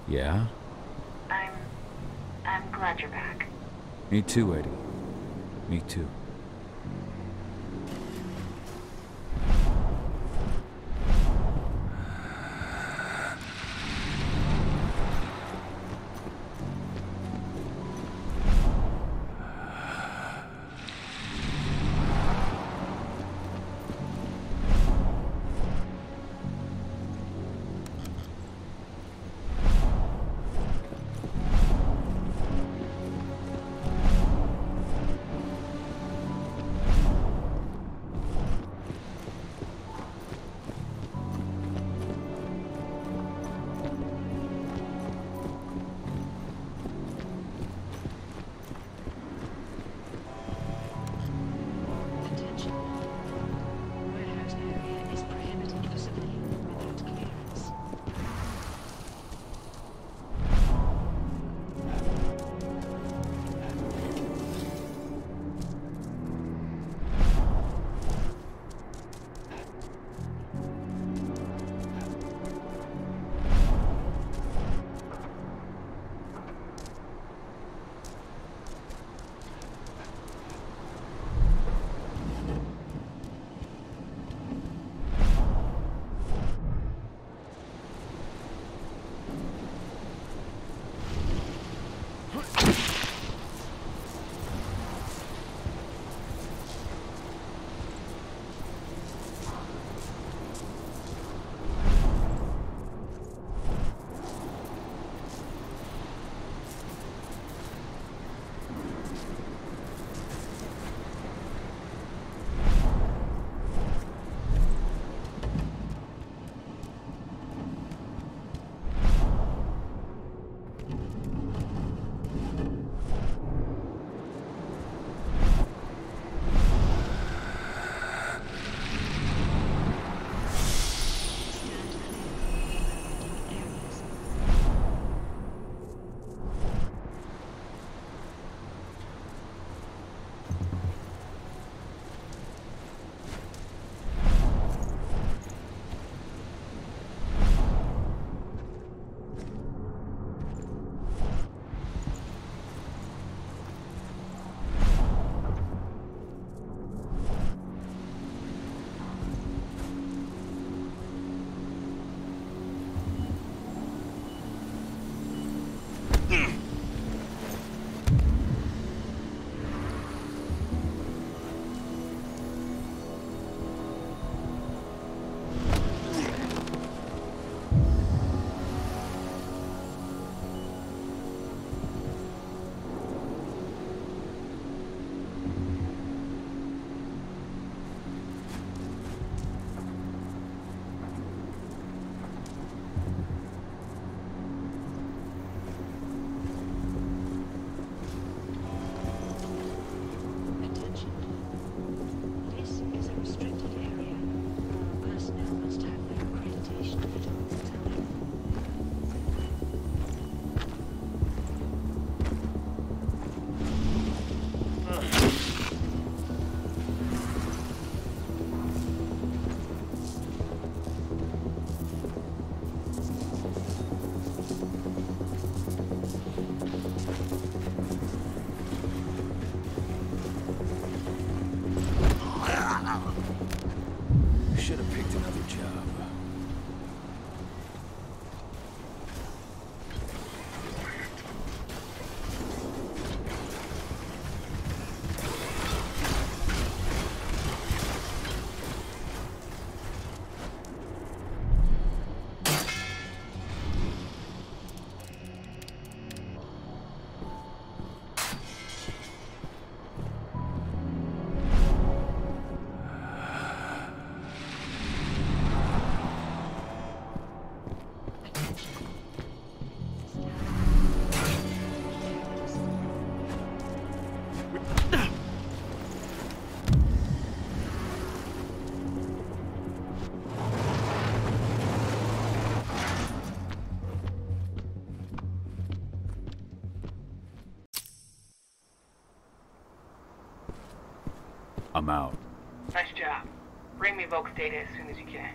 B: Yeah?
A: I'm glad you're back.
B: Me too, Eddie. Me too.
Q: job.
B: I'm out.
A: Nice job. Bring me Volk's data as soon as you can.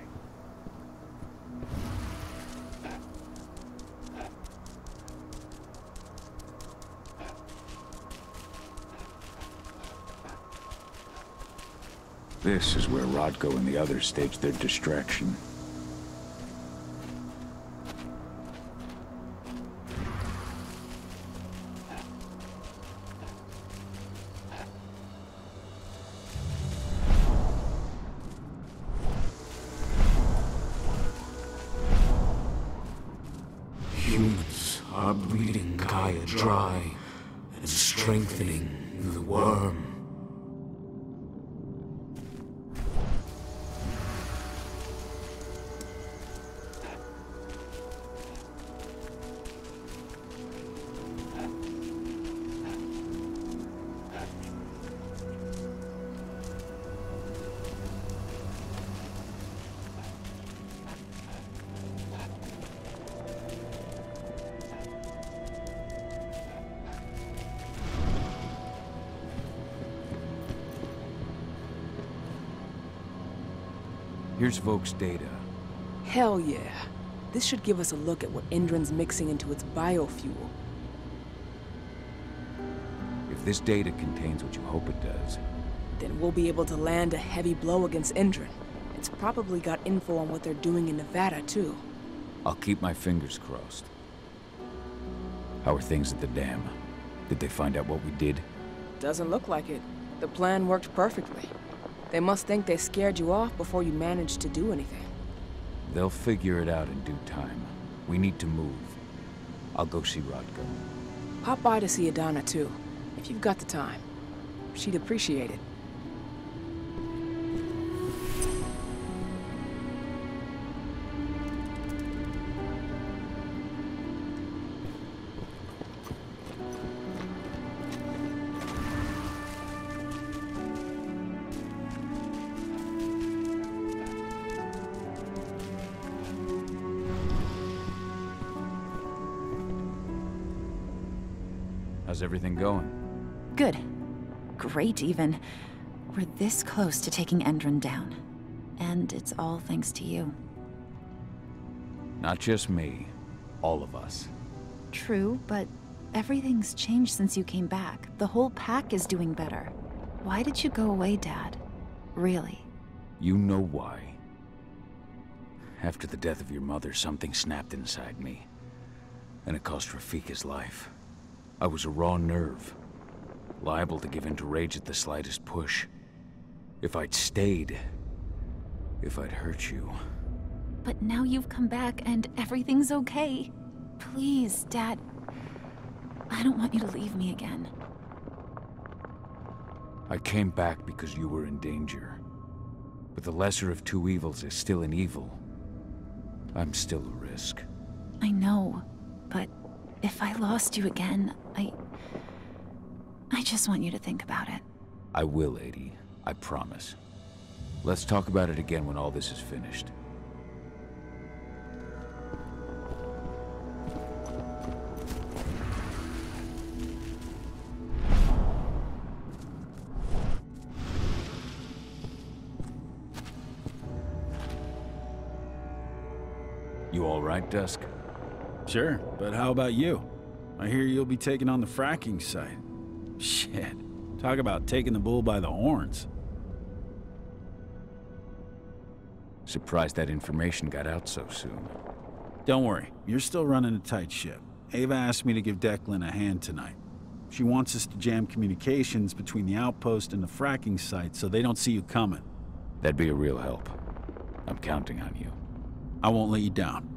B: This is where Rodko and the others staged their distraction.
F: Humans are bleeding Gaia dry and strengthening the worm.
B: Here's Volk's data.
C: Hell yeah. This should give us a look at what Endron's mixing into its biofuel.
B: If this data contains what you hope it does,
C: then we'll be able to land a heavy blow against Endron. It's probably got info on what they're doing in Nevada, too.
B: I'll keep my fingers crossed. How are things at the dam? Did they find out what we did?
C: Doesn't look like it. The plan worked perfectly. They must think they scared you off before you managed to do anything.
B: They'll figure it out in due time. We need to move. I'll go see Rodko.
C: Pop by to see Adana, too, if you've got the time. She'd appreciate it.
B: How's everything going?
K: Good. Great, even. We're this close to taking Endron down. And it's all thanks to you.
B: Not just me. All of us.
K: True, but everything's changed since you came back. The whole pack is doing better. Why did you go away, Dad? Really?
B: You know why. After the death of your mother, something snapped inside me. And it cost Rafika's life. I was a raw nerve, liable to give in to rage at the slightest push. If I'd stayed, if I'd hurt you.
K: But now you've come back and everything's okay. Please, Dad. I don't want you to leave me again.
B: I came back because you were in danger. But the lesser of two evils is still an evil. I'm still a risk.
K: I know, but if I lost you again, I just want you to think about it.
B: I will, Adie. I promise. Let's talk about it again when all this is finished. You all right, Dusk?
Q: Sure, but how about you? I hear you'll be taking on the fracking site. Shit. Talk about taking the bull by the horns.
B: Surprised that information got out so soon.
I: Don't worry, you're still running a tight ship. Ava asked me to give Declan a hand tonight. She wants us to jam communications between the outpost and the fracking site so they don't see you coming.
B: That'd be a real help. I'm counting on you.
I: I won't let you down.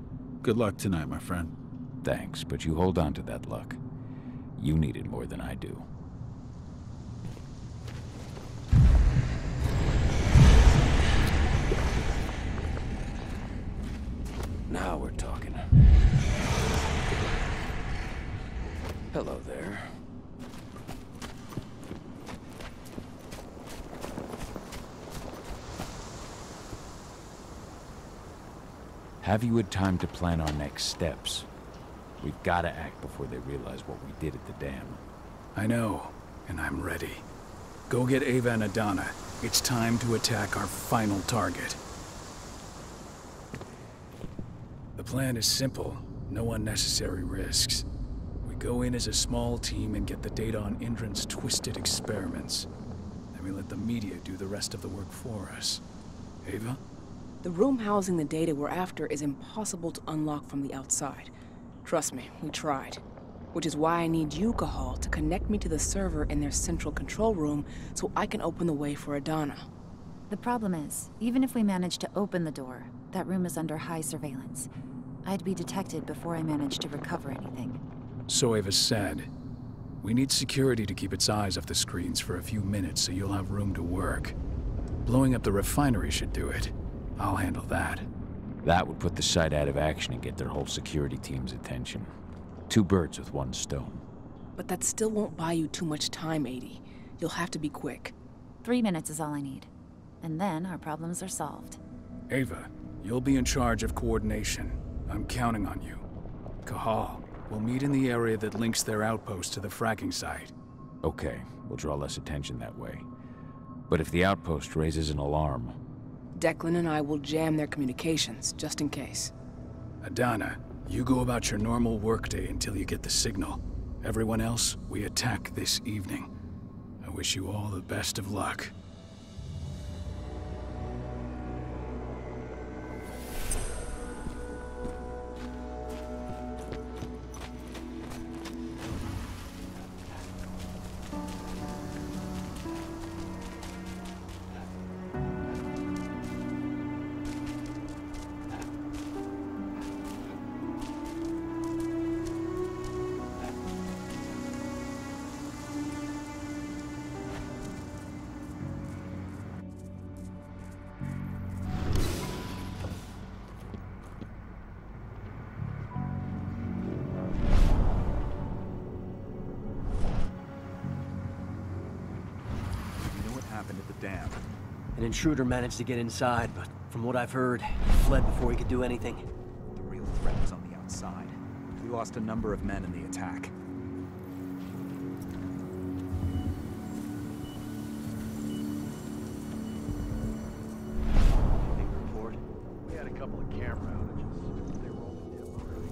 I: Good luck tonight, my friend.
B: Thanks, but you hold on to that luck. You need it more than I do. Now we're talking. Hello there. Have you had time to plan our next steps? We've gotta act before they realize what we did at the dam.
Q: I know, and I'm ready. Go get Ava and Adana. It's time to attack our final target. The plan is simple. No unnecessary risks. We go in as a small team and get the data on Indran's twisted experiments. Then we let the media do the rest of the work for us. Ava?
C: The room housing the data we're after is impossible to unlock from the outside. Trust me, we tried. Which is why I need you, Cahal, to connect me to the server in their central control room so I can open the way for Adana.
K: The problem is, even if we manage to open the door, that room is under high surveillance. I'd be detected before I managed to recover anything.
Q: So Ava said. We need security to keep its eyes off the screens for a few minutes so you'll have room to work. Blowing up the refinery should do it. I'll handle that.
B: That would put the site out of action and get their whole security team's attention. 2 birds with 1 stone.
C: But that still won't buy you too much time, 80. You'll have to be quick.
K: 3 minutes is all I need. And then our problems are solved.
Q: Ava, you'll be in charge of coordination. I'm counting on you. Cahal, we'll meet in the area that links their outpost to the fracking site.
B: Okay, we'll draw less attention that way. But if the outpost raises an alarm...
C: Declan and I will jam their communications, just in case.
Q: Adana, you go about your normal workday until you get the signal. Everyone else, we attack this evening. I wish you all the best of luck.
H: An intruder managed to get inside, but from what I've heard, he fled before he could do anything.
M: The real threat was on the outside. We lost a number of men in the attack.
H: Big report. We had a couple of camera outages. They were all temporary.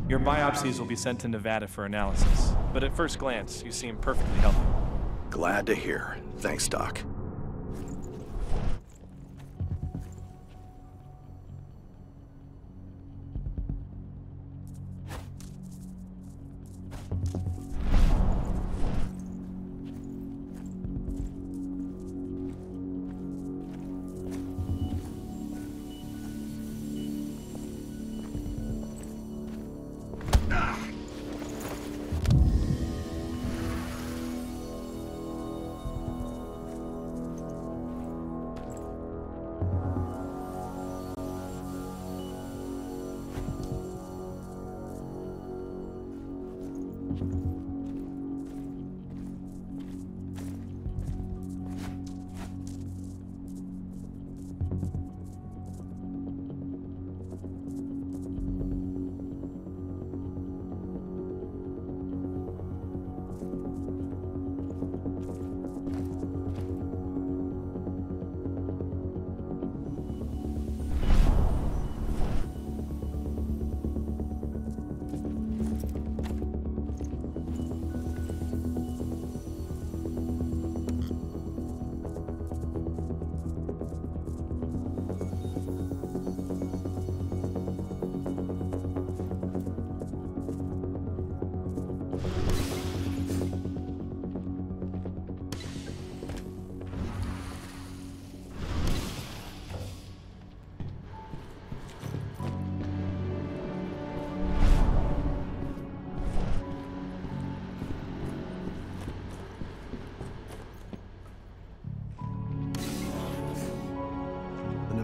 G: Your biopsies will be sent to Nevada for analysis, but at first glance, you seem perfectly healthy.
N: Glad to hear. Thanks, Doc.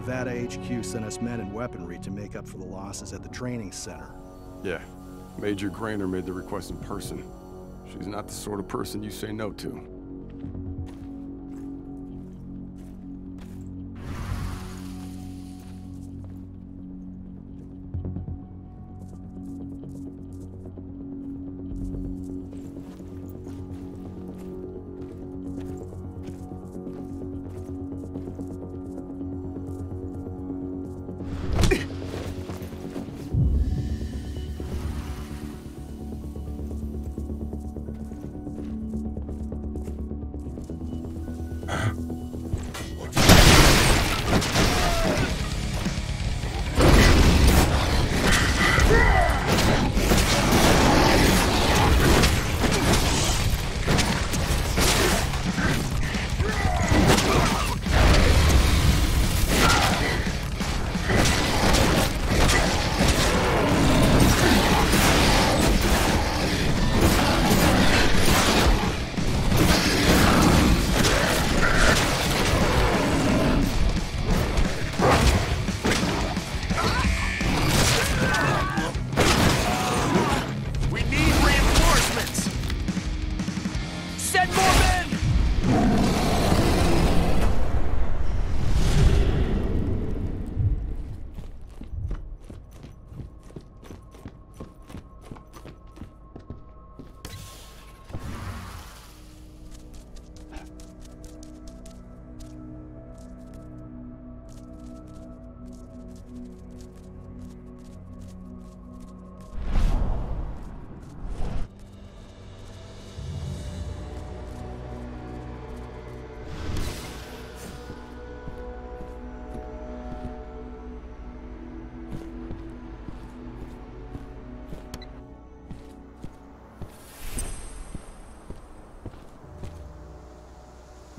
O: Nevada HQ sent us men and weaponry to make up for the losses at the training center.
W: Yeah, Major Grainer made the request in person. She's not the sort of person you say no to.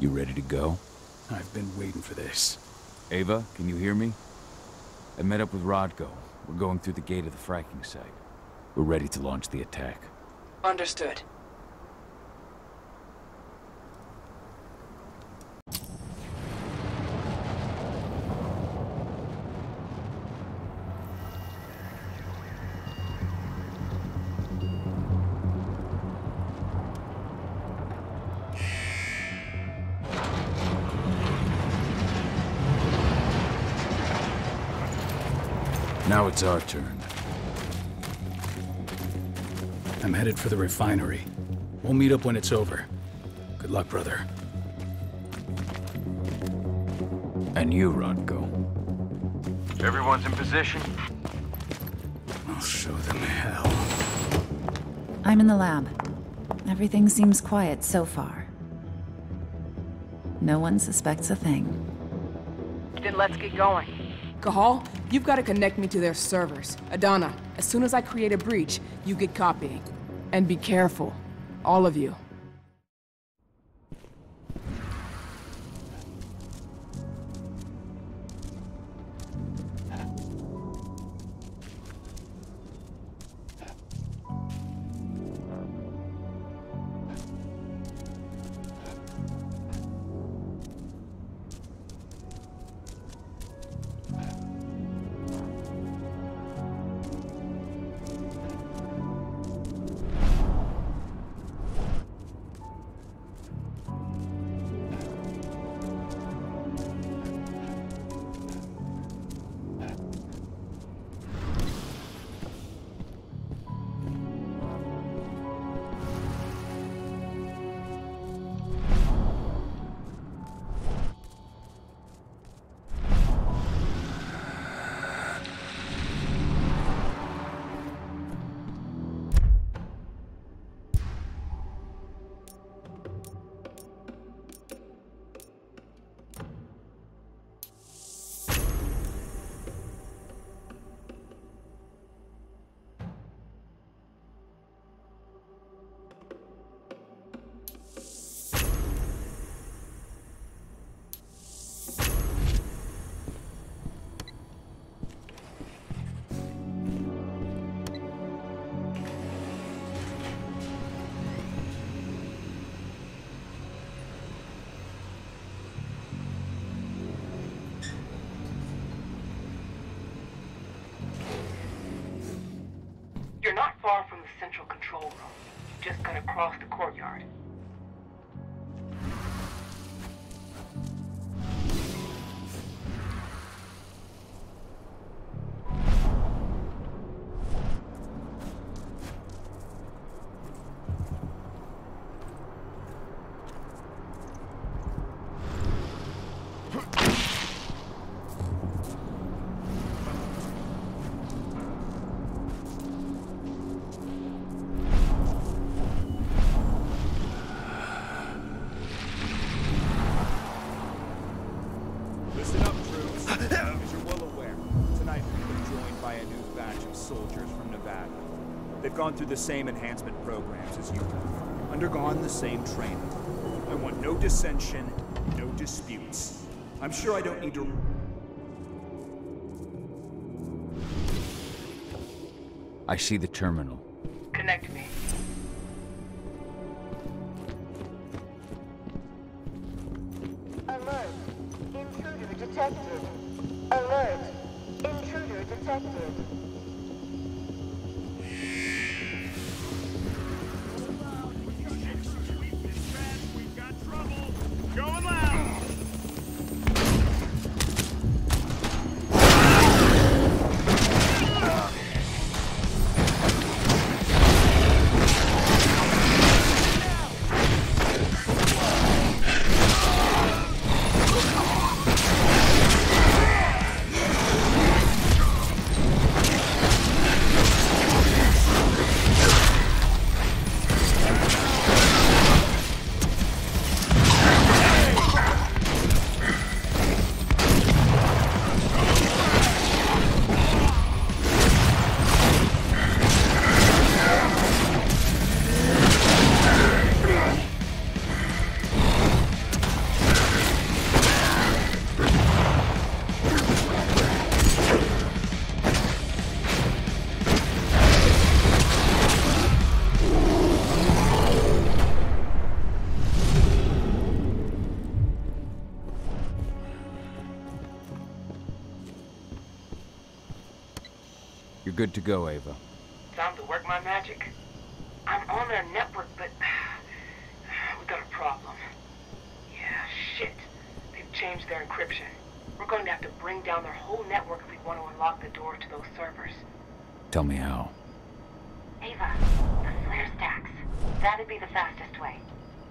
B: You ready to go?
Q: I've been waiting for this.
B: Ava, can you hear me? I met up with Rodko. We're going through the gate of the fracking site. We're ready to launch the attack.
C: Understood.
B: Now it's our turn.
Q: I'm headed for the refinery. We'll meet up when it's over. Good luck, brother.
B: And you, Rodko.
J: Everyone's in position?
Q: show them hell.
K: I'm in the lab. Everything seems quiet so far. No one suspects a thing.
C: Then let's get going. Cahal, you've got to connect me to their servers. Adana, as soon as I create a breach, you get copying. And be careful. All of you.
A: You're not far from the central control room. You just gotta cross the courtyard.
M: They've gone through the same enhancement programs as you have, undergone the same training. I want no dissension, no disputes. I'm sure I don't need to...
B: I see the terminal.
A: Connect me.
E: Alert. Intruder detected. Alert. Intruder detected.
D: Going loud!
B: You're good to go, Ava.
A: Time to work my magic. I'm on their network, but we got a problem. Yeah, shit. They've changed their encryption. We're going to have to bring down their whole network if we want to unlock the door to those servers.
B: Tell me how.
A: Ava, the flare stacks. That'd be the fastest way.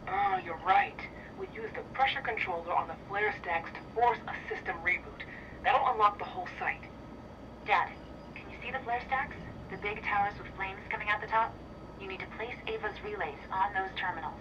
A: Oh, you're right. We use the pressure controller on the flare stacks to force a system reboot. That'll unlock the whole site. Dad, can you see the flare stacks? The big towers with flames coming out the top? You need to place Ava's relays on those terminals.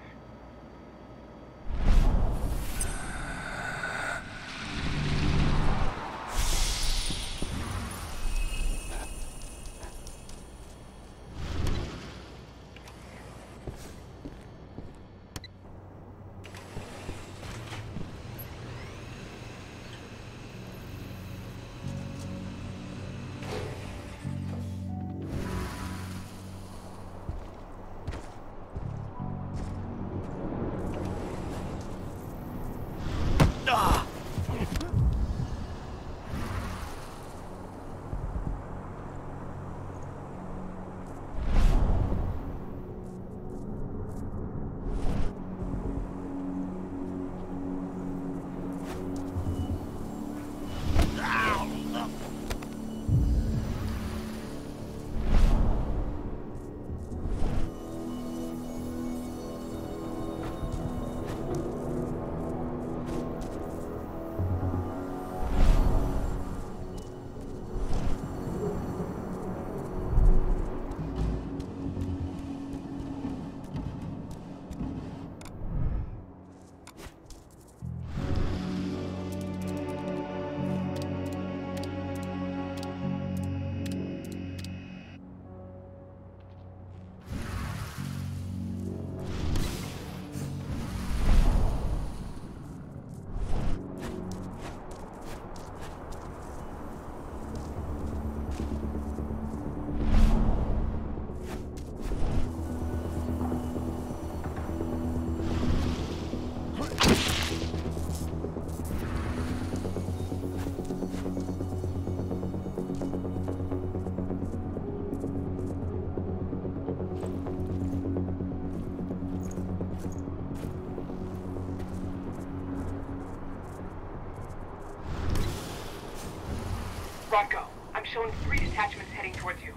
A: Rocco, I'm showing 3 detachments heading towards you.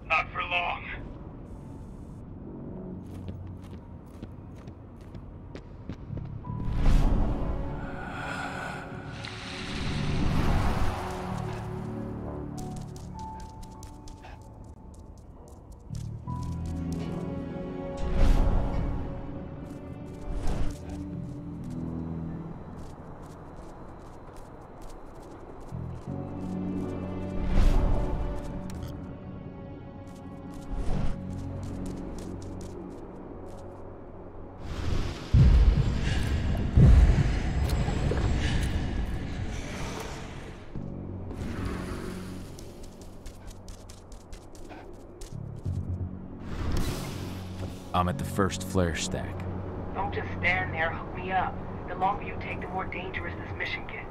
J: Not for long.
B: I'm at the first flare stack.
A: Don't just stand there, hook me up. The longer you take, the more dangerous this mission gets.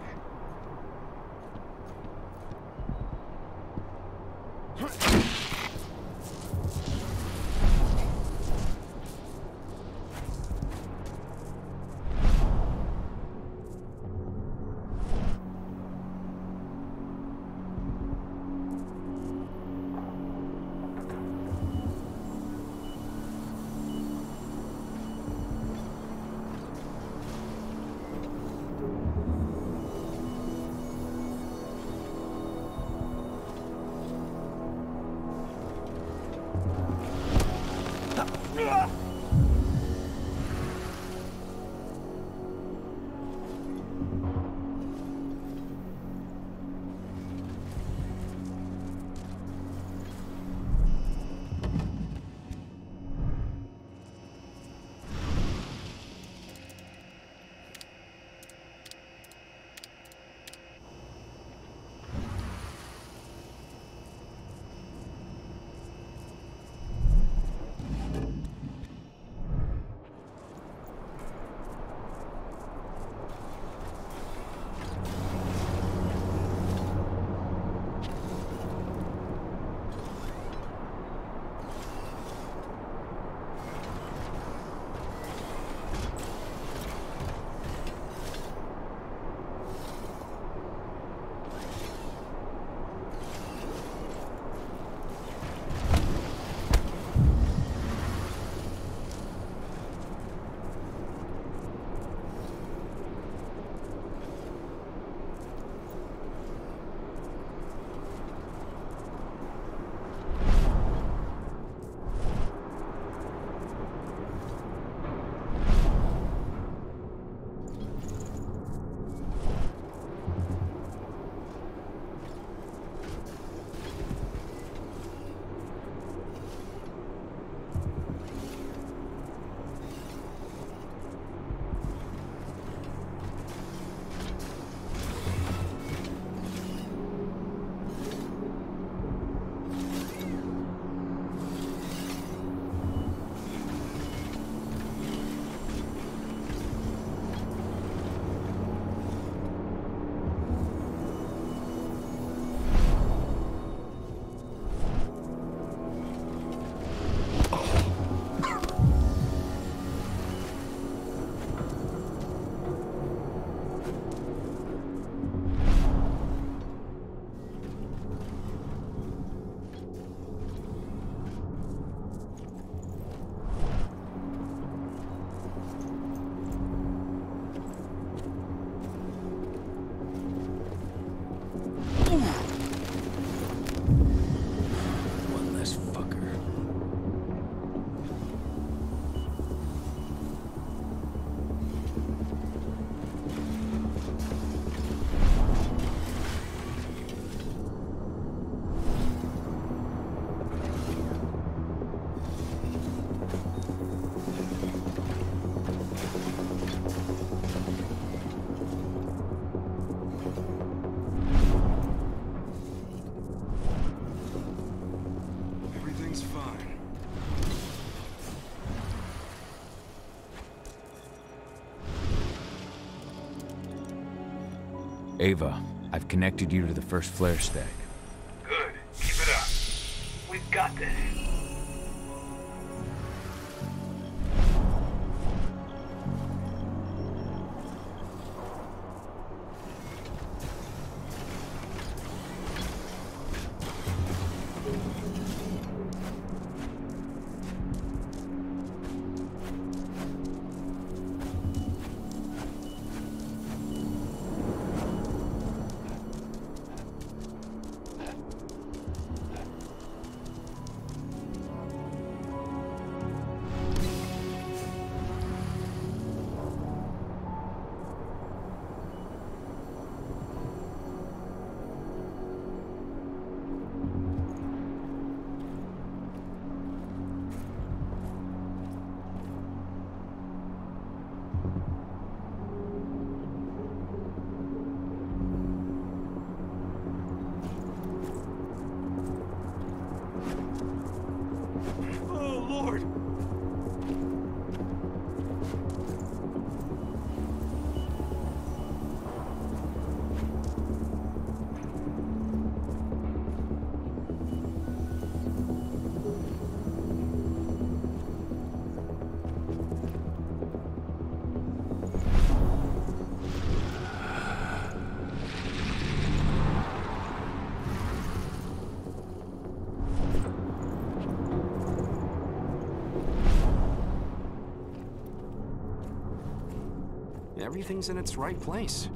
B: Ava, I've connected you to the first flare stack.
J: Good. Keep it up. We've got this.
U: Everything's in its right place.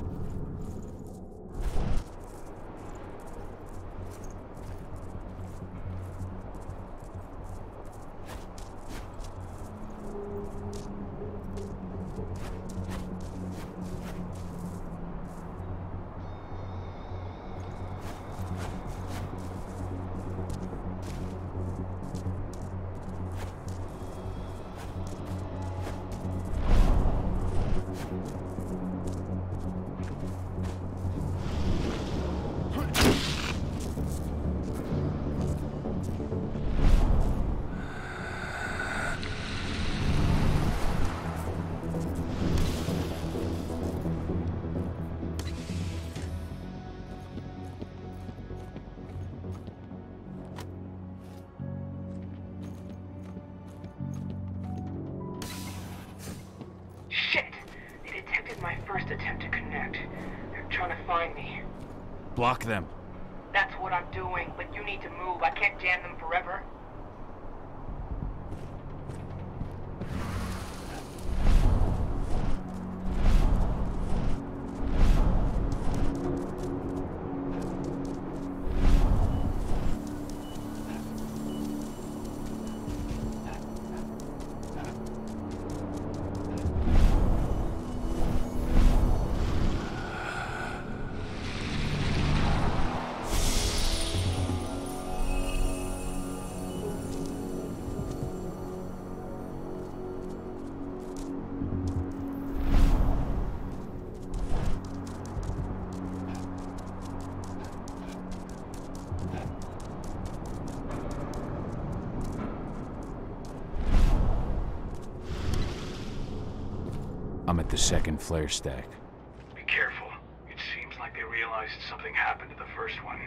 B: Block them.
A: That's what I'm doing, but you need to move. I can't jam them forever.
B: I'm at the second flare stack.
J: Be careful. It seems like they realized something happened to the first one.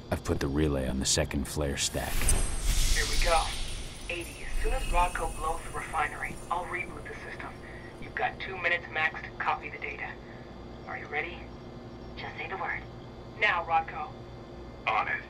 B: I've put the relay on the second flare stack.
A: Here we go. 80. As soon as Rodco blows the refinery, I'll reboot the system. You've got 2 minutes max to copy the data. Are you ready? Just say the word. Now, Rodco.
J: On it.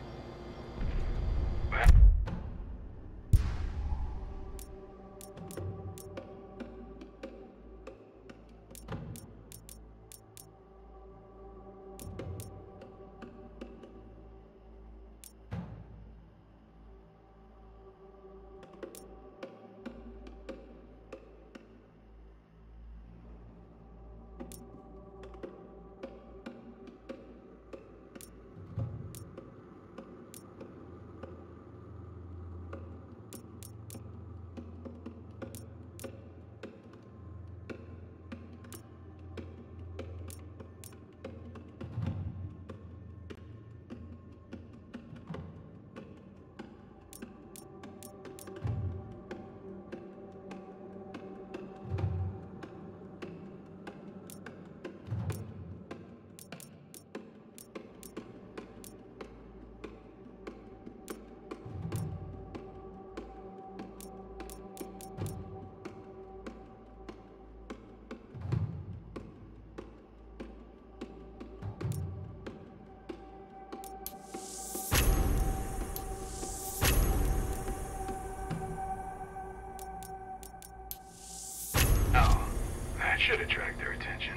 J: Should attract their attention.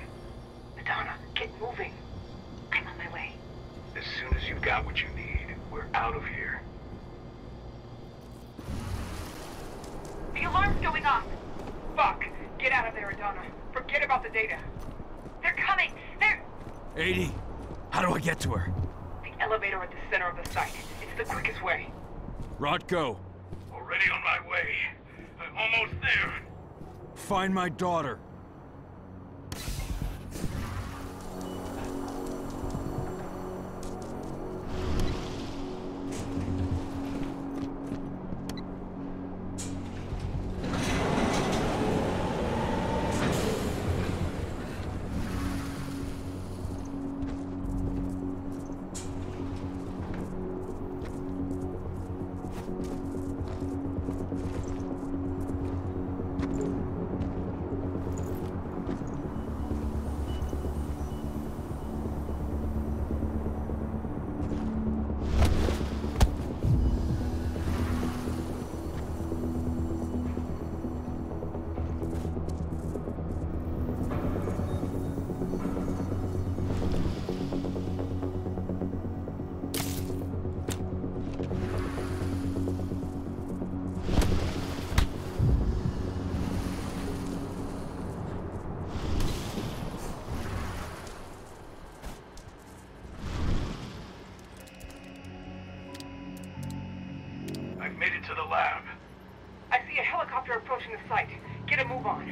A: Madonna, get moving. I'm on my way.
J: As soon as you've got what you need, we're out of here.
A: The alarm's going off. Fuck. Get out of there, Adana. Forget about the data. They're coming. They're...
U: 80. How do I get to her?
A: The elevator at the center of the site. It's the quickest way.
U: Rodko.
J: Already on my way. I'm almost there.
U: Find my daughter.
J: Made it to the lab.
A: I see a helicopter approaching the site. Get a move on.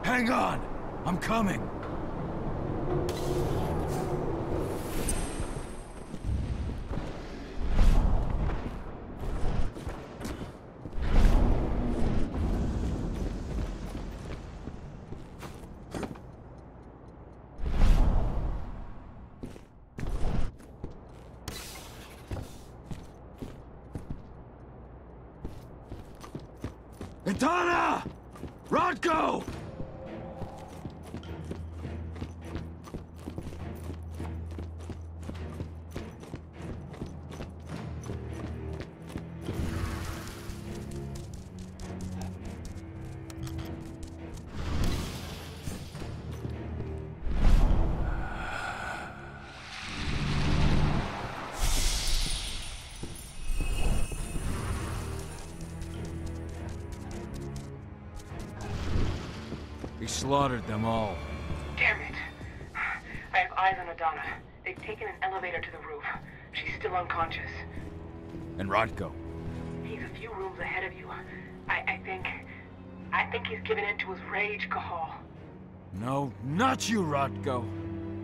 U: Hang on! I'm coming! Adana! Rodko! He slaughtered them all.
A: Damn it. I have eyes on Adana. They've taken an elevator to the roof. She's still unconscious.
U: And Rodko?
A: He's a few rooms ahead of you. I think he's given in to his rage, Cahal.
U: No, not you, Rodko.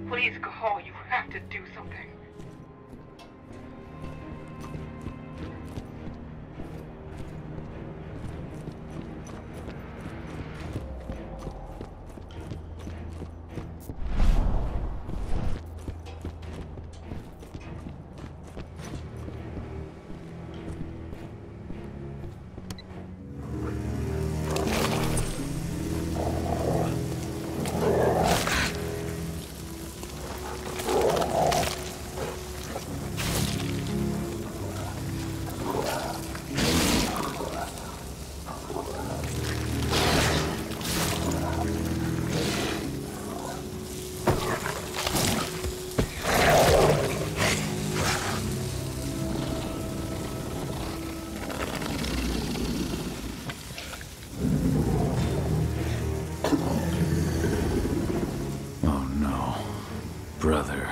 A: Please, Cahal, you have to do something.
B: Brother.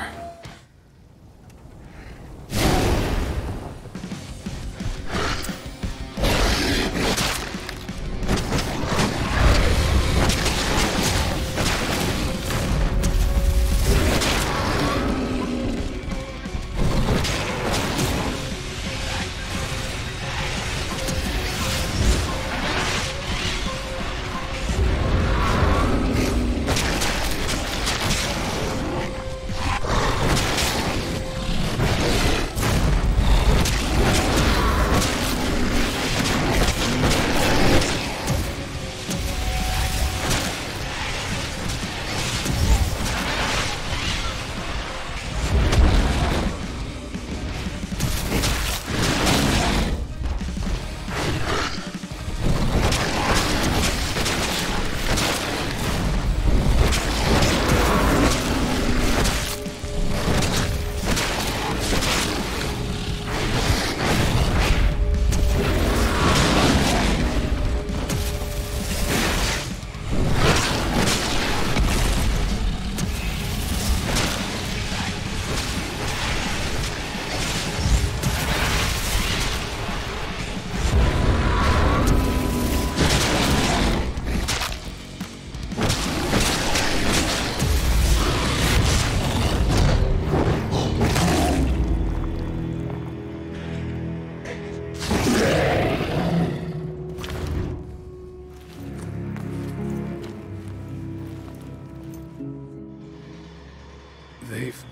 Q: They've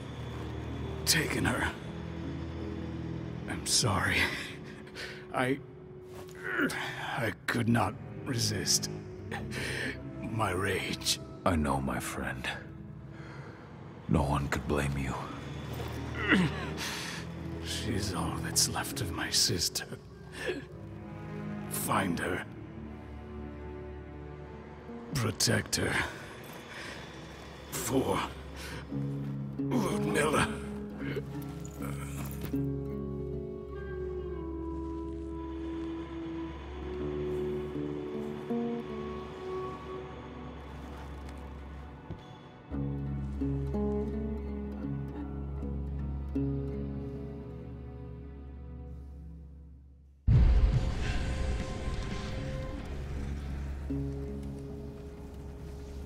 Q: taken her. I'm sorry. I could not resist my rage.
B: I know, my friend. No one could blame you.
Q: She's all that's left of my sister. Find her. Protect her. For Ludmilla.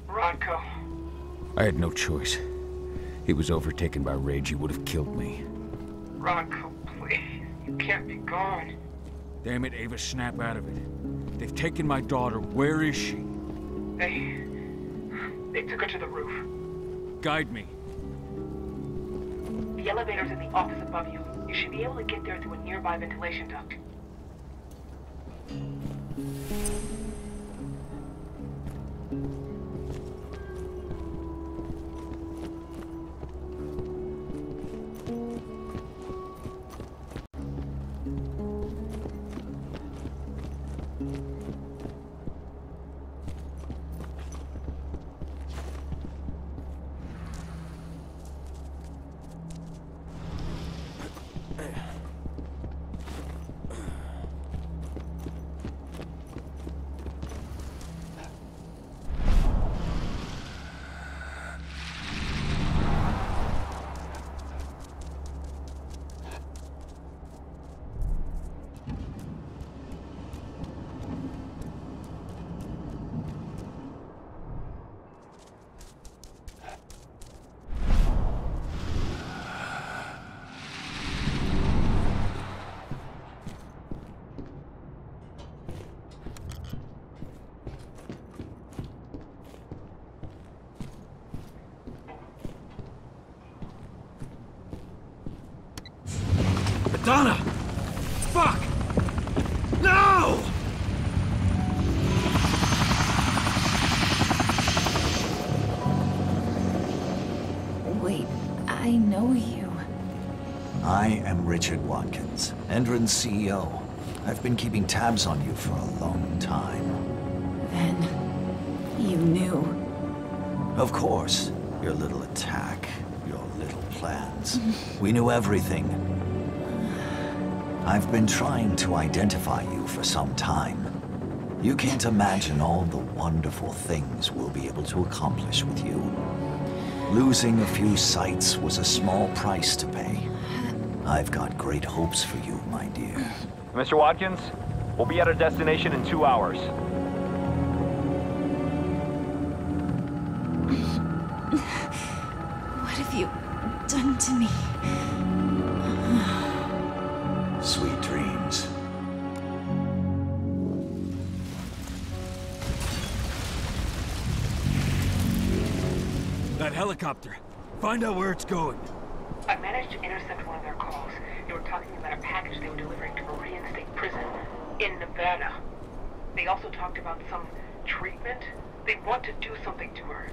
A: Rodko.
B: I had no choice. He was overtaken by rage. He would have killed me.
A: Rodko, please. You can't be gone.
B: Damn it, Ava, snap out of it. They've taken my daughter. Where is she?
A: They took her to the roof.
B: Guide me.
A: The elevator's in the office above you. You should be able to get there through a nearby ventilation duct.
F: Sana! Fuck! No!
K: Wait, I know you.
L: I am Richard Watkins, Endron's CEO. I've been keeping tabs on you for a long time.
K: Then... you knew.
L: Of course. Your little attack, your little plans. We knew everything. I've been trying to identify you for some time. You can't imagine all the wonderful things we'll be able to accomplish with you. Losing a few sites was a small price to pay. I've got great hopes for you, my dear.
T: Mr. Watkins, we'll be at our destination in 2 hours.
K: What have you done to me?
L: Sweet dreams.
F: That helicopter. Find out where it's going.
A: I managed to intercept one of their calls. They were talking about a package they were delivering to Korean State Prison in Nevada. They also talked about some treatment. They want to do something to her.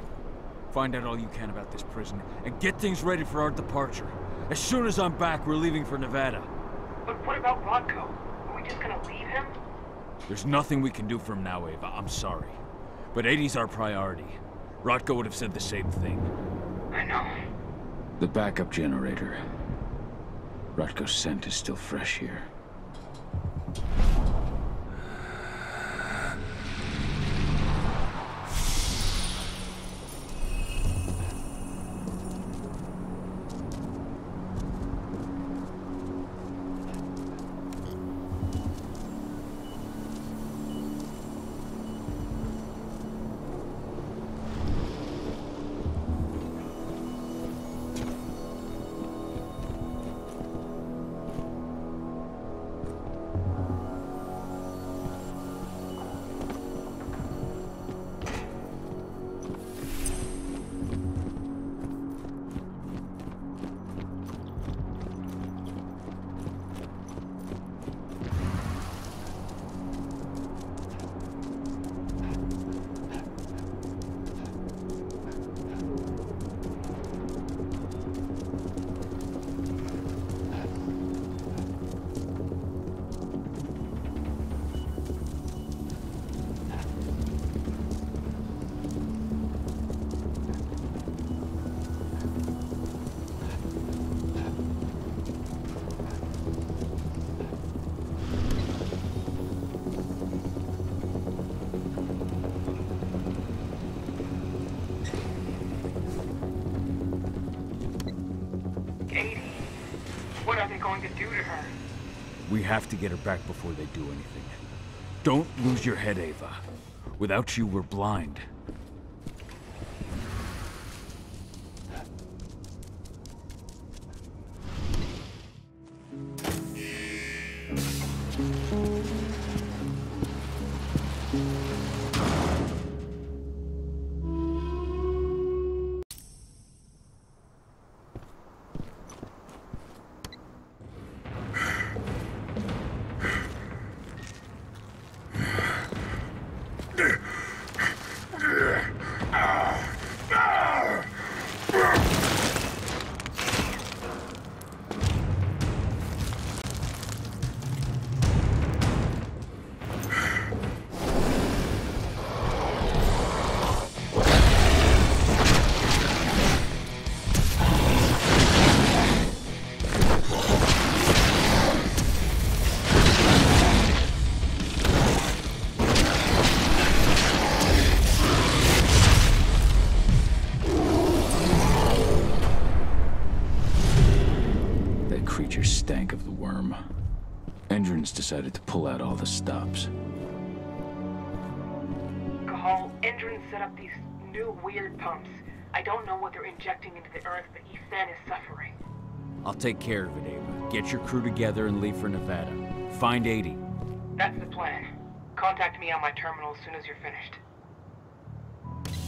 F: Find out all you can about this prison, and get things ready for our departure. As soon as I'm back, we're leaving for Nevada.
A: But what about Rodko? Are we just gonna leave him?
F: There's nothing we can do for him now, Ava. I'm sorry. But 80's our priority. Rodko would have said the same thing.
A: I know.
B: The backup generator. Rodko's scent is still fresh here.
A: What are they going to do to her?
F: We have to get her back before they do anything. Don't lose your head, Ava. Without you, we're blind.
B: Stank of the worm. Endron's decided to pull out all the stops.
A: Cahal, Endron set up these new weird pumps. I don't know what they're injecting into the earth, but Ethan is suffering.
F: I'll take care of it, Ava. Get your crew together and leave for Nevada. Find 80.
A: That's the plan. Contact me on my terminal as soon as you're finished.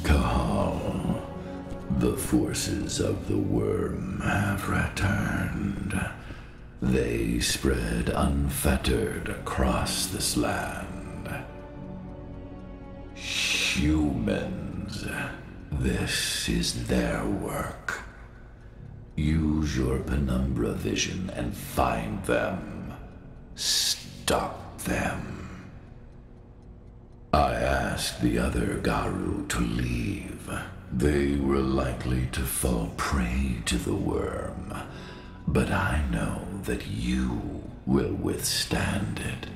P: Cahal, the forces of the worm have returned. They spread unfettered across this land. Humans. This is their work. Use your penumbra vision and find them. Stop them. I asked the other Garu to leave. They were likely to fall prey to the worm. But I know that you will withstand it.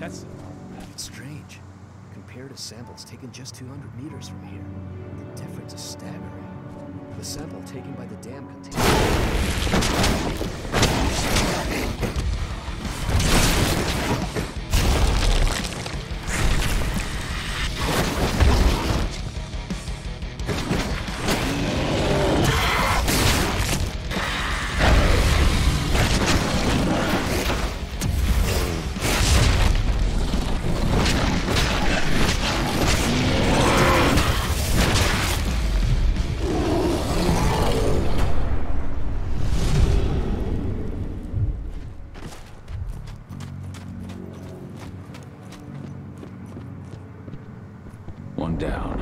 H: It's strange. Compared to samples taken just 200 meters from here, the difference is staggering. The sample taken by the dam
B: One down.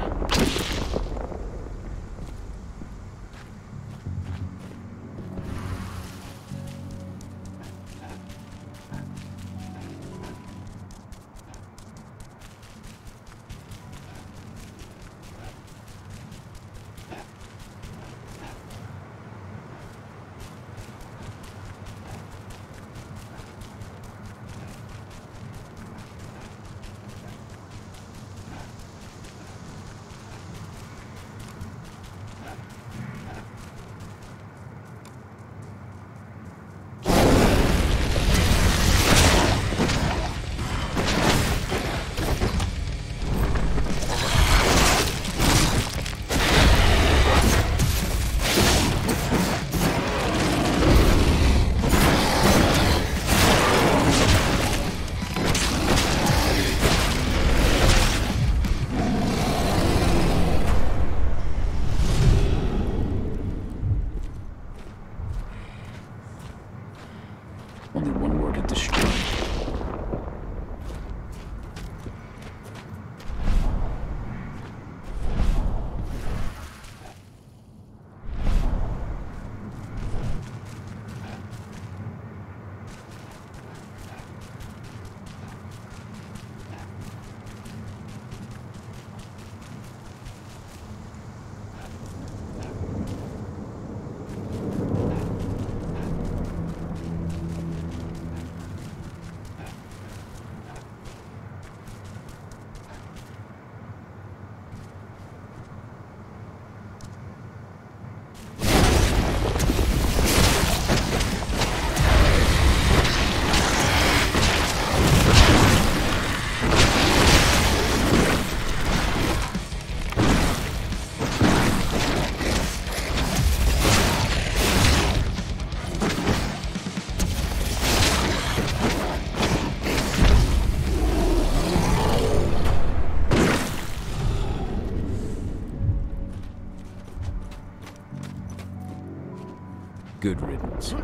B: Good riddance.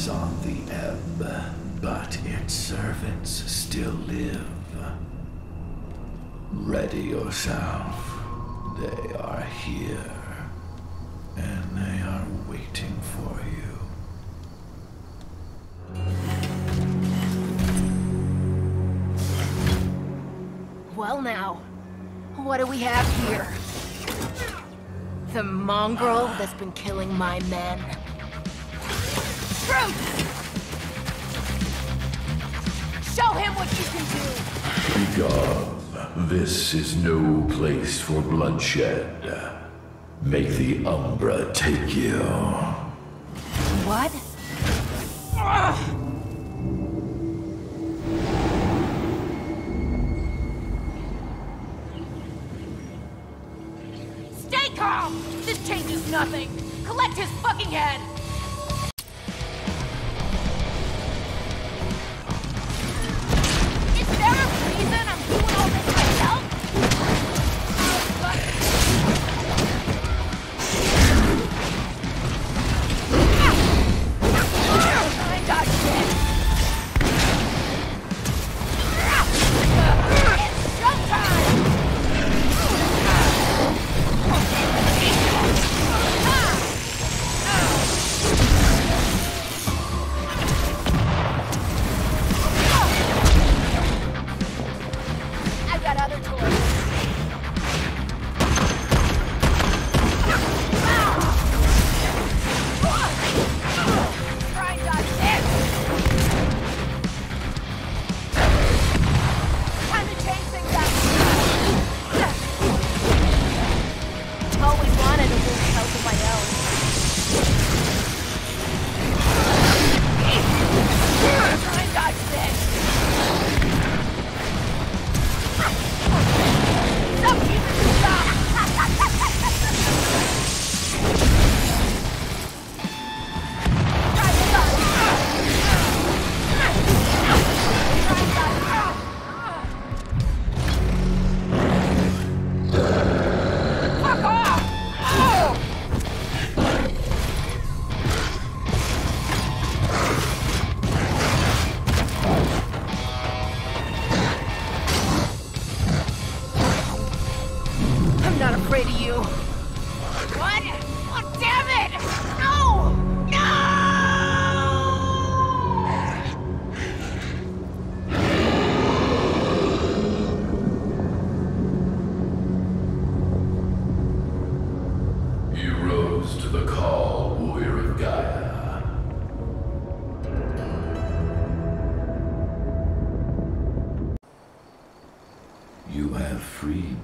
P: On the ebb, but its servants still live. Ready yourself. They are here, and they are waiting for you.
R: Well now, what do we have here? The mongrel that's been killing my men. Show him what you can do!
P: Begone. This is no place for bloodshed. Make the Umbra take you.
R: What? Stay calm! This changes nothing! Collect his fucking head!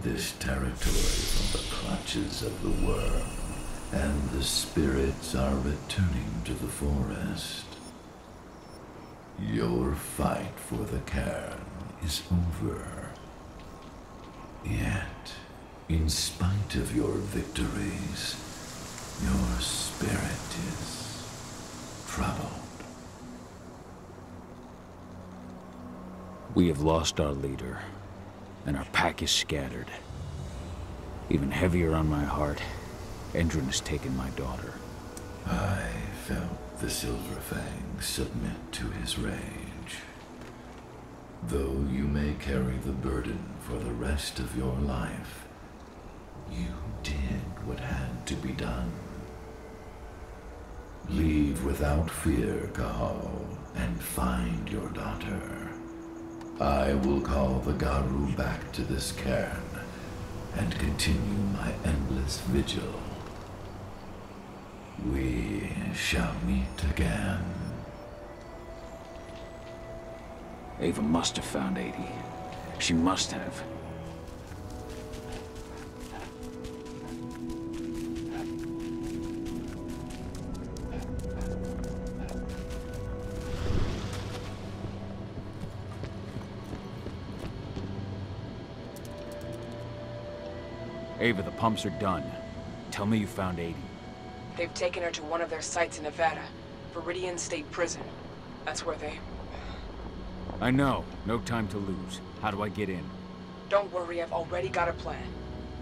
P: This territory from the clutches of the worm, and the spirits are returning to the forest. Your fight for the cairn is over. Yet, in spite of your victories, your spirit is troubled.
B: We have lost our leader, and our pack is scattered. Even heavier on my heart, Endron has taken my daughter.
P: I felt the Silver Fang submit to his rage. Though you may carry the burden for the rest of your life, you did what had to be done. Leave without fear, Cahal, and find your daughter. I will call the Garu back to this cairn and continue my endless vigil. We shall meet again.
B: Ava must have found 80. She must have.
F: Ava, the pumps are done. Tell me you found 80.
C: They've taken her to one of their sites in Nevada, Viridian State Prison. That's where they...
F: I know. No time to lose. How do I get in?
C: Don't worry, I've already got a plan.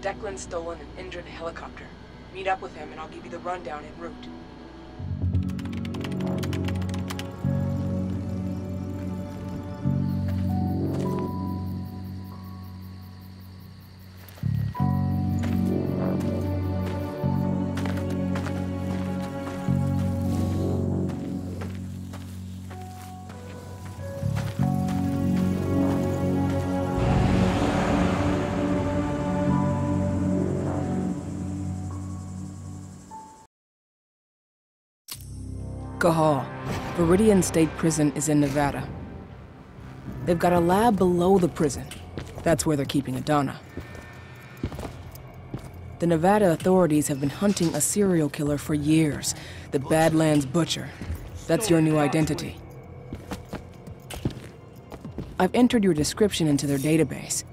C: Declan's stolen an injured helicopter. Meet up with him and I'll give you the rundown en route. Cahal. Viridian State Prison is in Nevada. They've got a lab below the prison. That's where they're keeping Adana. The Nevada authorities have been hunting a serial killer for years. The Badlands Butcher. That's your new identity. I've entered your description into their database.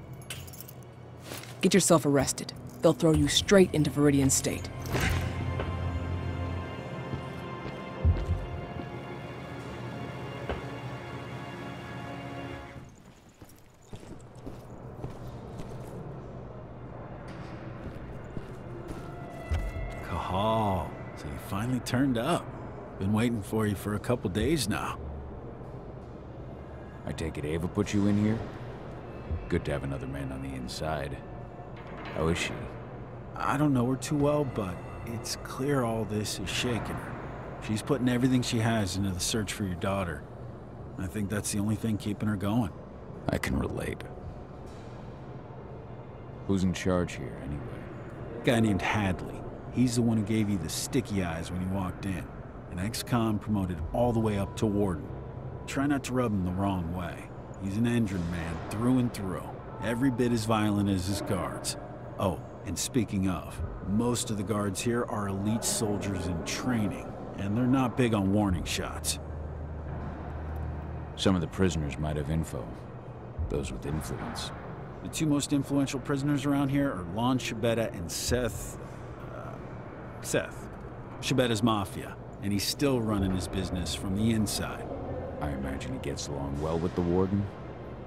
C: Get yourself arrested. They'll throw you straight into Viridian State.
Q: Cahal, so you finally turned up. Been waiting for you for a couple days now.
B: I take it Ava put you in here? Good to have another man on the inside. How is she?
Q: I don't know her too well, but it's clear all this is shaking her. She's putting everything she has into the search for your daughter. I think that's the only thing keeping her going.
B: I can relate. Who's in charge here, anyway?
Q: A guy named Hadley. He's the one who gave you the sticky eyes when you walked in. An ex-con promoted all the way up to warden. Try not to rub him the wrong way. He's an Endron man through and through. Every bit as violent as his guards. Oh, and speaking of, most of the guards here are elite soldiers in training, and they're not big on warning shots.
B: Some of the prisoners might have info. Those with influence.
Q: The two most influential prisoners around here are Lon Shibeta and Seth... Seth. Shibetta's mafia, and he's still running his business from the inside.
B: I imagine he gets along well with the warden.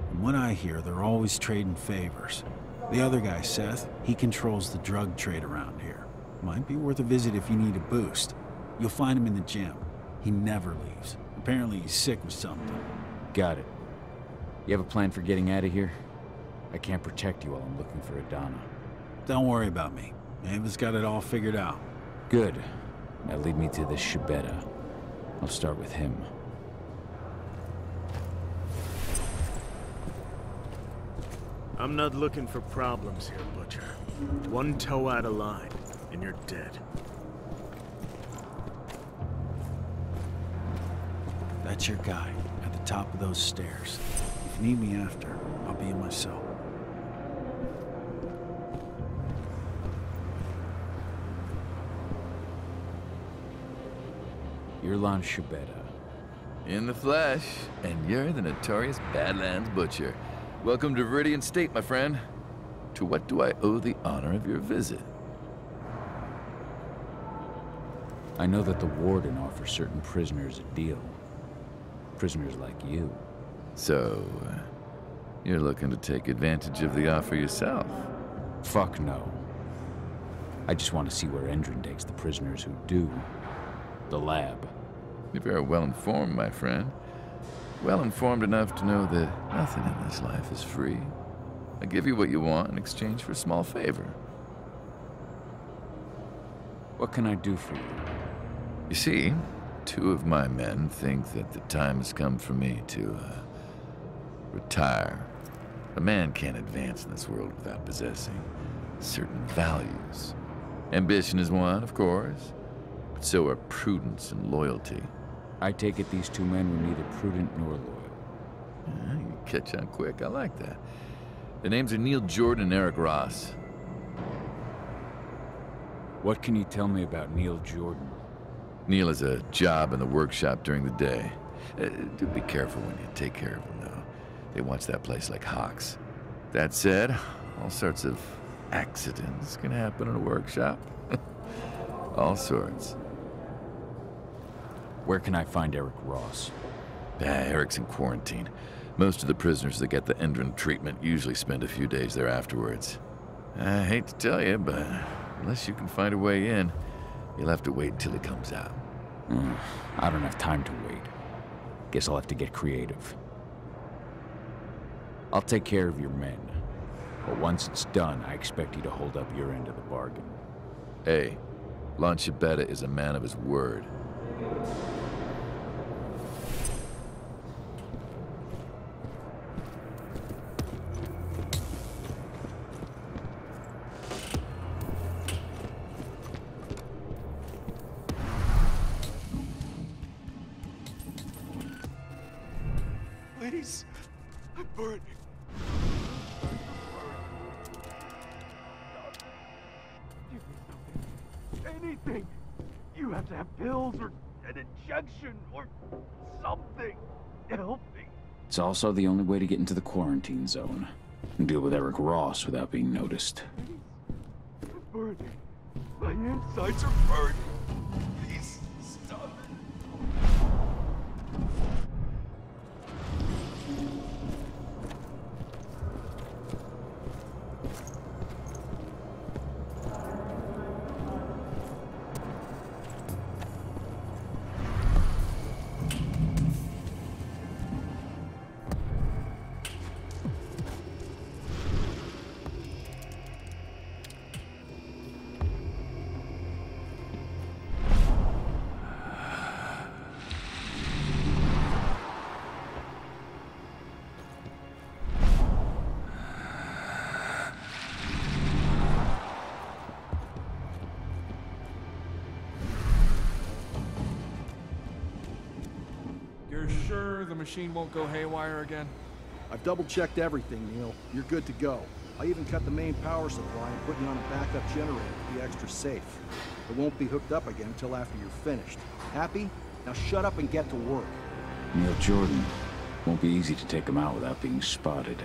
Q: From what I hear, they're always trading favors. The other guy, Seth, he controls the drug trade around here. Might be worth a visit if you need a boost. You'll find him in the gym. He never leaves. Apparently he's sick with something.
B: Got it. You have a plan for getting out of here? I can't protect you while I'm looking for Adana.
Q: Don't worry about me. Ava's got it all figured out.
B: Good. Now lead me to this Shibeta. I'll start with him.
D: I'm not looking for problems here, Butcher. One toe out of line, and you're dead.
Q: That's your guy, at the top of those stairs. If you need me after, I'll be in my cell.
B: You're Lon Shibeta.
P: In the flesh, and you're the notorious Badlands Butcher. Welcome to Viridian State, my friend. To what do I owe the honor of your visit?
B: I know that the warden offers certain prisoners a deal. Prisoners like you.
P: So, you're looking to take advantage of the offer yourself?
B: Fuck no. I just want to see where Endron takes the prisoners who do. The lab.
P: You're very well informed, my friend. Well informed enough to know that nothing in this life is free. I give you what you want in exchange for a small favor.
B: What can I do for you?
P: You see, two of my men think that the time has come for me to, retire. A man can't advance in this world without possessing certain values. Ambition is one, of course, but so are prudence and loyalty.
B: I take it these two men were neither prudent nor loyal.
P: You catch on quick. I like that. Their names are Neil Jordan and Eric Ross.
B: What can you tell me about Neil Jordan?
P: Neil has a job in the workshop during the day. Do be careful when you take care of him, though. They watch that place like hawks. That said, all sorts of accidents can happen in a workshop. All sorts.
F: Where can I find Eric Ross?
P: Eric's in quarantine. Most of the prisoners that get the Endron treatment usually spend a few days there afterwards. I hate to tell you, but unless you can find a way in, you'll have to wait until he comes out.
F: I don't have time to wait. Guess I'll have to get creative. I'll take care of your men. But once it's done, I expect you to hold up your end of the bargain.
P: Hey, Lon Shibeta is a man of his word.
U: Please, I'm burning. Anything. You have to have pills or an injection or something. Help me.
B: It's also the only way to get into the quarantine zone and deal with Eric Ross without being noticed.
U: I'm burning. My insides are burning. Please stop it.
G: You're sure the machine won't go haywire again?
O: I've double-checked everything, Neil. You're good to go. I even cut the main power supply and put you on a backup generator to be extra safe. It won't be hooked up again until after you're finished. Happy? Now shut up and get to work.
B: Neil Jordan. Won't be easy to take him out without being spotted.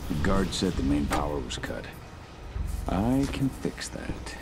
B: The guard said the main power was cut. I can fix that.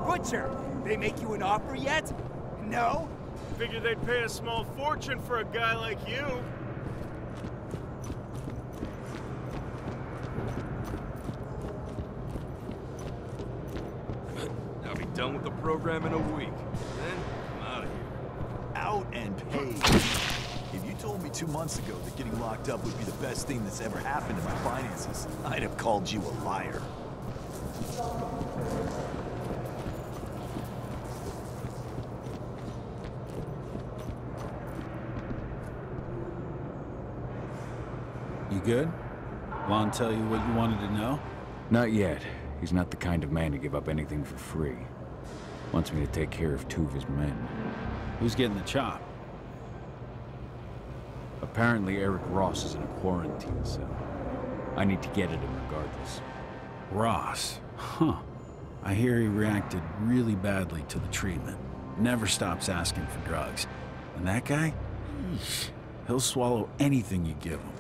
I: Butcher, they make you an offer yet? No?
D: Figured they'd pay a small fortune for a guy like you.
S: I'll be done with the program in a week. Then, I'm out of here.
V: Out and paid. If you told me 2 months ago that getting locked up would be the best thing that's ever happened to my finances, I'd have called you a liar.
Q: You good? Lon tell you what you wanted to know?
B: Not yet. He's not the kind of man to give up anything for free. Wants me to take care of 2 of his men.
Q: Who's getting the chop?
B: Apparently Eric Ross is in a quarantine cell. I need to get at him regardless.
Q: Ross? Huh. I hear he reacted really badly to the treatment. Never stops asking for drugs. And that guy? Eesh. He'll swallow anything you give him.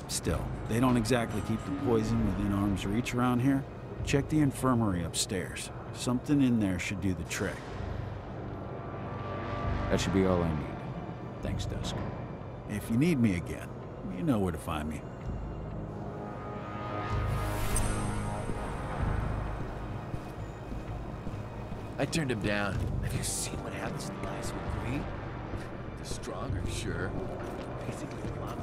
Q: Still, they don't exactly keep the poison within arm's reach around here. Check the infirmary upstairs. Something in there should do the trick.
B: That should be all I need. Thanks, Dusk.
Q: If you need me again, you know where to find me.
X: I turned him down. Have you seen what happens to the guys who agree? They're stronger, sure. Basically love.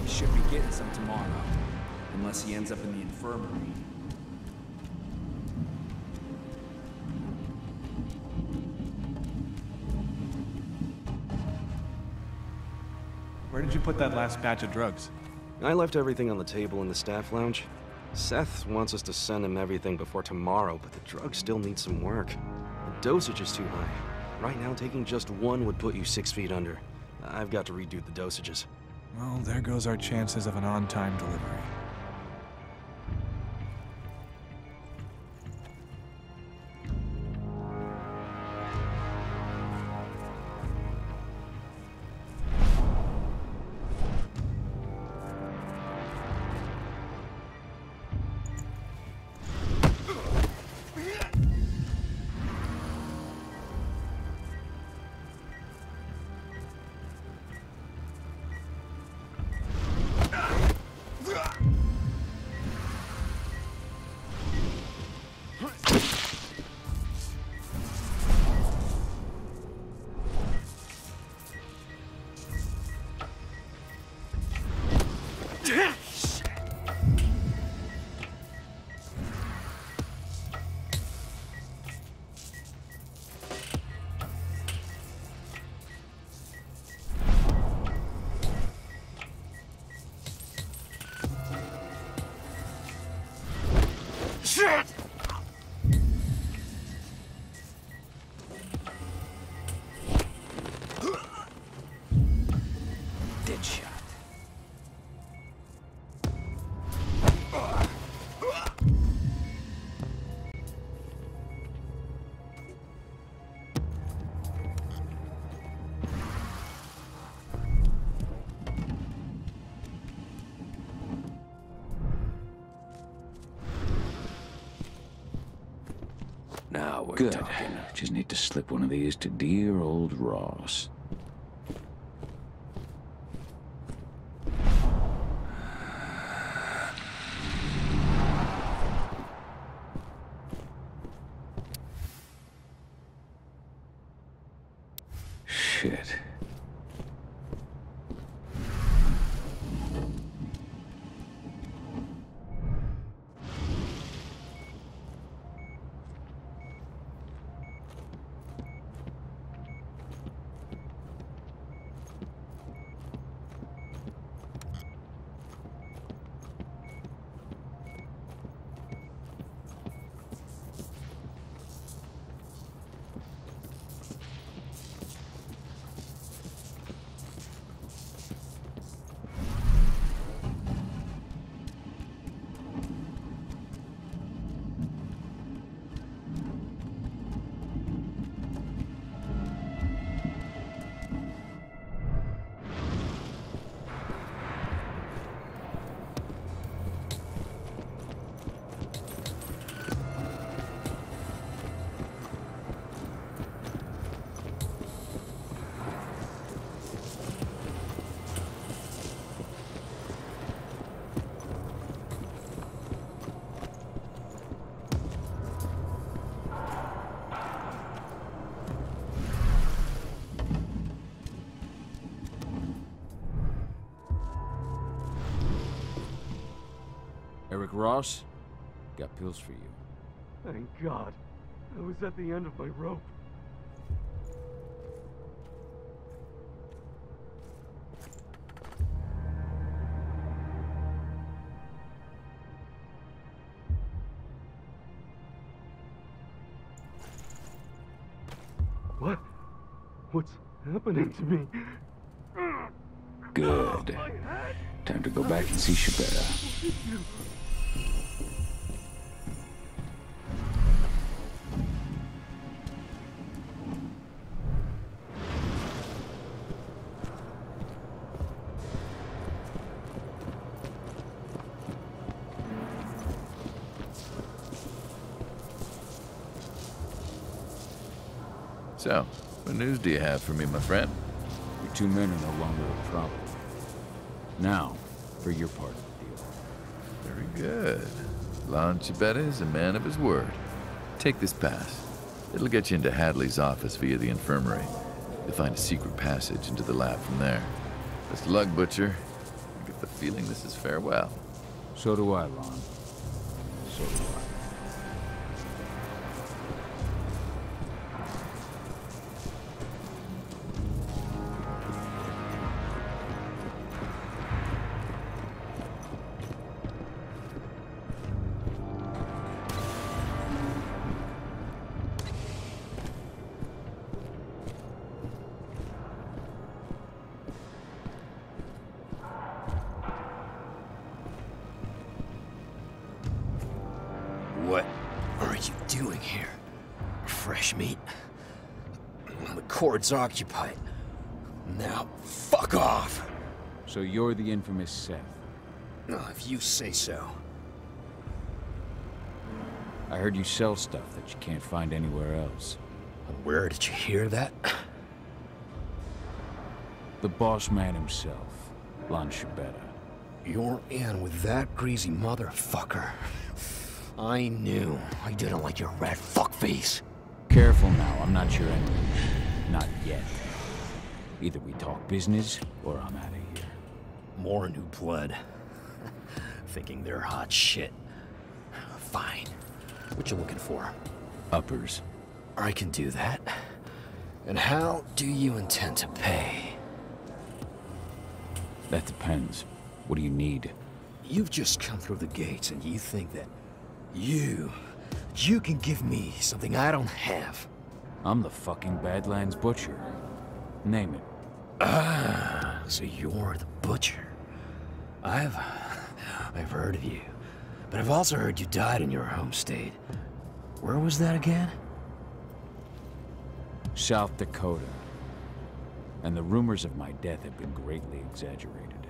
Y: Should be getting some tomorrow, unless he ends up in the infirmary.
G: Where did you put that last batch of drugs?
S: I left everything on the table in the staff lounge. Seth wants us to send him everything before tomorrow, but the drugs still need some work. The dosage is too high. Right now, taking just 1 would put you 6 feet under. I've got to redo the dosages.
G: Well, there goes our chances of an on-time delivery.
I: Shit!
Y: Dead shot.
B: Now we're Good. Talking. Just need to slip one of these to dear old Ross.
F: Eric Ross? Got pills for you.
U: Thank God. I was at the end of my rope. What? What's happening to me?
B: Good. Time to go back and see Shibetta.
X: So, what news do you have for me, my friend?
B: Your two men are no longer a problem. Now, for your part of the deal.
X: Very good. Lon Chibetta is a man of his word. Take this pass. It'll get you into Hadley's office via the infirmary. You'll find a secret passage into the lab from there. Best of luck, Butcher. I get the feeling this is farewell.
B: So do I, Lon. So do I.
H: What are you doing here? Fresh meat? The cord's occupied. Now, fuck off!
B: So you're the infamous Seth?
H: If you say so.
B: I heard you sell stuff that you can't find anywhere else.
H: Where did you hear that?
B: The boss man himself, Lon Chibetta.
H: You're in with that greasy motherfucker. I knew. I didn't like your rat fuckface.
B: Careful now, I'm not your enemy. Not yet. Either we talk business, or I'm out of here.
H: More new blood. Thinking they're hot shit. Fine. What you looking for?
B: Uppers.
H: I can do that. And how do you intend to pay?
B: That depends. What do you need?
H: You've just come through the gates and you think that you can give me something I don't have.
B: I'm the fucking Badlands Butcher. Name it.
H: Ah, so you're the Butcher. I've heard of you. But I've also heard you died in your home state. Where was that again?
B: South Dakota. And the rumors of my death have been greatly exaggerated.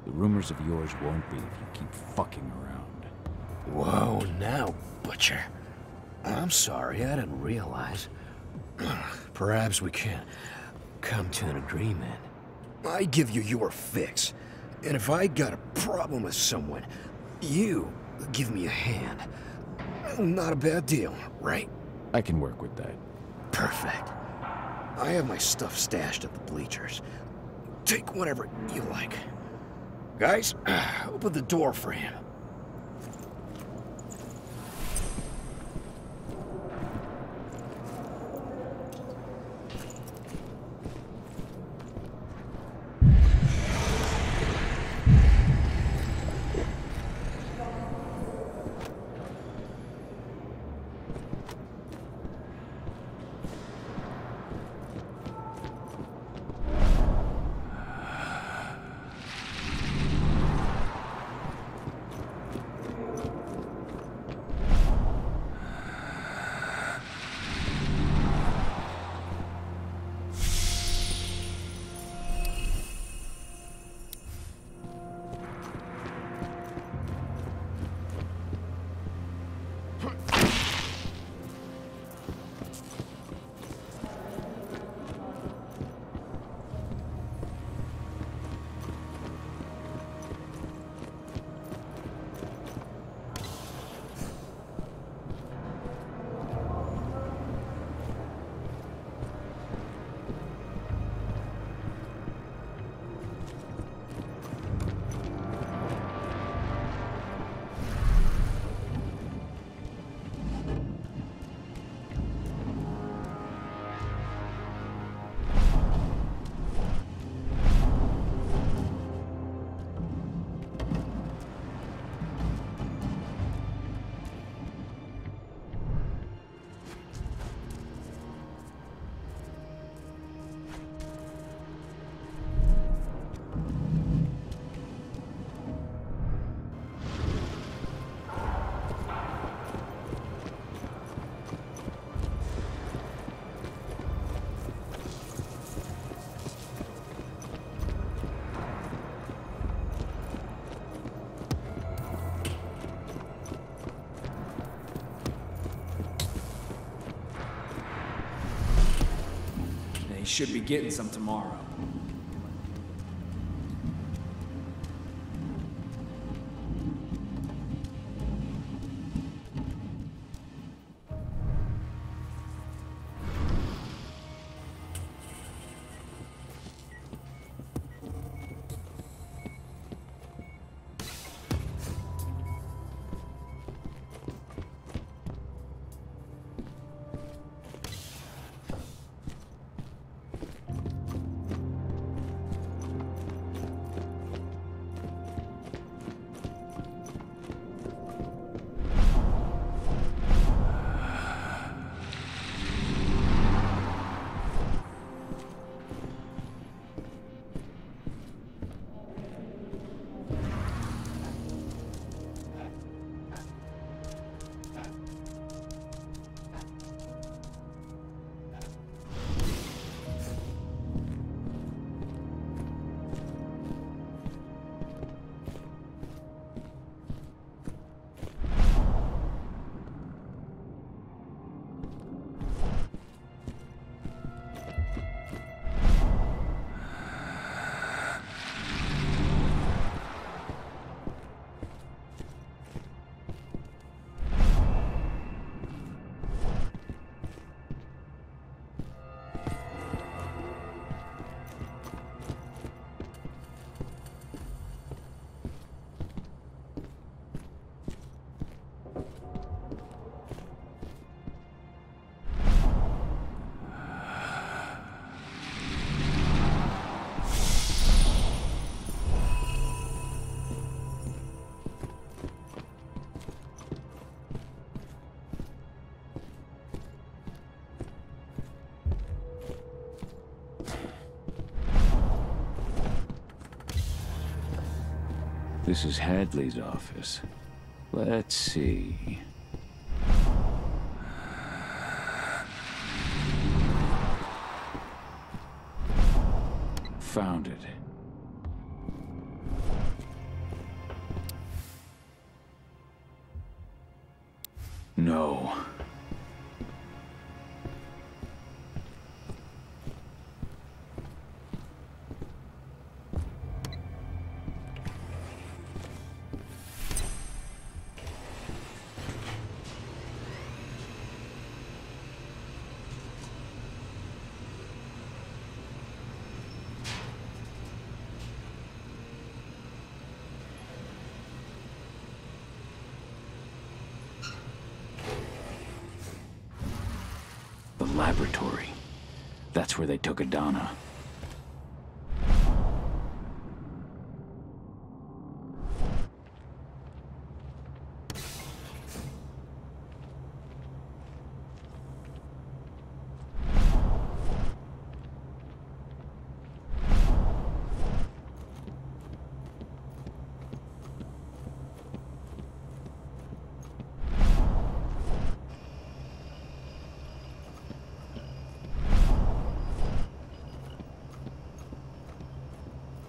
B: The rumors of yours won't be if you keep fucking around.
H: Whoa, now, Butcher. I'm sorry, I didn't realize. Perhaps we can come to an agreement. I give you your fix. And if I got a problem with someone, you give me a hand. Not a bad deal, right?
B: I can work with that.
H: Perfect. I have my stuff stashed at the bleachers. Take whatever you like. Guys, open the door for him.
Y: should be getting some tomorrow.
B: This is Hadley's office. Let's see. Found it. No. Laboratory. That's where they took Adana.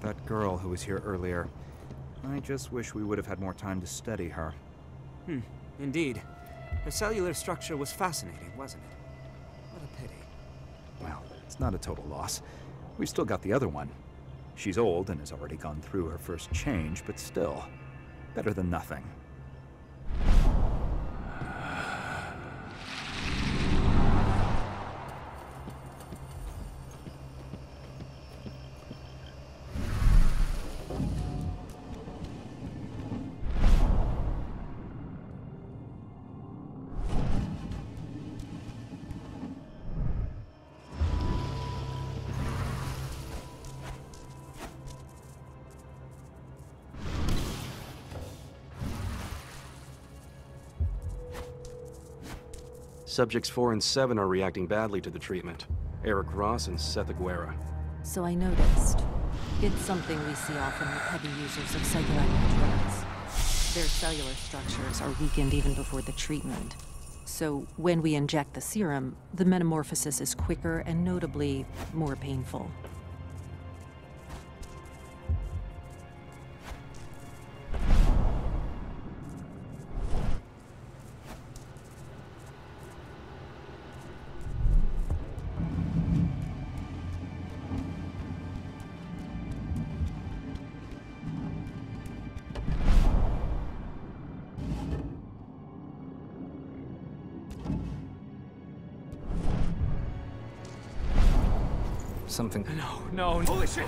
E: That girl who was here earlier. I just wish we would have had more time to study her.
I: Indeed. Her cellular structure was fascinating, wasn't it? What a pity.
E: Well, it's not a total loss. We've still got the other one. She's old and has already gone through her first change, but still, better than nothing.
S: Subjects 4 and 7 are reacting badly to the treatment. Eric Ross and Seth Aguera.
J: So I noticed. It's something we see often with heavy users of psychoactive drugs. Their cellular structures are weakened even before the treatment. So when we inject the serum, the metamorphosis is quicker and notably more painful.
I: something.
F: No. Holy shit!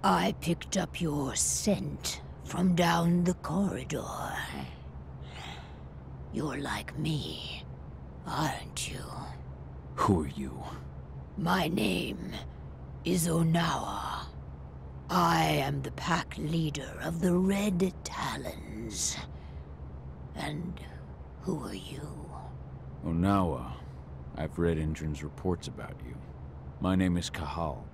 K: I picked up your scent from down the corridor. You're like me, aren't you?
B: Who are you?
K: My name is Onawa. I am the pack leader of the Red Talons. And who are you?
B: Onawa. I've read Endron's reports about you. My name is Kahal.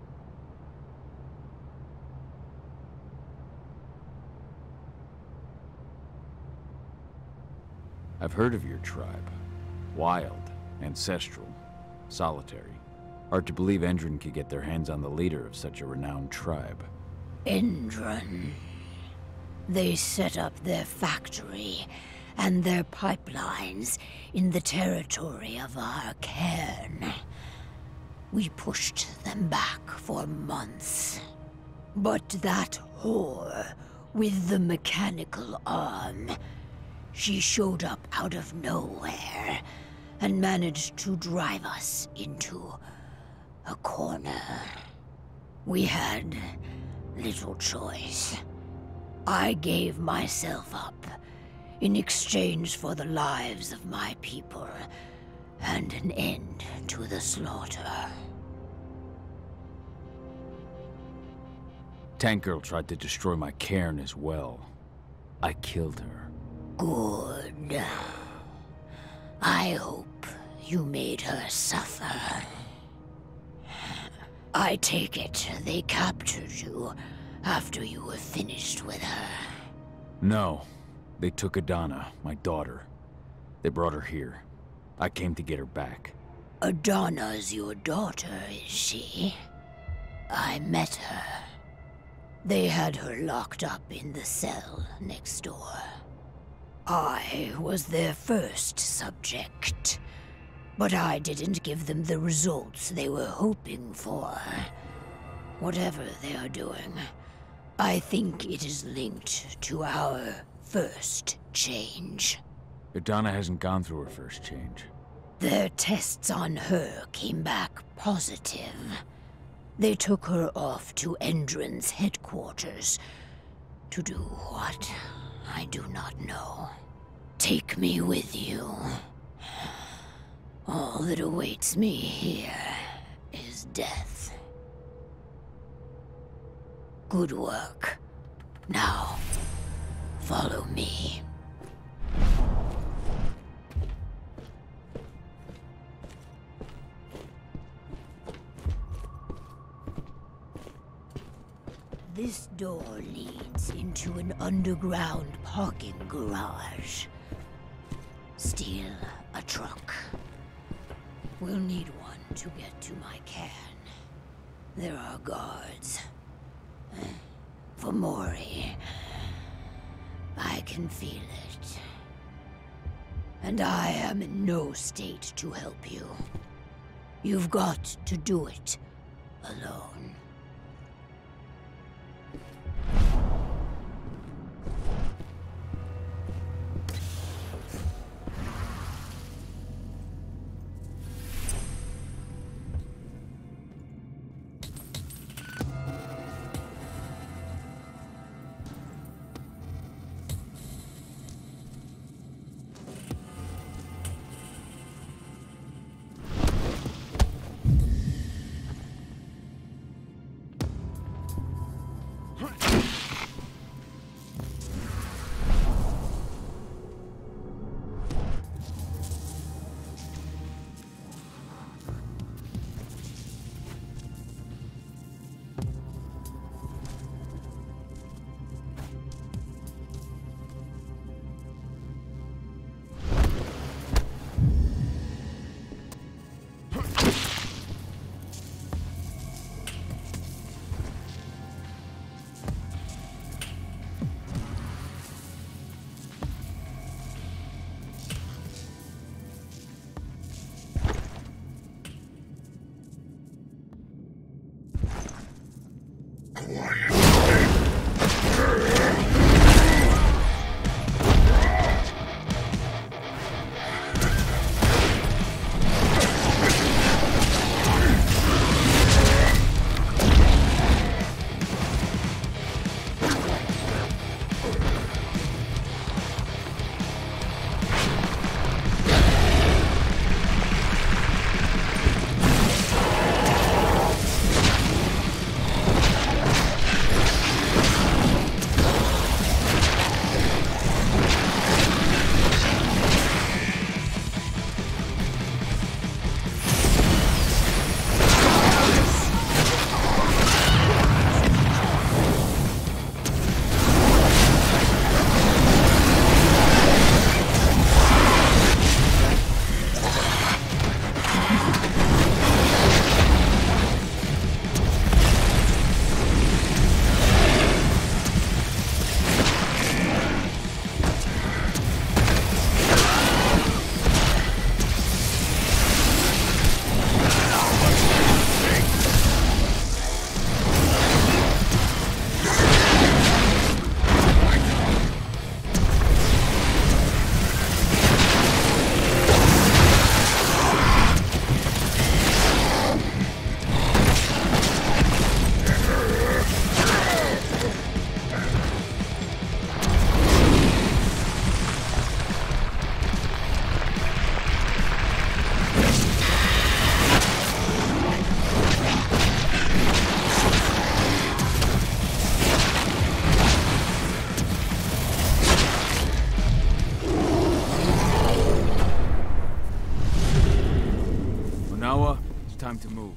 B: I've heard of your tribe. Wild, ancestral, solitary. Hard to believe Endron could get their hands on the leader of such a renowned tribe.
K: Endron. They set up their factory and their pipelines in the territory of our cairn. We pushed them back for months. But that whore with the mechanical arm, she showed up out of nowhere and managed to drive us into a corner. We had little choice. I gave myself up in exchange for the lives of my people and an end to the slaughter.
B: Tank Girl tried to destroy my cairn as well. I killed her.
K: Good. I hope you made her suffer. I take it they captured you after you were finished with her.
B: No. They took Adana, my daughter. They brought her here. I came to get her back.
K: Adana's your daughter, is she? I met her. They had her locked up in the cell next door. I was their first subject, but I didn't give them the results they were hoping for. Whatever they are doing, I think it is linked to our first change.
B: Adana hasn't gone through her first change.
K: Their tests on her came back positive. They took her off to Endron's headquarters. To do what? I do not know. Take me with you. All that awaits me here is death. Good work. Now, follow me. This door leads into an underground parking garage. Steal a truck. We'll need one to get to my cairn. There are guards. For Mori. I can feel it. And I am in no state to help you. You've got to do it alone.
B: Time to move.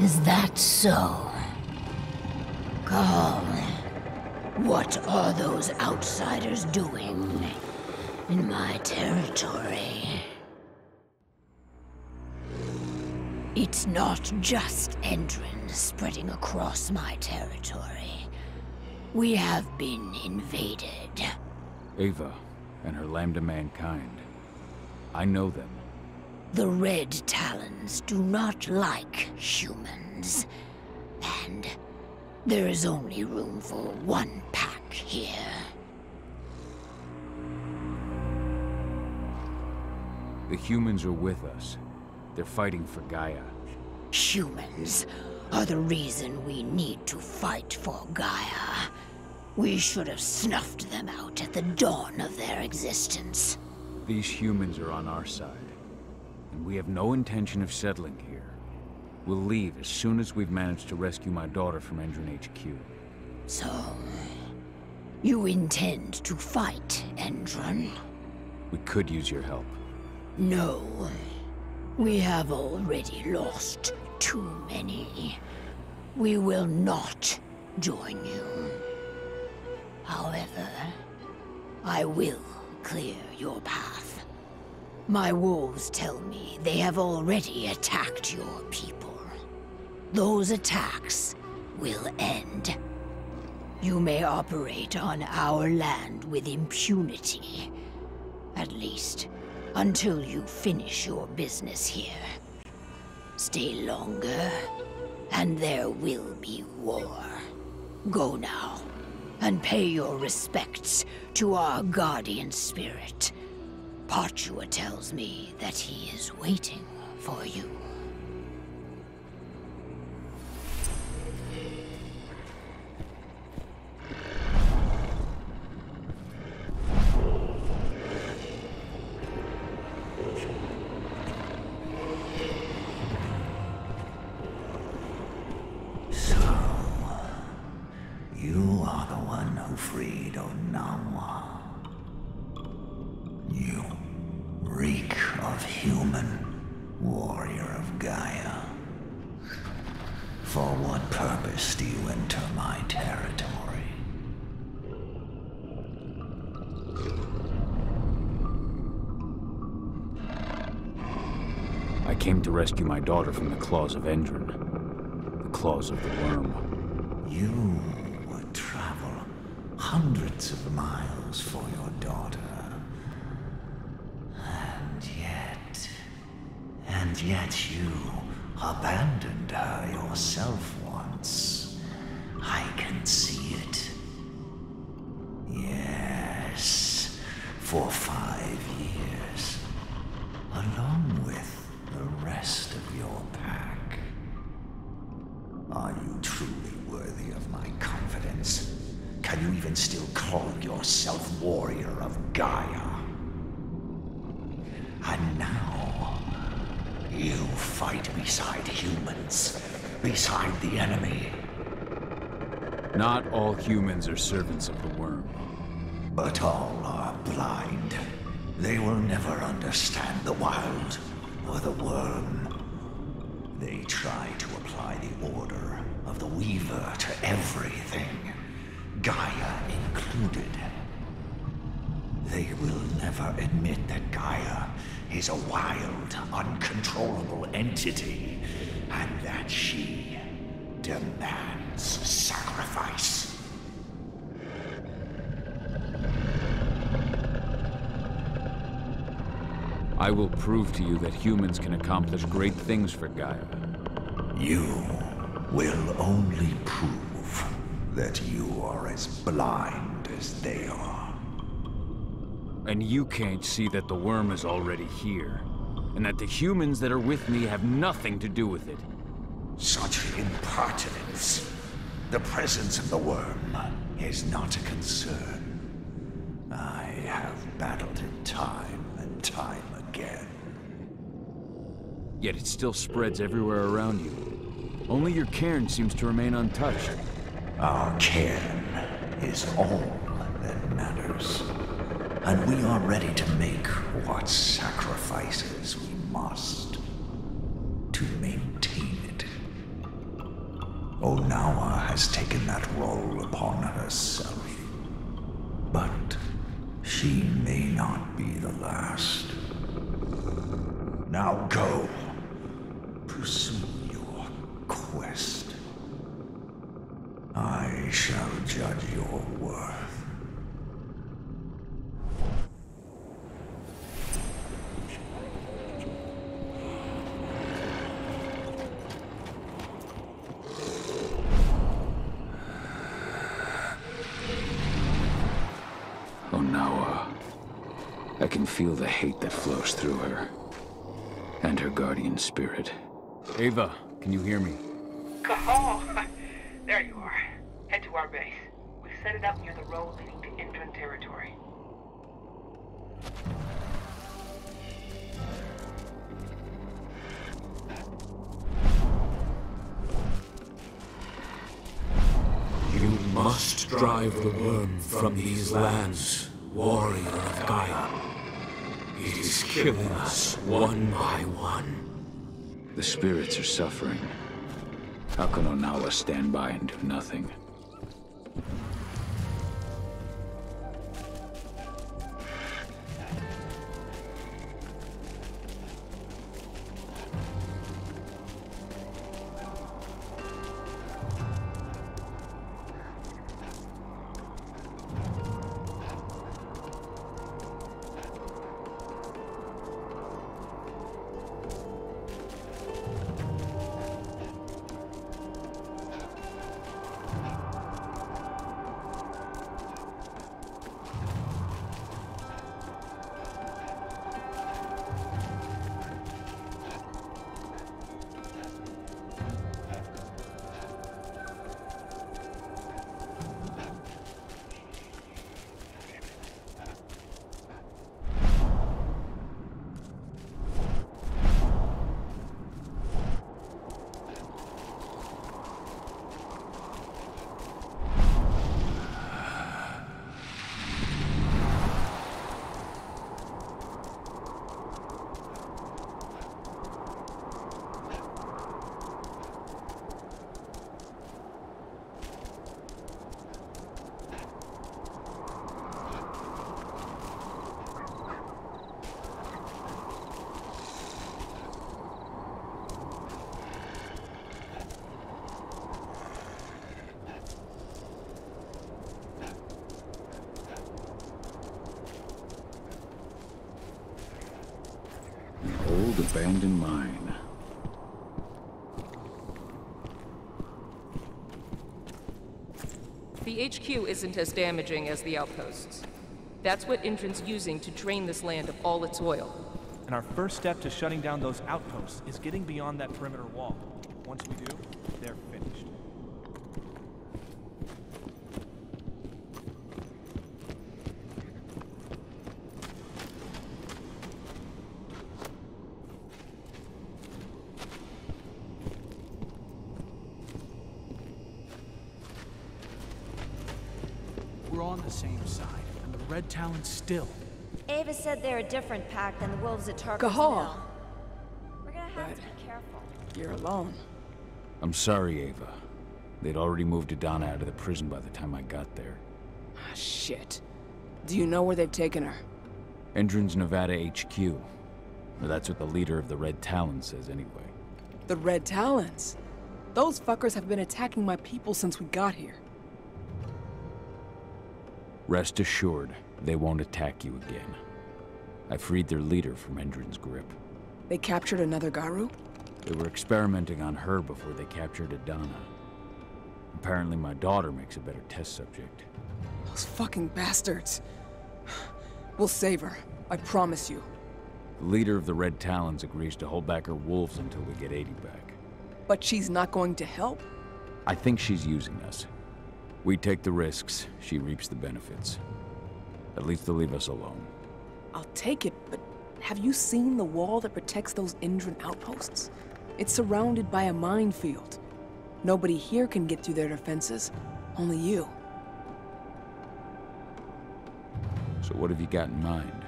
K: Is that so? Carl, what are those outsiders doing in my territory? It's not just Endron spreading across my territory. We have been invaded.
B: Ava and her Lambda Mankind. I know them.
K: The Red Talons do not like humans. And there is only room for one pack here.
B: The humans are with us. They're fighting for Gaia.
K: Humans are the reason we need to fight for Gaia. We should have snuffed them out at the dawn of their existence.
B: These humans are on our side. And we have no intention of settling here. We'll leave as soon as we've managed to rescue my daughter from Endron HQ.
K: So, you intend to fight Endron?
B: We could use your help.
K: No. We have already lost too many. We will not join you. However, I will clear your path. My wolves tell me they have already attacked your people. Those attacks will end. You may operate on our land with impunity. At least, until you finish your business here. Stay longer, and there will be war. Go now, and pay your respects to our guardian spirit. Patua tells me that he is waiting for you.
P: You are the one who freed Onawa. You reek of human, warrior of Gaia. For what purpose do you enter my territory?
B: I came to rescue my daughter from the claws of Endron. The claws of the worm.
P: You would travel hundreds of miles for your daughter. And yet you abandoned her yourself once. I can see it. Yes, for 5 years. Along with the rest of your pack. Are you truly worthy of my confidence? Can you even still call yourself warrior of Gaia? And now, you fight beside humans, beside the enemy.
B: Not all humans are servants of the worm.
P: But all are blind. They will never understand the wild or the worm. They try to apply the order of the Weaver to everything, Gaia included. They will never admit that Gaia is a wild, uncontrollable entity, and that she demands sacrifice.
B: I will prove to you that humans can accomplish great things for Gaia.
P: You will only prove that you are as blind as they are.
B: And you can't see that the worm is already here, and that the humans that are with me have nothing to do with it.
P: Such impertinence. The presence of the worm is not a concern. I have battled it time and time again.
B: Yet it still spreads everywhere around you. Only your cairn seems to remain untouched.
P: Our cairn is all that matters. And we are ready to make what sacrifices we must to maintain it. Onawa has taken that role upon herself. But she may not be the last. Now go. Pursue your quest. I shall judge your worth.
B: I can feel the hate that flows through her. And her guardian spirit.
F: Ava, can you hear me?
A: Cahal! There you are. Head to our base. We've set it up near the road leading to Endron territory.
H: You must drive the worm from these lands, warrior of Gaia. It is killing us one by one.
B: The spirits are suffering. How can Onawa stand by and do nothing? Old abandoned mine.
L: The HQ isn't as damaging as the outposts. That's what Endron's using to drain this land of all its oil.
G: And our first step to shutting down those outposts is getting beyond that perimeter wall. Once we do, they're finished.
M: We're on the same side, and the Red Talon's still.
N: Ava said they're a different pack than the wolves at Tarkus
C: Cahal.
N: Mill. We're gonna have to be careful.
C: You're alone.
B: I'm sorry, Ava. They'd already moved Adana out of the prison by the time I got there.
C: Ah, shit. Do you know where they've taken her?
B: Endron's Nevada HQ. Or that's what the leader of the Red Talon says anyway.
C: The Red Talons? Those fuckers have been attacking my people since we got here.
B: Rest assured, they won't attack you again. I freed their leader from Endron's grip.
C: They captured another Garu?
B: They were experimenting on her before they captured Adana. Apparently my daughter makes a better test subject.
C: Those fucking bastards. We'll save her. I promise you.
B: The leader of the Red Talons agrees to hold back her wolves until we get 80 back.
C: But she's not going to help?
B: I think she's using us. We take the risks, she reaps the benefits. At least they'll leave us alone.
C: I'll take it, but have you seen the wall that protects those Endron outposts? It's surrounded by a minefield. Nobody here can get through their defenses. Only you.
B: So what have you got in mind?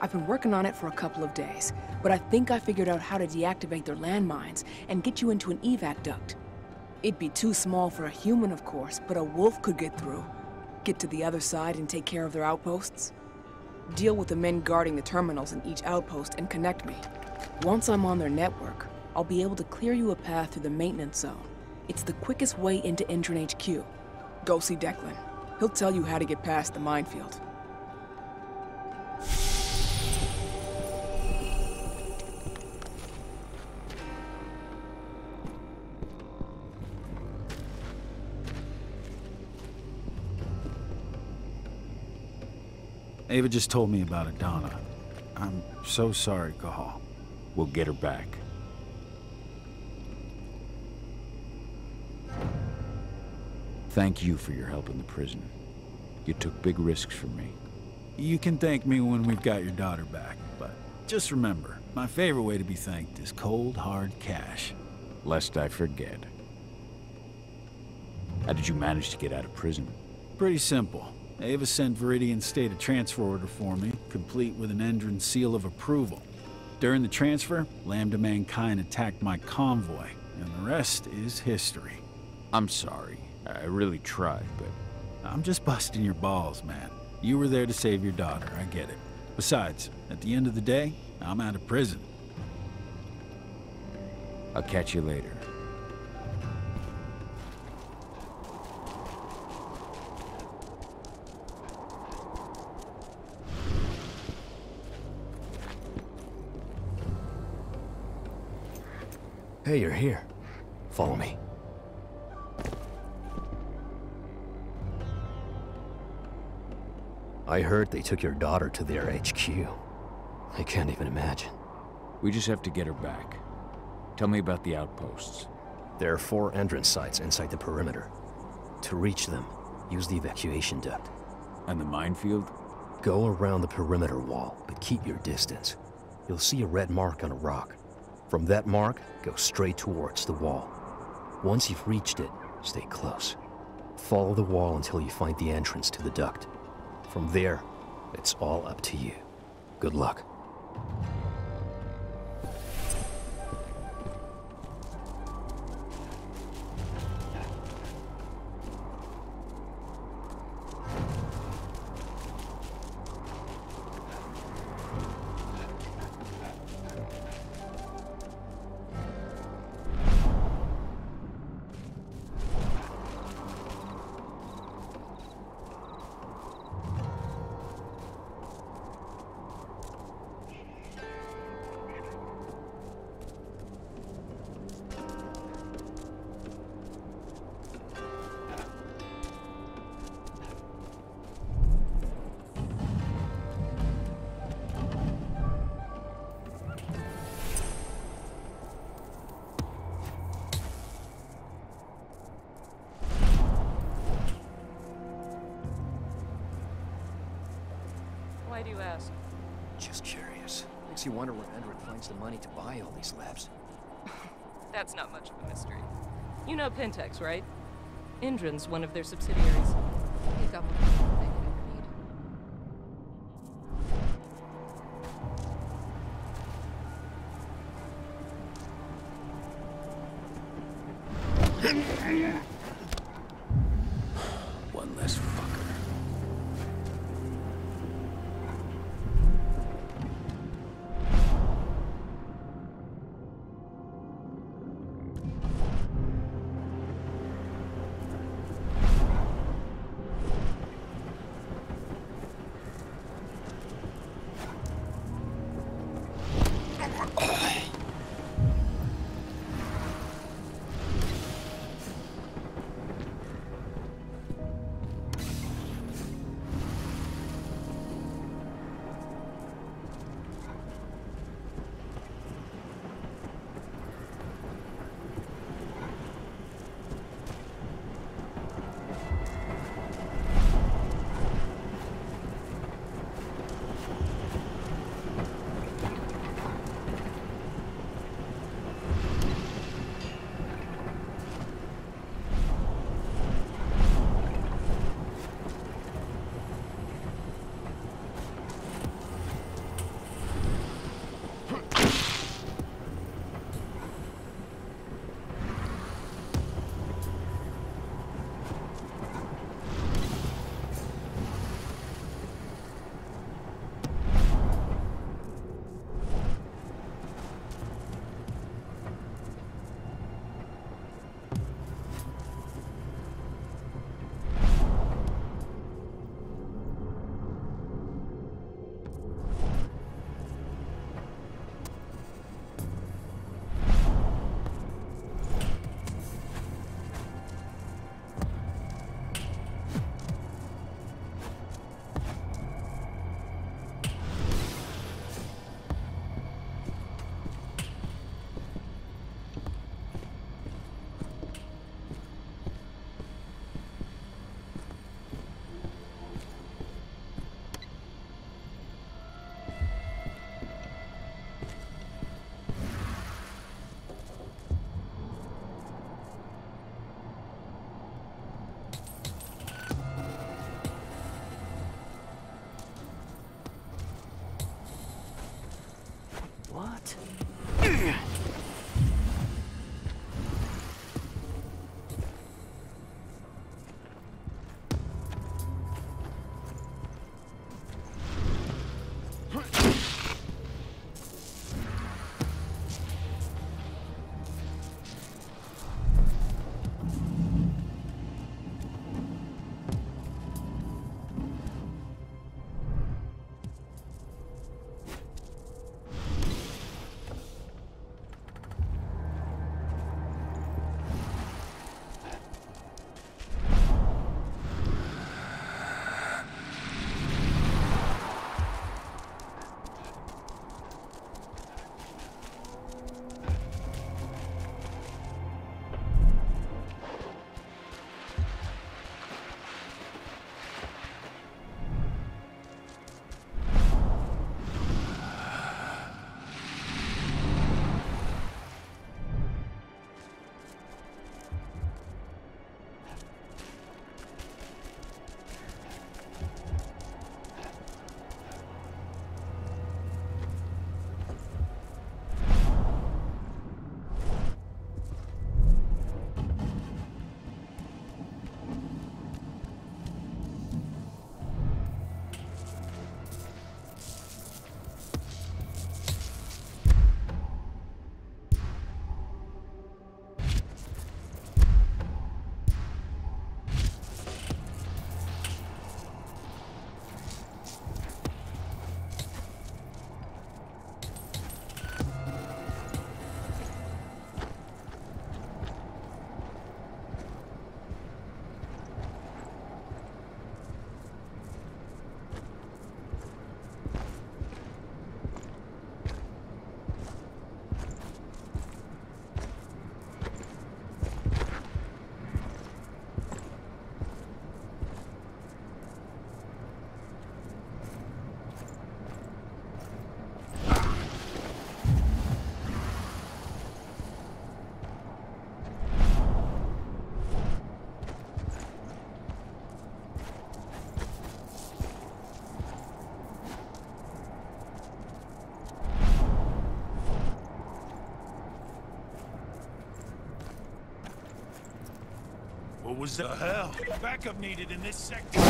C: I've been working on it for a couple of days, but I think I figured out how to deactivate their landmines and get you into an evac duct. It'd be too small for a human, of course, but a wolf could get through. Get to the other side and take care of their outposts. Deal with the men guarding the terminals in each outpost and connect me. Once I'm on their network, I'll be able to clear you a path through the maintenance zone. It's the quickest way into Endron HQ. Go see Declan. He'll tell you how to get past the minefield.
M: Ava just told me about Adana. I'm so sorry, Cahal.
B: We'll get her back. Thank you for your help in the prison. You took big risks for me.
M: You can thank me when we've got your daughter back, but just remember, my favorite way to be thanked is cold, hard cash.
B: Lest I forget. How did you manage to get out of prison?
M: Pretty simple. Ava sent Viridian's stated transfer order for me, complete with an Endron seal of approval. During the transfer, Lambda Mankind attacked my convoy, and the rest is history.
B: I'm sorry. I really tried, but...
M: I'm just busting your balls, man. You were there to save your daughter, I get it. Besides, at the end of the day, I'm out of prison.
B: I'll catch you later.
H: Hey, you're here. Follow me. I heard they took your daughter to their HQ. I can't even imagine.
B: We just have to get her back. Tell me about the outposts.
H: There are 4 entrance sites inside the perimeter. To reach them, use the evacuation duct.
B: And the minefield?
H: Go around the perimeter wall, but keep your distance. You'll see a red mark on a rock. From that mark, go straight towards the wall. Once you've reached it, stay close. Follow the wall until you find the entrance to the duct. From there, it's all up to you. Good luck.
L: Why do you ask?
H: Just curious. Makes you wonder where Endron finds the money to buy all these labs.
L: That's not much of a mystery. You know Pentex, right? Endron's one of their subsidiaries. They got more than they could ever need.
B: One less fucker.
F: What was the hell? Backup needed in this sector.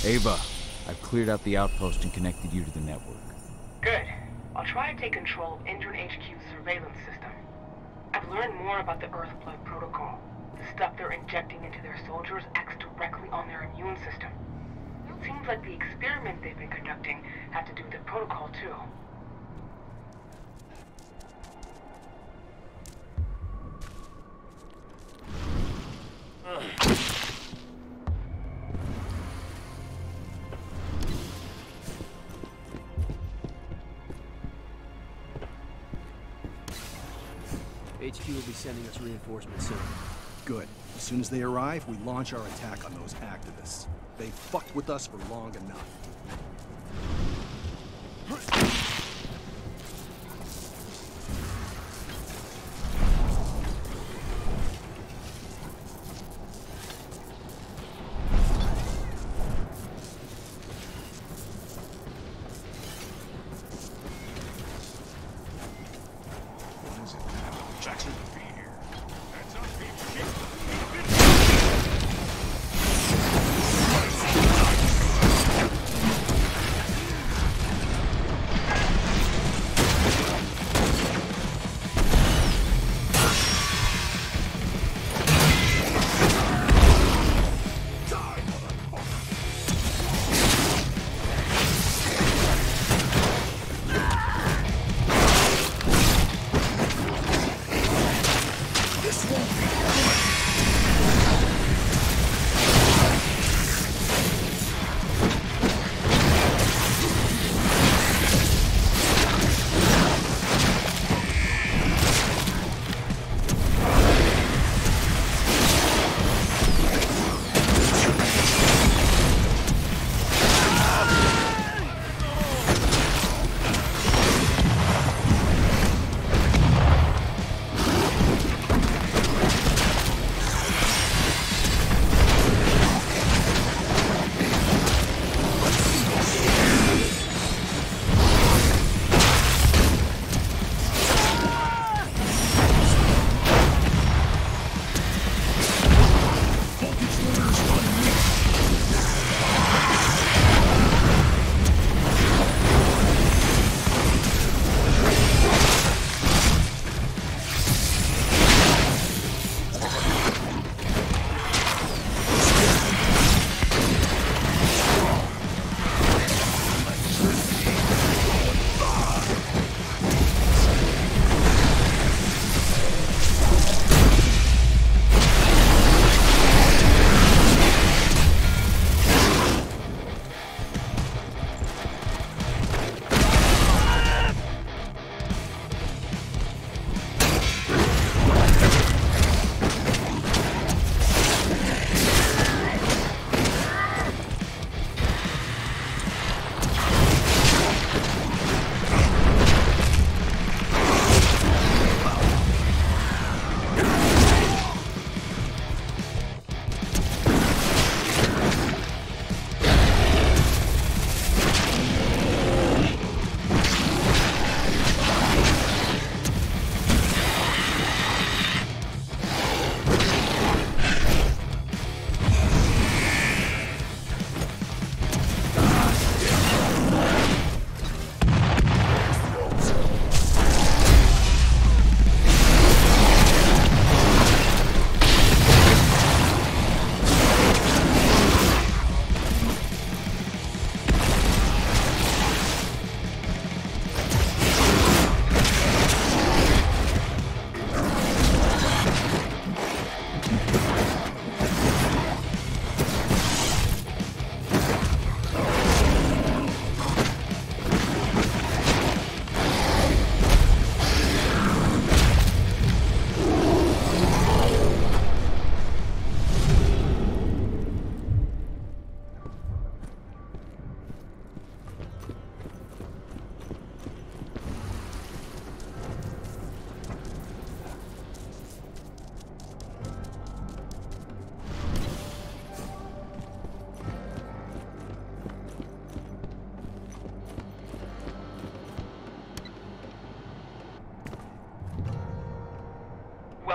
F: Ava, I've cleared out the outpost and connected you to the network.
A: Good. I'll try to take control of Endron HQ's surveillance system. I've learned more about the Earthblood protocol. The stuff they're injecting into their soldiers acts directly on their immune system. It seems like the experiments they've been conducting have to do with the protocol, too.
D: HQ will be sending us reinforcements soon. Good. As soon as they arrive, we launch our attack on those activists. They fucked with us for long enough.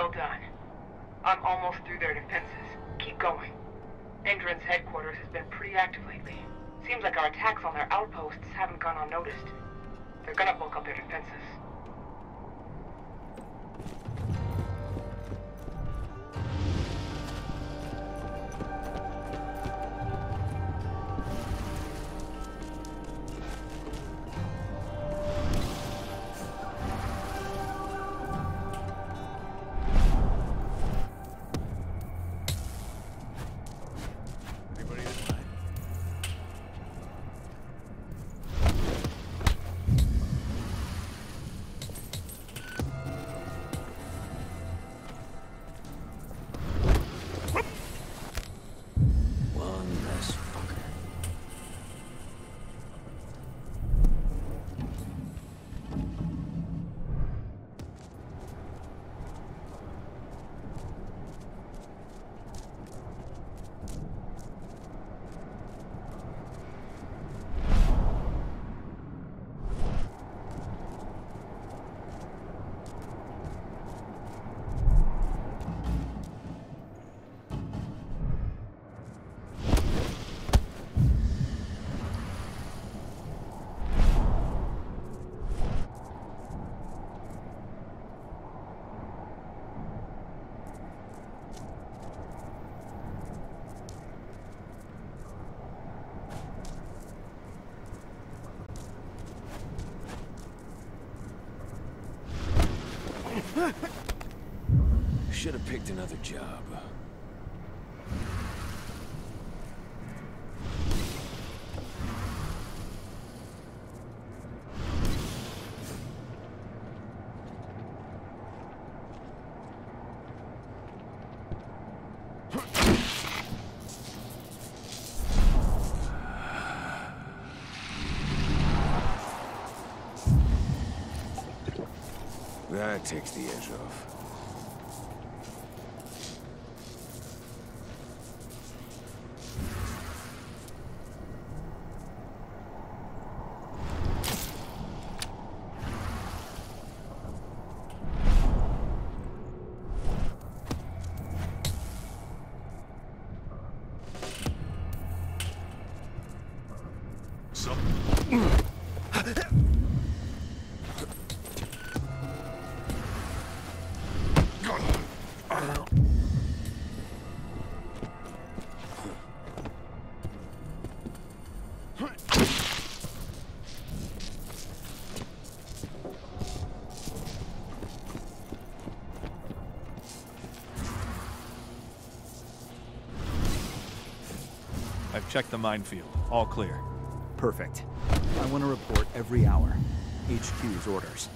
A: Well done. I'm almost through their defenses. Keep going. Endron's headquarters has been pretty active lately. Seems like our attacks on their outposts haven't gone unnoticed. They're gonna bulk up their defenses.
B: Should have picked another job. That takes the edge off.
G: I've checked the minefield. All clear.
E: Perfect. I want to report every hour. HQ's orders.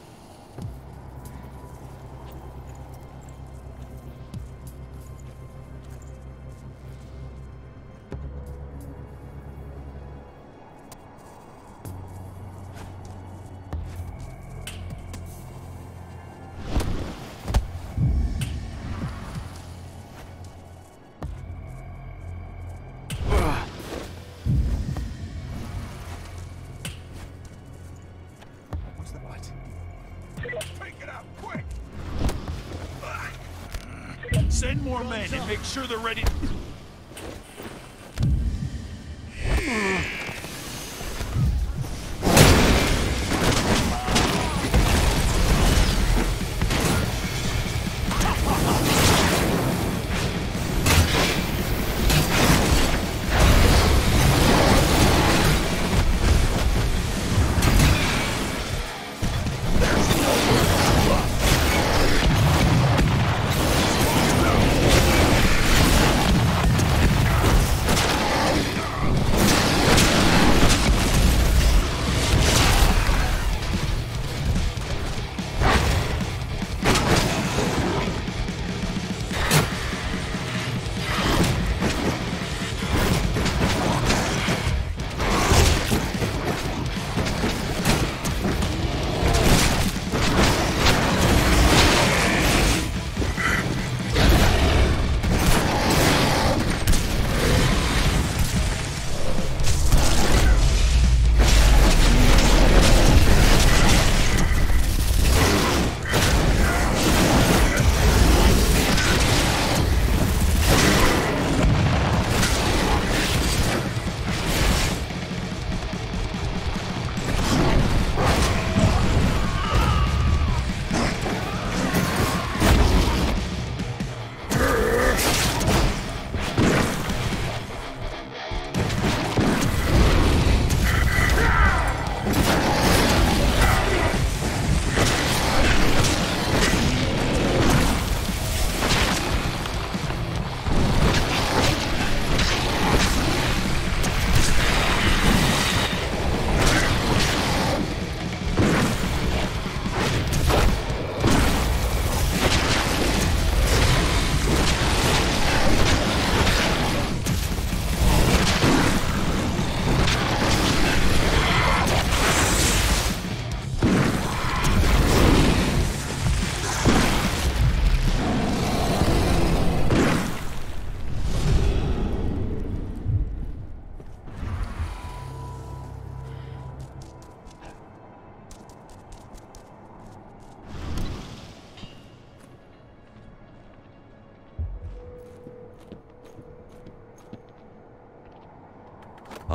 F: Send more men and make sure they're ready.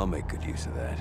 O: I'll make good use of that.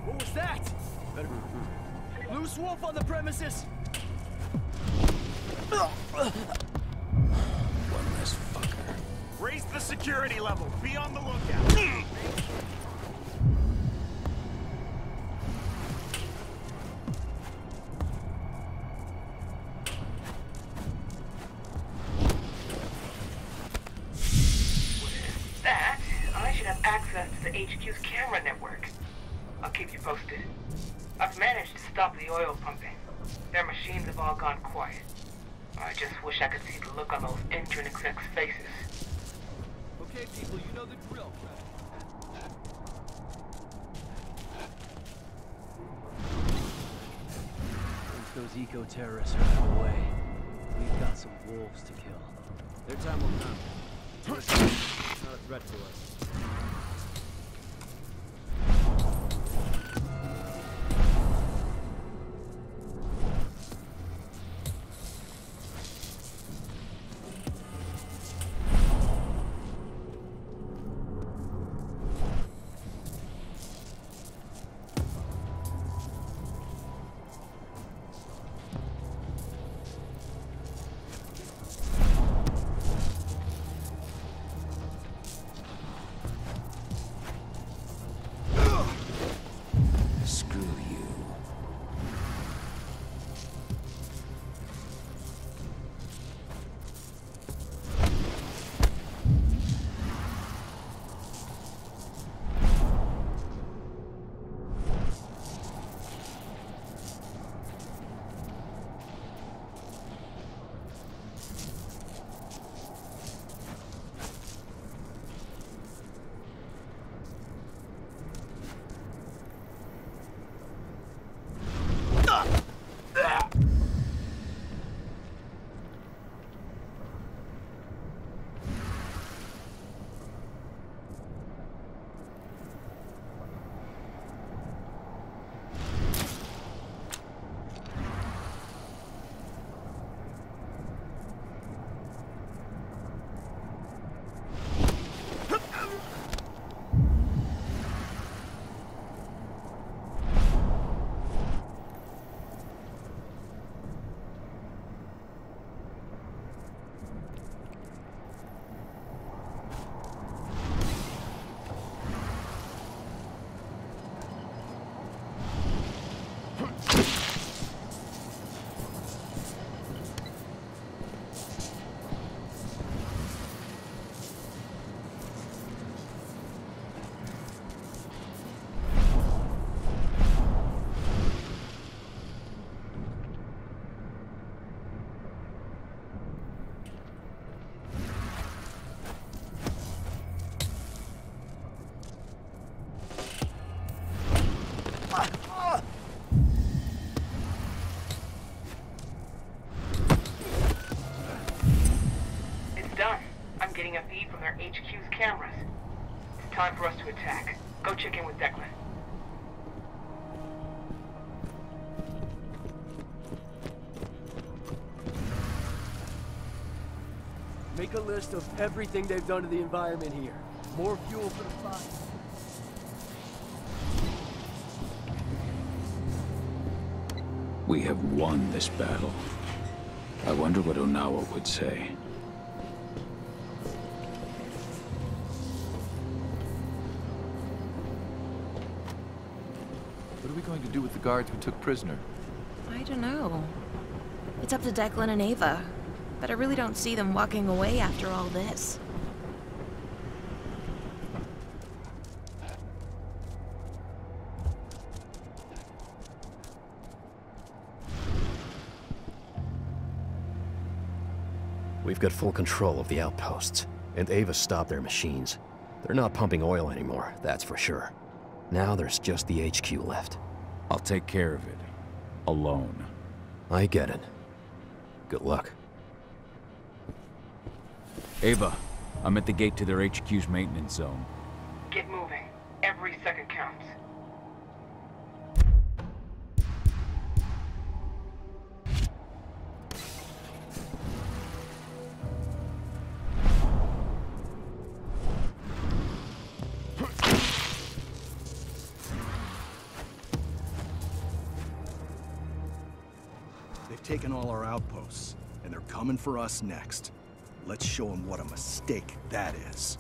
U: What was that? Loose wolf on the premises!
Q: One less fucker.
U: Raise the security level. Be on the lookout.
A: That, I should have access to the HQ's camera network. I'll keep you posted. I've managed to stop the oil pumping. Their machines have all gone quiet. I just wish I could see the look on those intern execs' faces.
U: Okay, people, you know the drill. Once those eco-terrorists are out of the way, we've got some wolves to kill. Their time will come. It's not a threat to us.
A: HQ's cameras. It's time for us to attack. Go check in with Declan.
U: Make a list of everything they've done to the environment here. More fuel for the fire.
B: We have won this battle. I wonder what Onawa would say.
X: What are we going to do with the guards we took prisoner?
O: I don't know. It's up to Declan and Ava. But I really don't see them walking away after all this.
H: We've got full control of the outposts, and Ava stopped their machines. They're not pumping oil anymore, that's for sure. Now there's just the HQ left.
B: I'll take care of it. Alone.
H: I get it. Good luck.
B: Ava, I'm at the gate to their HQ's maintenance zone.
A: Get moving. Every second counts.
D: They've taken all our outposts, and they're coming for us next. Let's show them what a mistake that is.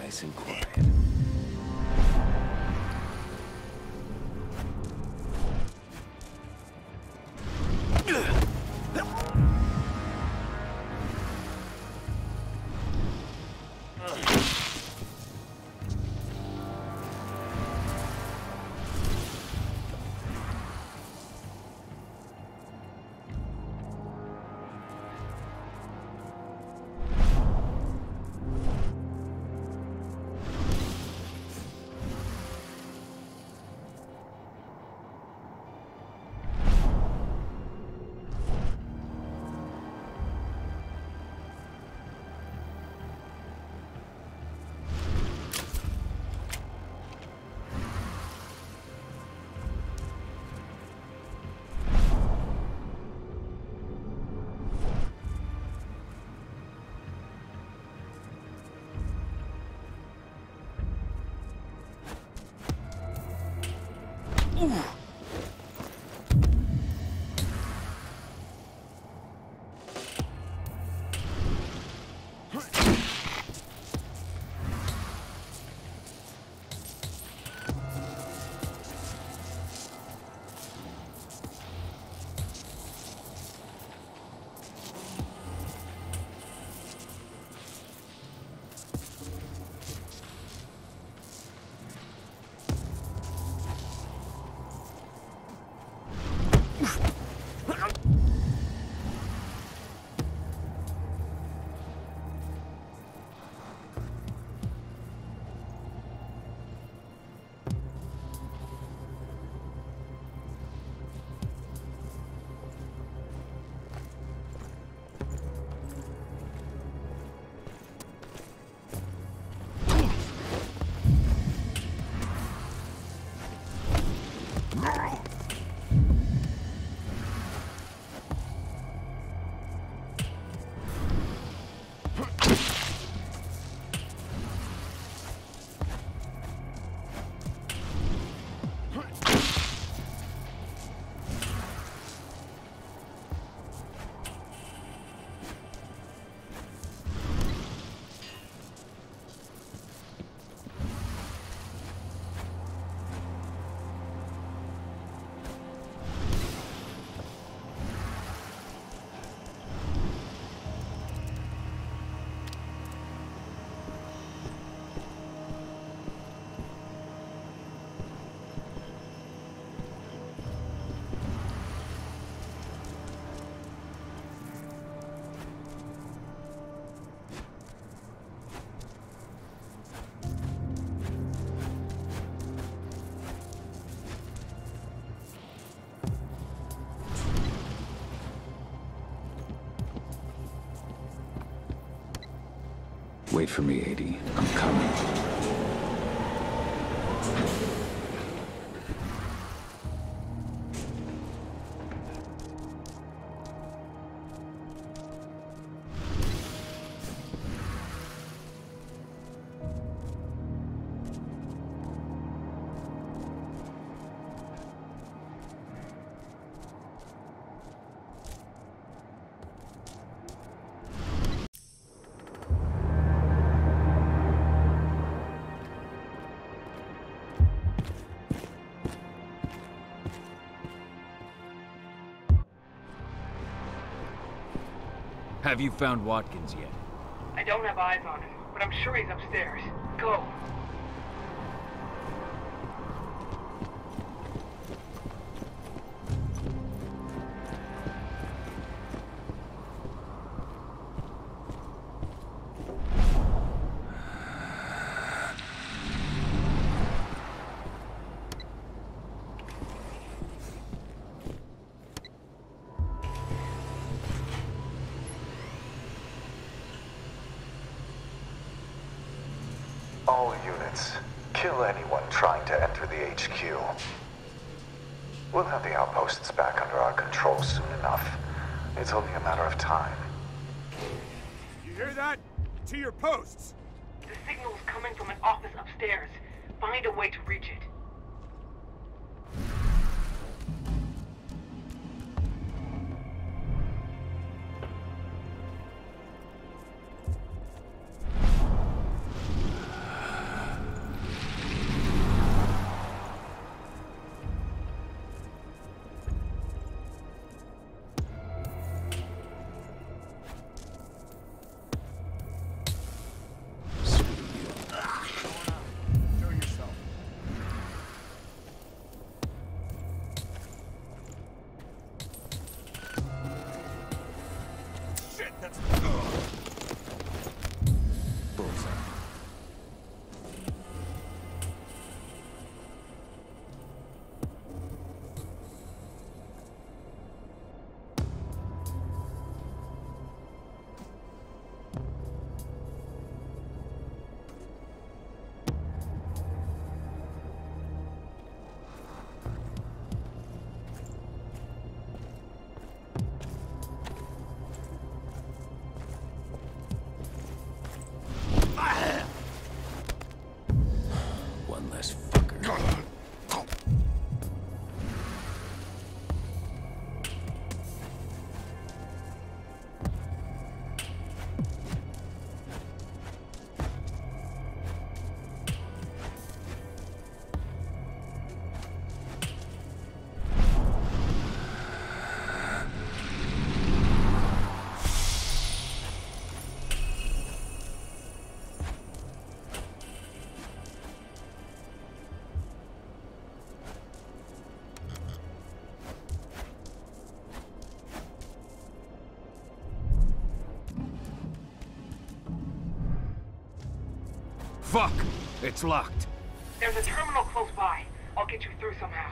B: Nice and quiet. Wait for me, 80. I'm coming.
F: Have you found Watkins yet?
A: I don't have eyes on him, but I'm sure he's upstairs. Go.
R: All units, kill anyone trying to enter the HQ. We'll have the outposts back under our control soon enough. It's only a matter of time.
T: You hear that? To your posts!
A: The signal's coming from an office upstairs. Find a way to reach it.
F: Fuck! It's locked.
A: There's a terminal close by. I'll get you through somehow.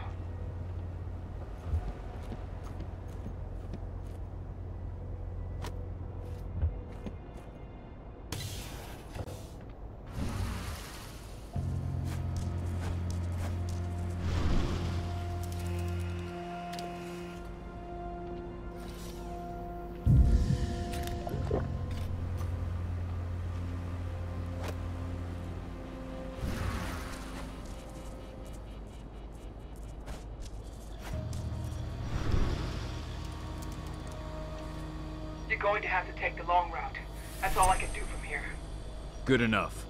A: You're going to have to take the long route. That's all I can do from here.
F: Good enough.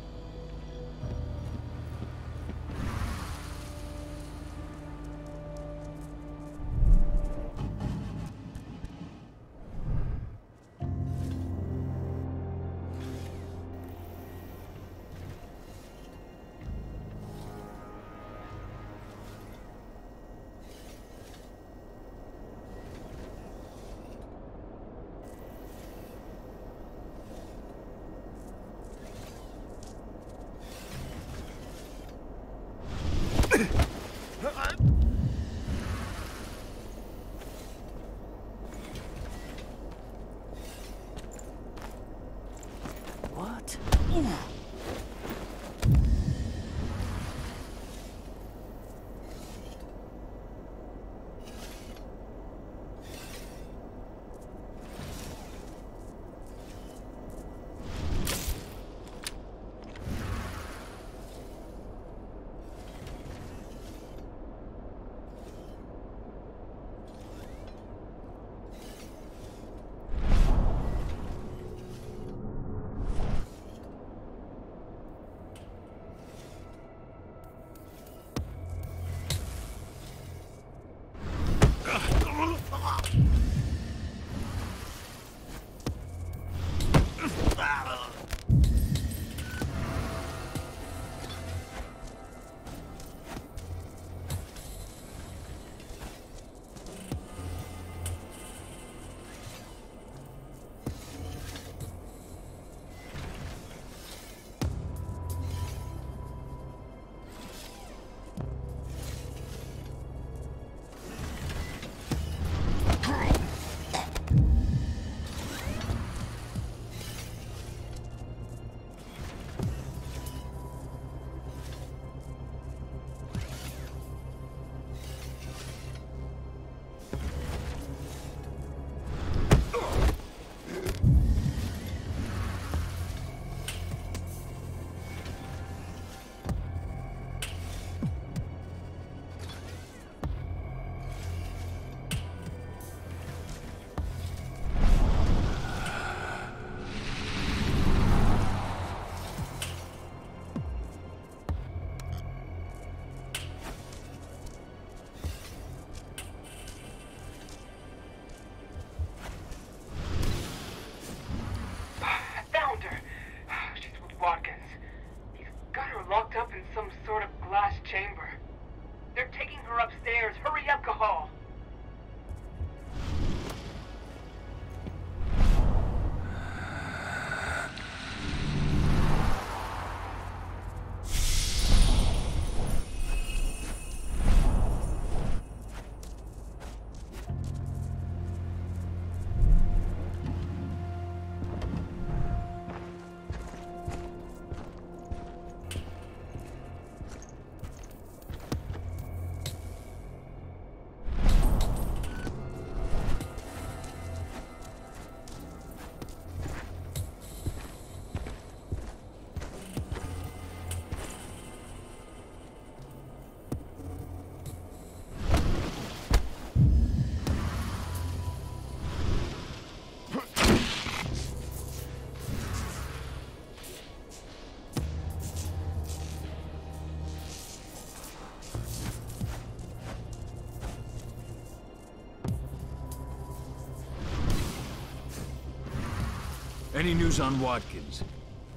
F: Any news on Watkins?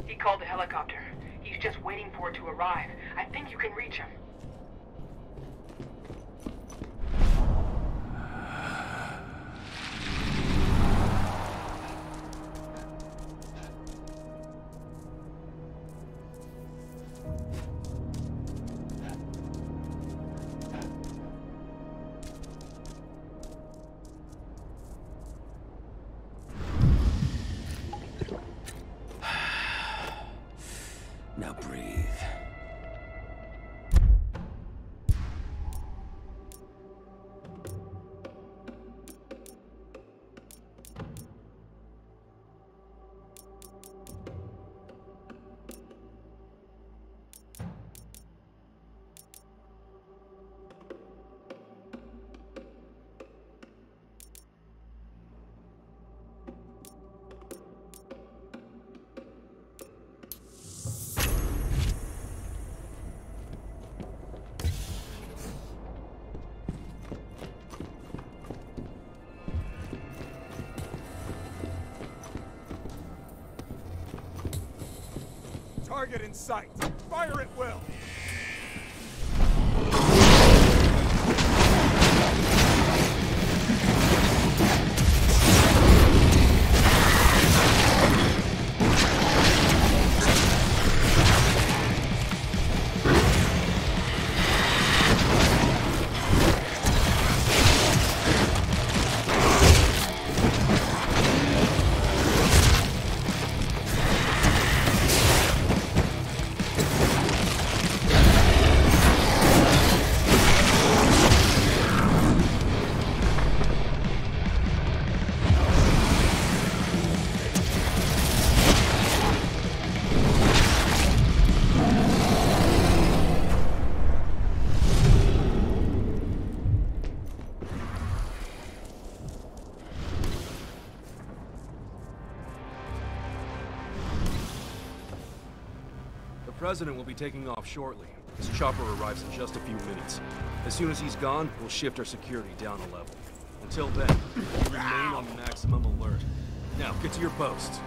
A: He called a helicopter. He's just waiting for it to arrive. I think you can reach him.
H: Now breathe.
T: Target in sight. Fire at will.
D: President will be taking off shortly. His chopper arrives in just a few minutes. As soon as he's gone, we'll shift our security down a level. Until then, remain on maximum alert. Now, get to your posts.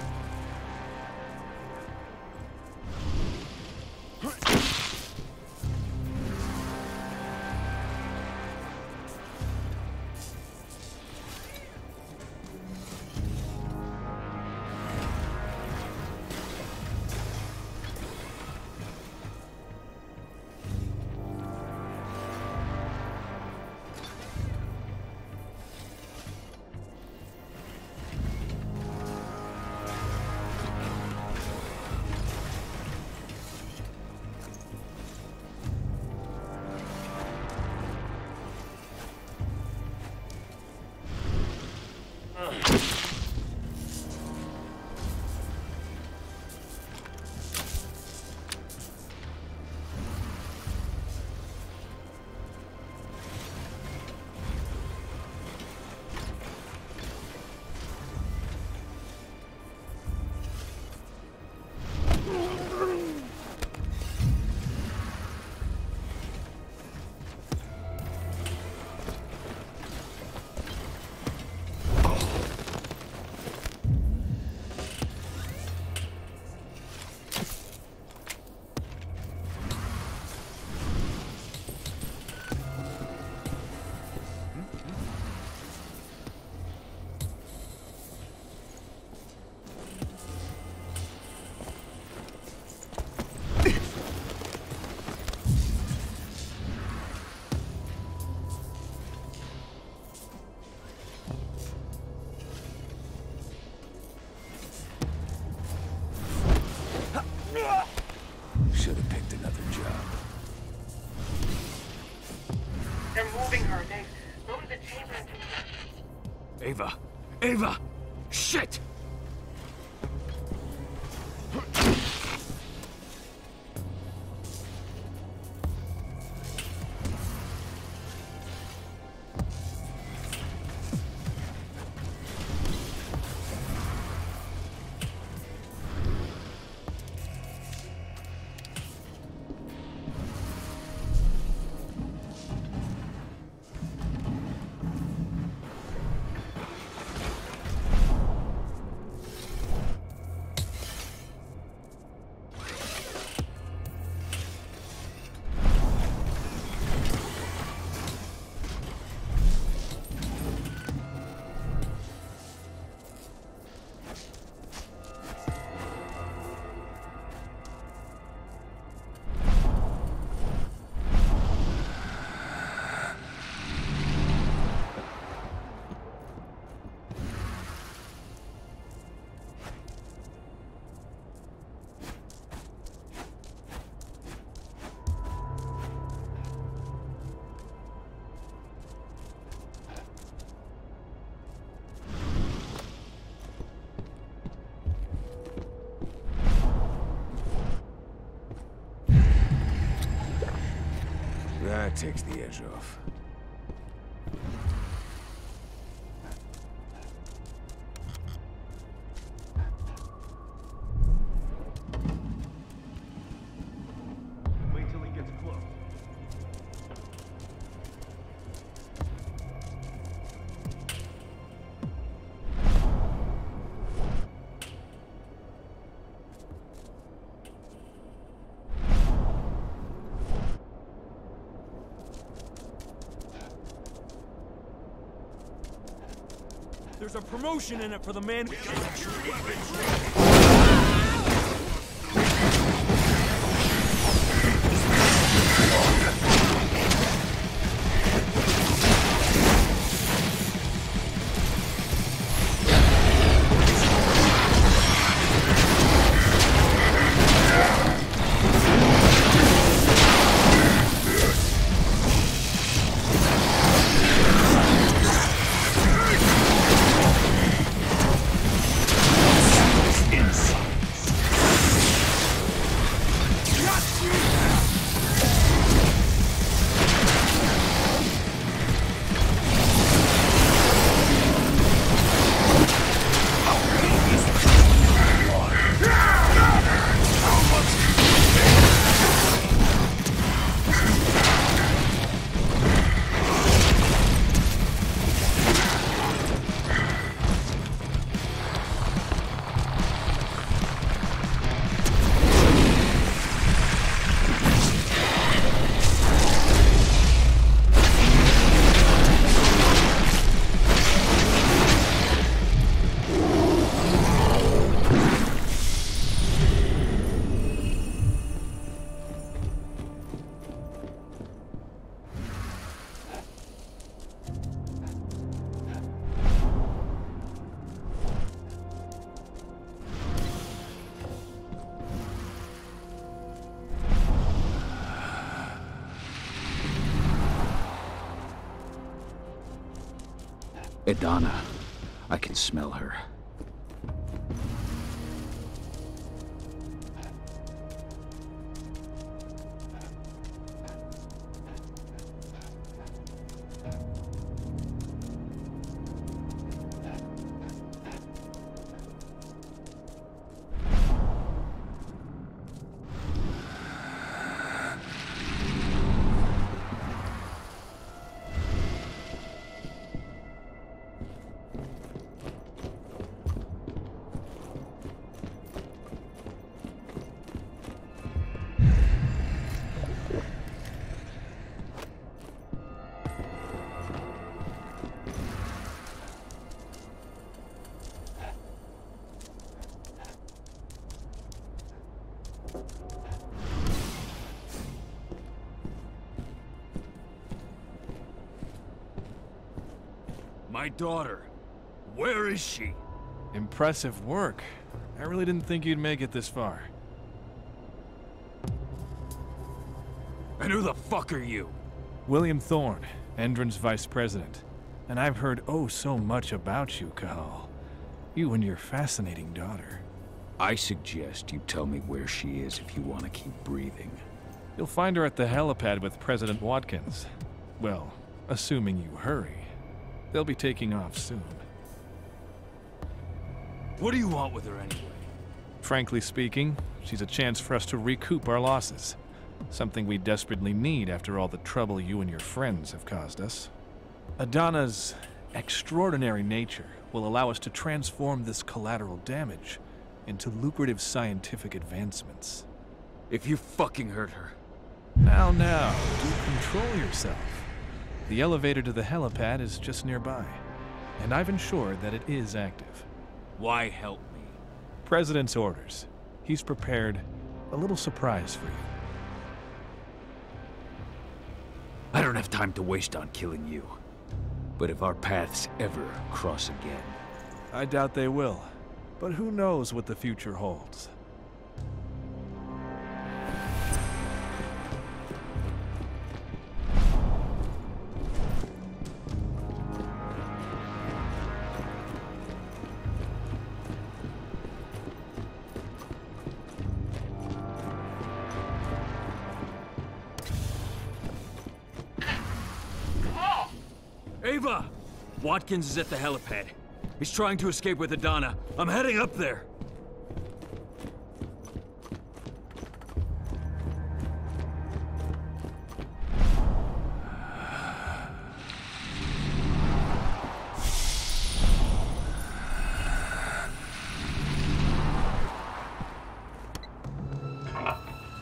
Q: Should have picked another job.
A: They're moving her. They've moved the chamber.
F: Ava! Ava! Shit!
B: That takes the edge off.
T: Wait till he gets close.
F: There's a promotion in it for the man who
Q: Aedana. I can smell her.
F: My daughter. Where is she?
G: Impressive work. I really didn't think you'd make it this far.
F: And who the fuck are you?
G: William Thorne, Endron's vice president. And I've heard oh so much about you, Cahal. You and your fascinating daughter.
Q: I suggest you tell me where she is if you want to keep breathing.
G: You'll find her at the helipad with President Watkins. Well, assuming you hurry. They'll be taking off soon.
F: What do you want with her anyway?
G: Frankly speaking, she's a chance for us to recoup our losses. Something we desperately need after all the trouble you and your friends have caused us. Aedana's extraordinary nature will allow us to transform this collateral damage into lucrative scientific advancements.
F: If you fucking hurt her.
G: Now, do control yourself. The elevator to the helipad is just nearby, and I've ensured that it is active.
F: Why help me?
G: President's orders. He's prepared a little surprise for you.
Q: I don't have time to waste on killing you. But if our paths ever cross again...
G: I doubt they will, but who knows what the future holds.
F: Ava! Watkins is at the helipad. He's trying to escape with Aedana. I'm heading up there.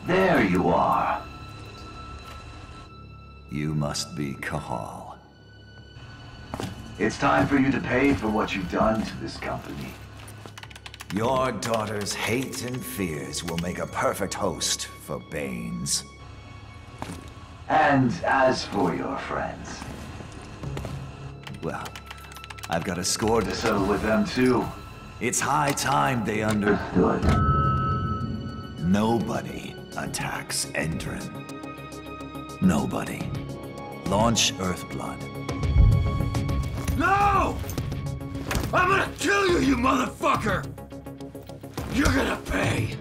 J: There you are. You must be Cahal. It's time for you to pay for what you've done to this company. Your daughter's hate and fears will make a perfect host for Banes. And as for your friends... well, I've got a score to settle with them too. It's high time they understood. Nobody attacks Endron. Nobody. Launch Earthblood.
F: No! I'm gonna kill you, you motherfucker! You're gonna pay!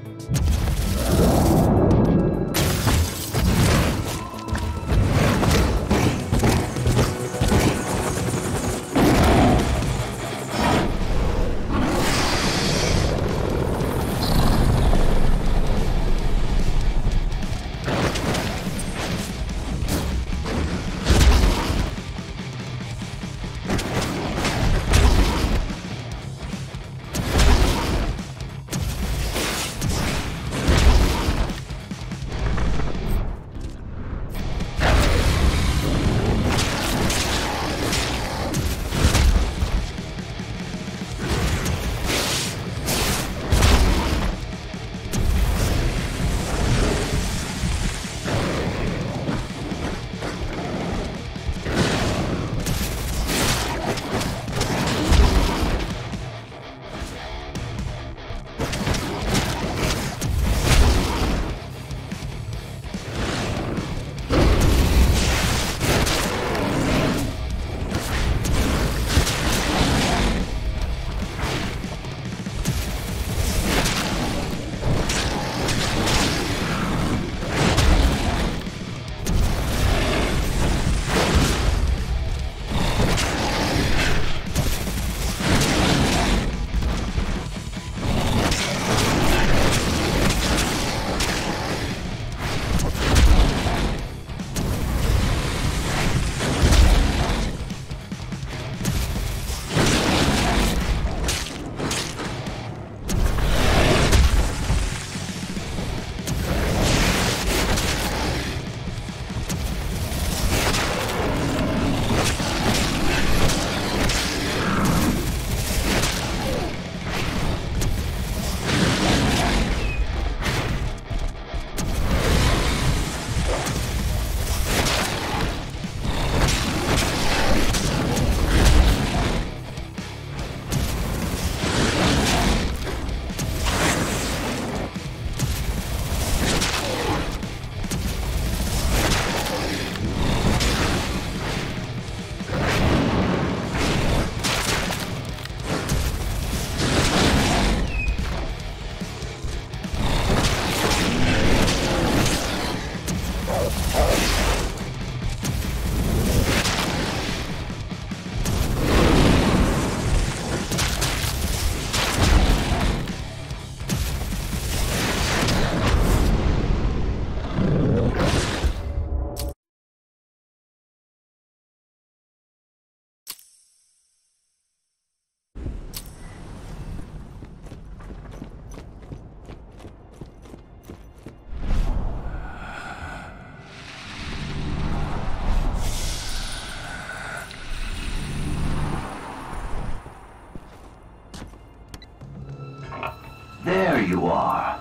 J: you are.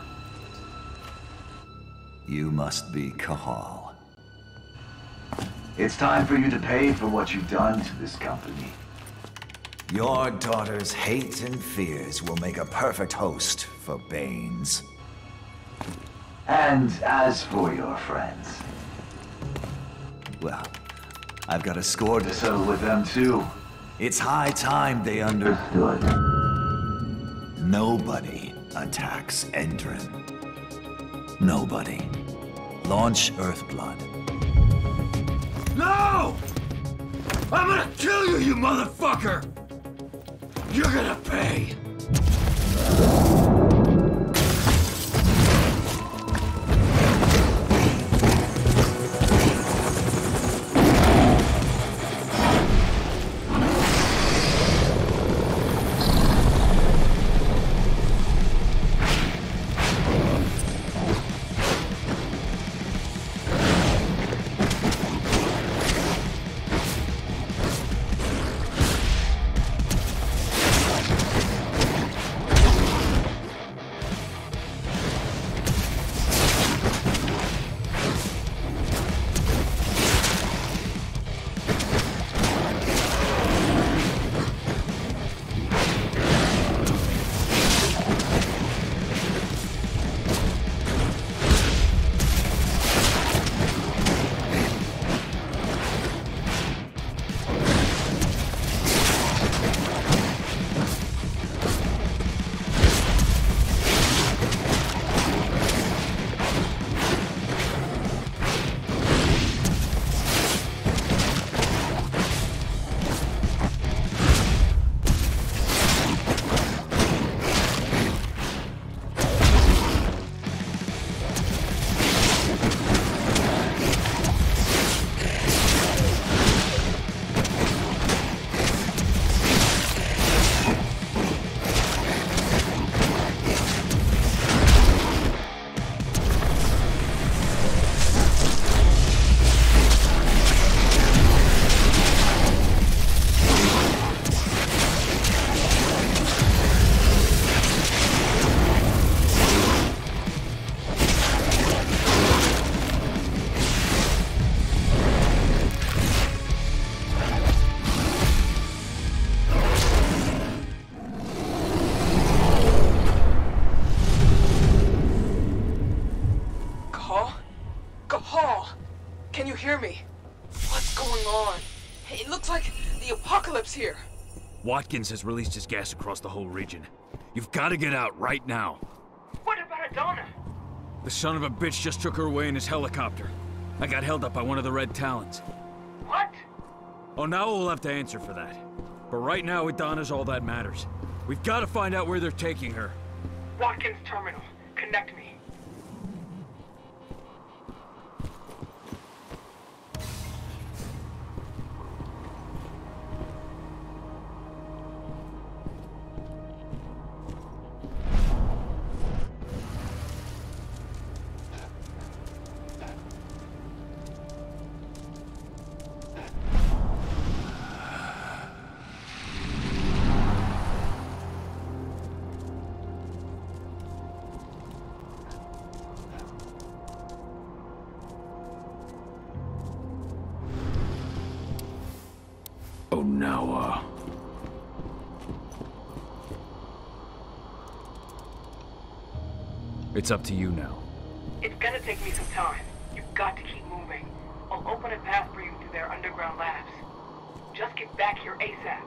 J: You must be Kahal. It's time for you to pay for what you've done to this company. Your daughter's hate and fears will make a perfect host for Banes. And as for your friends, well, I've got a score to settle with them too. It's high time they understood. Nobody attacks Endron. Nobody. Launch Earthblood.
F: No! I'm gonna kill you, you motherfucker! You're gonna pay!
C: Hear me. What's going on? It looks like the apocalypse here.
F: Watkins has released his gas across the whole region. You've got to get out right now.
A: What about Adana?
F: The son of a bitch just took her away in his helicopter. I got held up by one of the Red Talons.
A: What?
F: Oh, now we'll have to answer for that. But right now, Adana's all that matters. We've got to find out where they're taking her.
A: Watkins Terminal. Connect me.
F: It's up to you now.
A: It's gonna take me some time. You've got to keep moving. I'll open a path for you to their underground labs. Just get back here ASAP.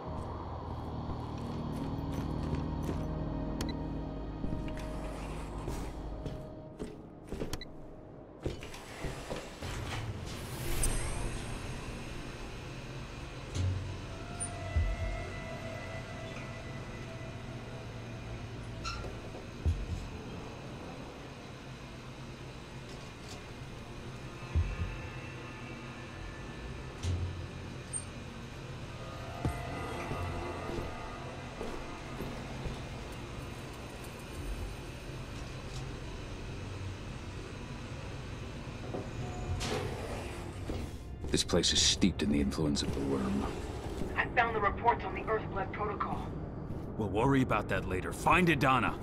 B: This place is steeped in the influence of the worm.
A: I found the reports on the Earthblood protocol.
F: We'll worry about that later. Find Adana.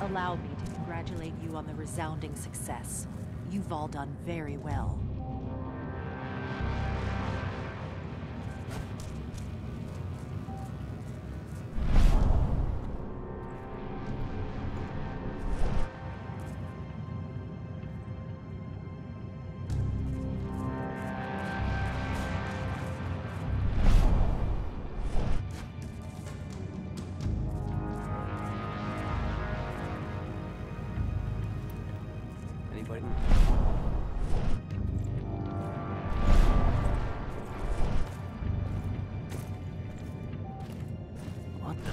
I: Allow me to congratulate you on the resounding success. You've all done very well.
U: Anybody? What the?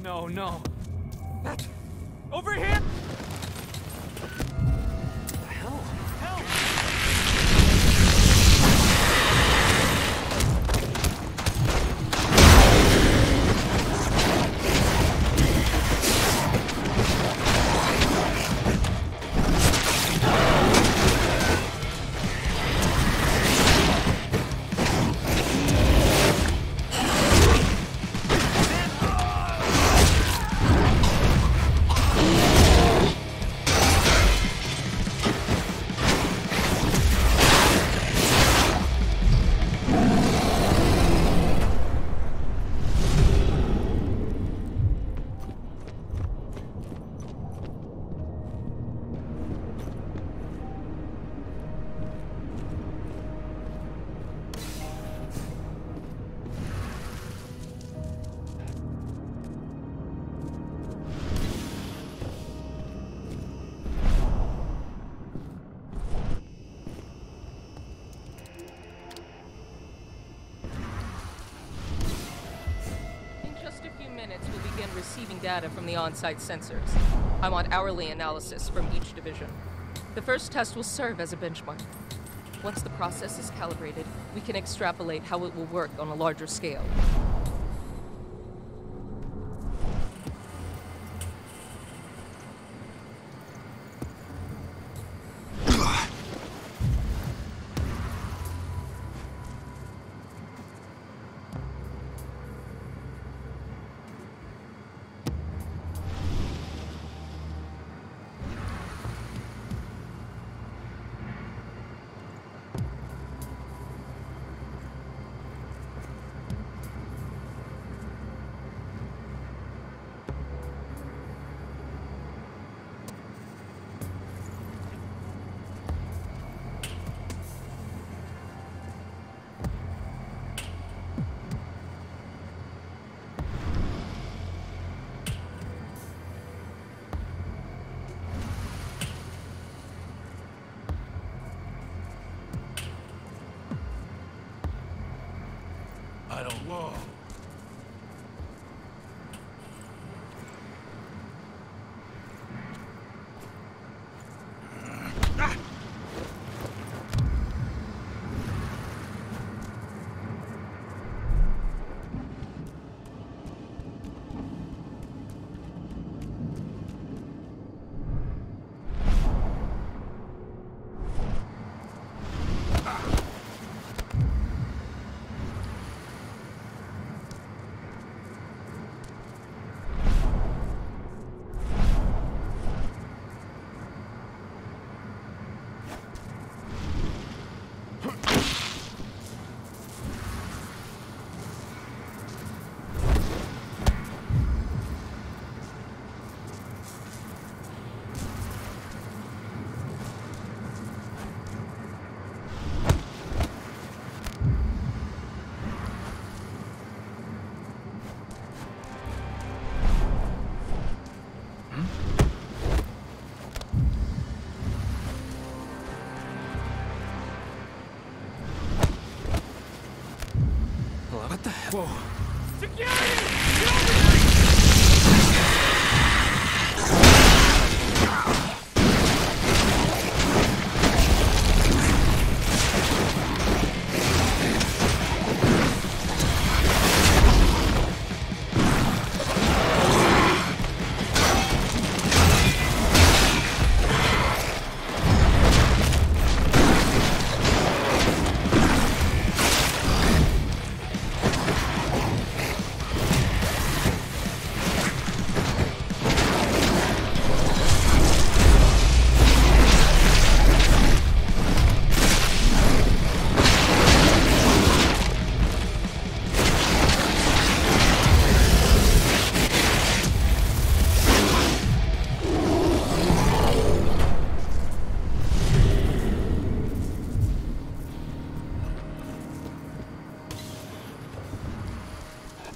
F: No, no. Over here!
L: Receiving data from the on-site sensors. I want hourly analysis from each division. The first test will serve as a benchmark. Once the process is calibrated, we can extrapolate how it will work on a larger scale.
G: Whoa.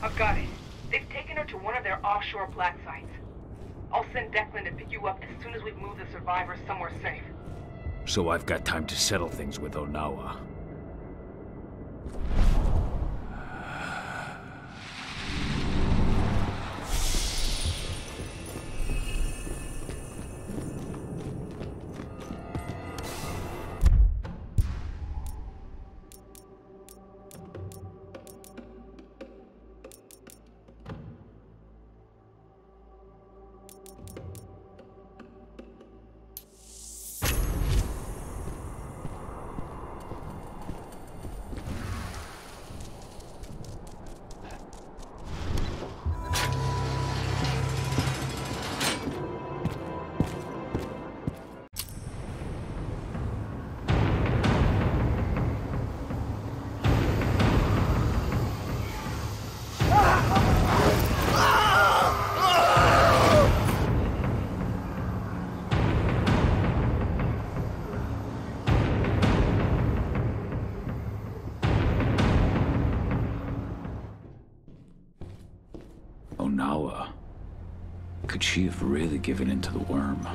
A: I've got it. They've taken her to one of their offshore black sites. I'll send Declan to pick you up as soon as we've moved the survivors somewhere safe.
B: So I've got time to settle things with Onawa. Onawa. Could she have really given in to the worm?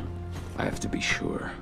B: I have to be sure.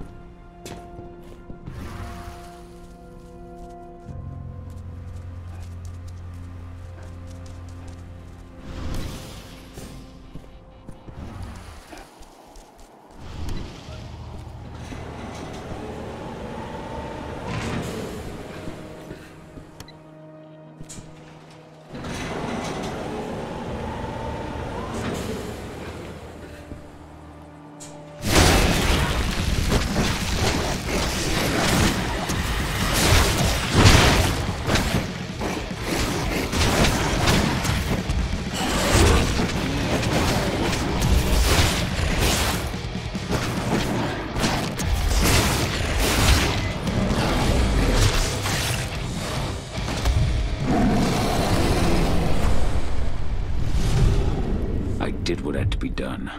B: Did what had to be done.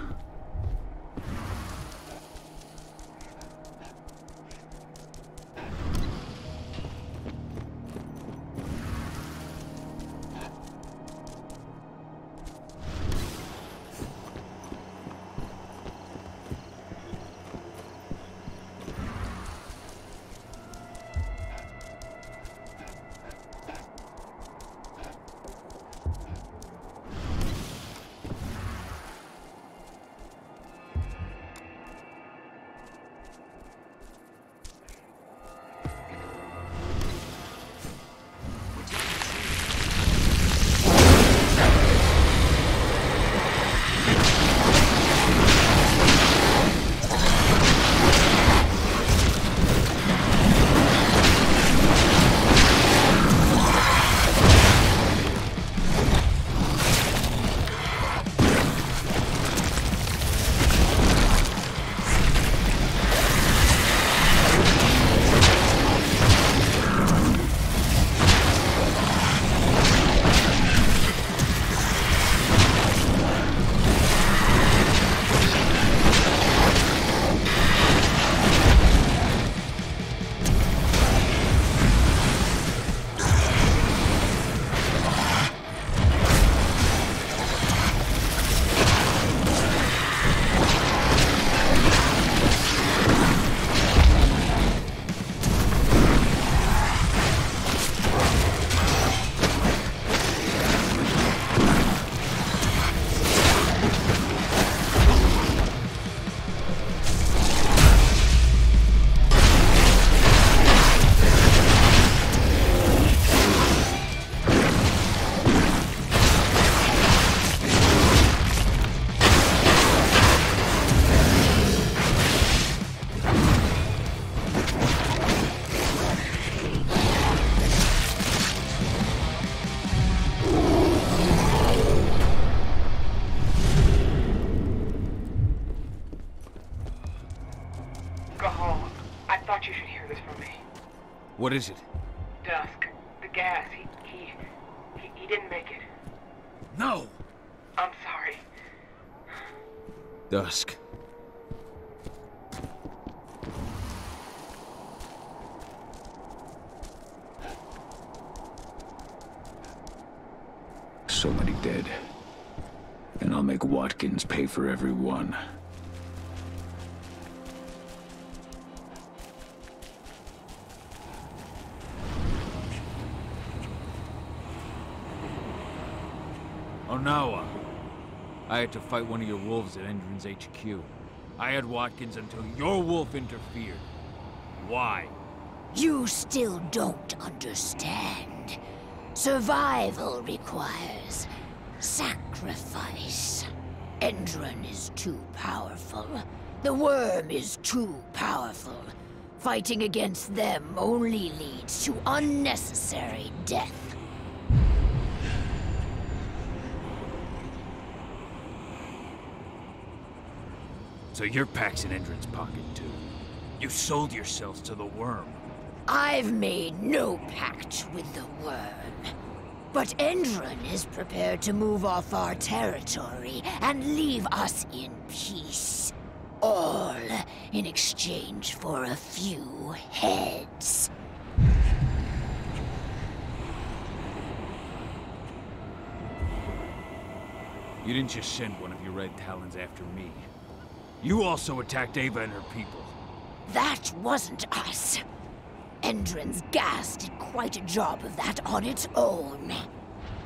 A: thought you should hear this from me.
F: What is it?
A: Dusk. The gas. He didn't make it.
F: No!
A: I'm sorry.
F: Dusk.
B: So many dead. And I'll make Watkins pay for every one.
F: Onawa. I had to fight one of your wolves at Endron's HQ. I had Watkins until your wolf interfered. Why?
K: You still don't understand. Survival requires sacrifice. Endron is too powerful. The worm is too powerful. Fighting against them only leads to unnecessary death.
F: So your pack's in Endron's pocket, too. You sold yourselves to the worm.
K: I've made no pact with the worm. But Endron is prepared to move off our territory and leave us in peace. All in exchange for a few heads.
F: You didn't just send one of your Red Talons after me. You also attacked Ava and her people.
K: That wasn't us. Endron's gas did quite a job of that on its own.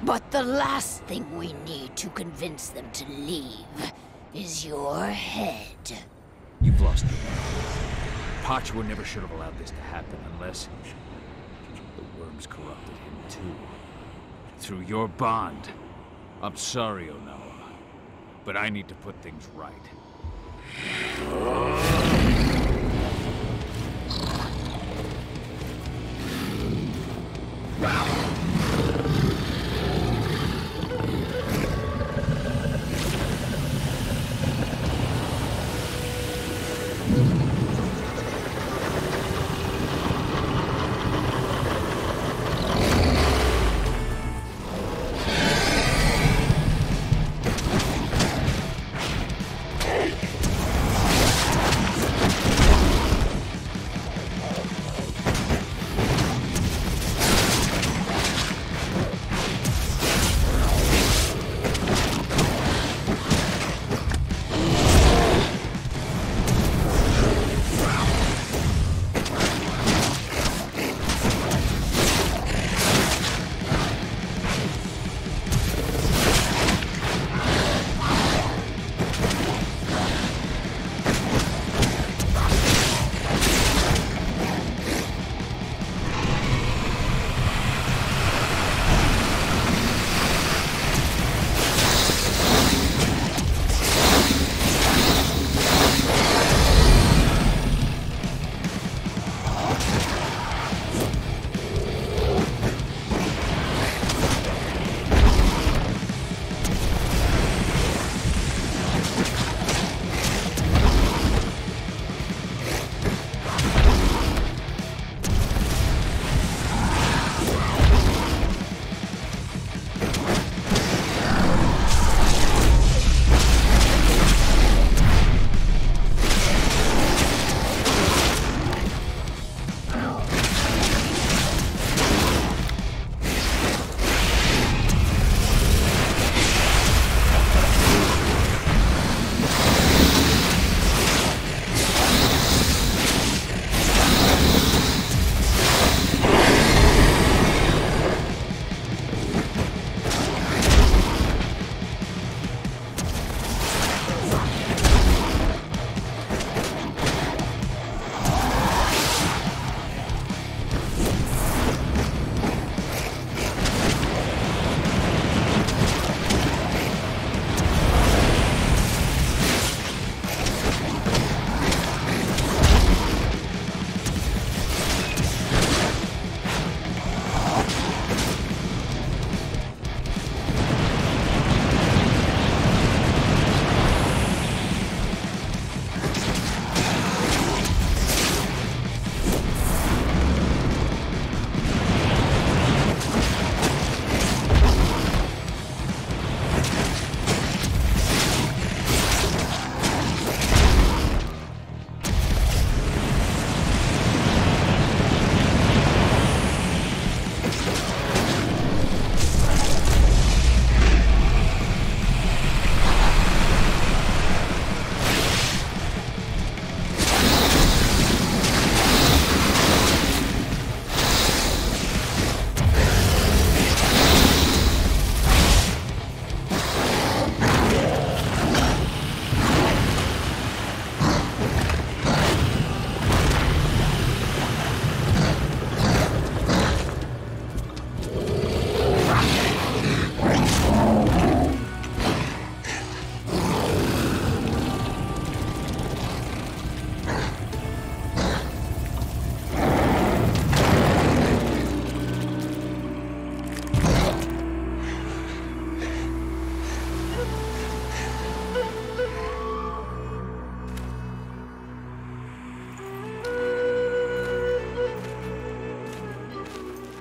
K: But the last thing we need to convince them to leave is your head.
F: You've lost your mind. Pachuan never should have allowed this to happen unless the worms corrupted him too. Through your bond. I'm sorry, Onawa, but I need to put things right.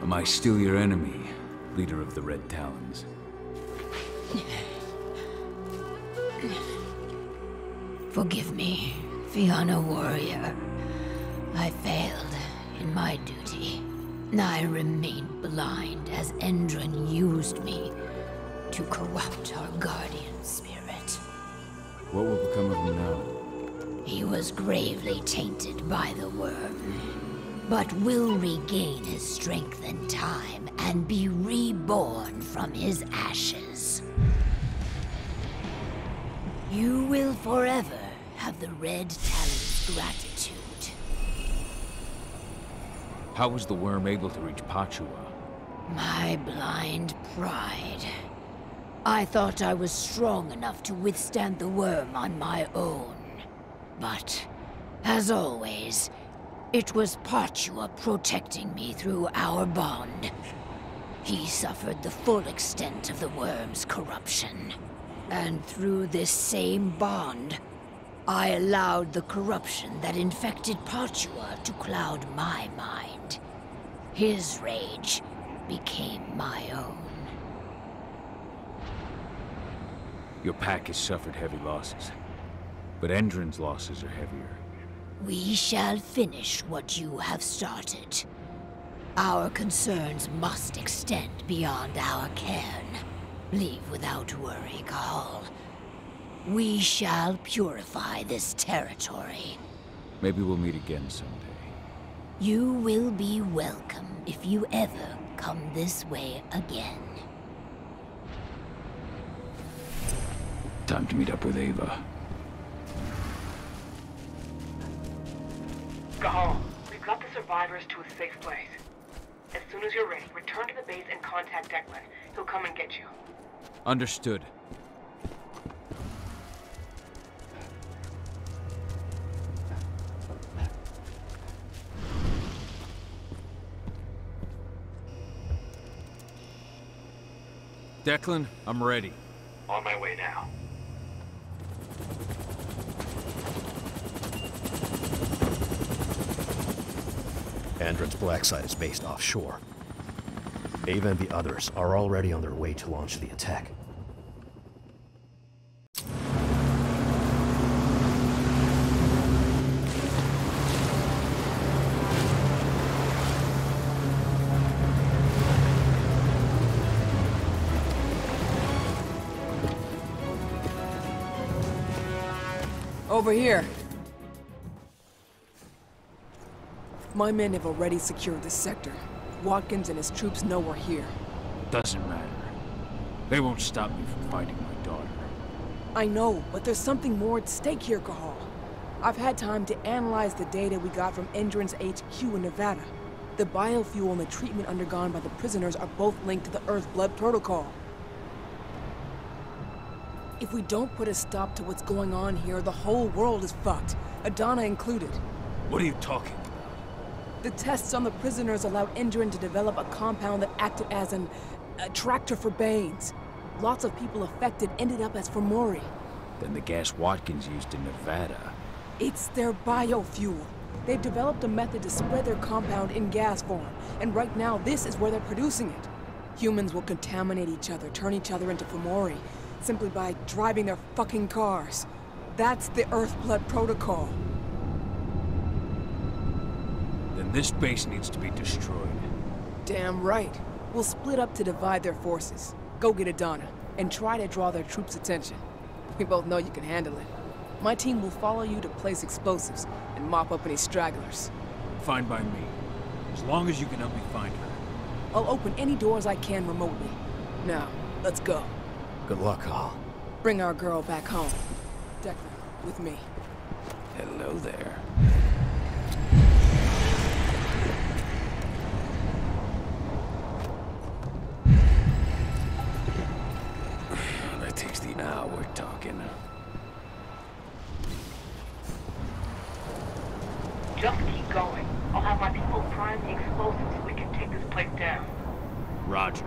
B: Am I still your enemy, leader of the Red Talons?
K: Forgive me, Fianna warrior. I failed in my duty. I remained blind as Endron used me to corrupt our guardian spirit.
B: What will become of him now?
K: He was gravely tainted by the worm, but will regain his strength in time and be reborn from his ashes. You will forever have the Red Talon's gratitude.
F: How was the worm able to reach Patua?
K: My blind pride. I thought I was strong enough to withstand the worm on my own. But, as always, it was Patua protecting me through our bond. He suffered the full extent of the worm's corruption. And through this same bond, I allowed the corruption that infected Patua to cloud my mind. His rage became my own.
F: Your pack has suffered heavy losses, but Endron's losses are heavier.
K: We shall finish what you have started. Our concerns must extend beyond our cairn. Leave without worry, Cahal. We shall purify this territory.
F: Maybe we'll meet again someday.
K: You will be welcome if you ever come this way again.
B: Time to meet up with Ava.
A: Cahal, we've got the survivors to a safe place. As soon as you're ready, return to the base and contact Declan. He'll come and get you.
F: Understood. Declan, I'm ready.
T: On my way now.
H: Andron's black site is based offshore. Ava and the others are already on their way to launch the attack.
C: Over here. My men have already secured this sector. Watkins and his troops know we're here.
F: Doesn't matter. They won't stop me from finding my daughter.
C: I know, but there's something more at stake here, Cahal. I've had time to analyze the data we got from Endron's HQ in Nevada. The biofuel and the treatment undergone by the prisoners are both linked to the Earthblood protocol. If we don't put a stop to what's going on here, the whole world is fucked, Adana included.
F: What are you talking about?
C: The tests on the prisoners allowed Endron to develop a compound that acted as an attractor for Banes. Lots of people affected ended up as Fomori.
F: Then the gas Watkins used in Nevada.
C: It's their biofuel. They've developed a method to spread their compound in gas form, and right now this is where they're producing it. Humans will contaminate each other, turn each other into Fomori, simply by driving their fucking cars. That's the Earthblood protocol.
F: Then this base needs to be destroyed.
C: Damn right. We'll split up to divide their forces. Go get Adana, and try to draw their troops' attention. We both know you can handle it. My team will follow you to place explosives, and mop up any stragglers.
F: Fine by me. As long as you can help me find her.
C: I'll open any doors I can remotely. Now, let's go.
H: Good luck, Cahal.
C: Bring our girl back home. Declan, with me.
B: Hello there. That takes the hour talking.
A: Just keep going. I'll have my people prime the explosives so we can take this place down.
F: Roger.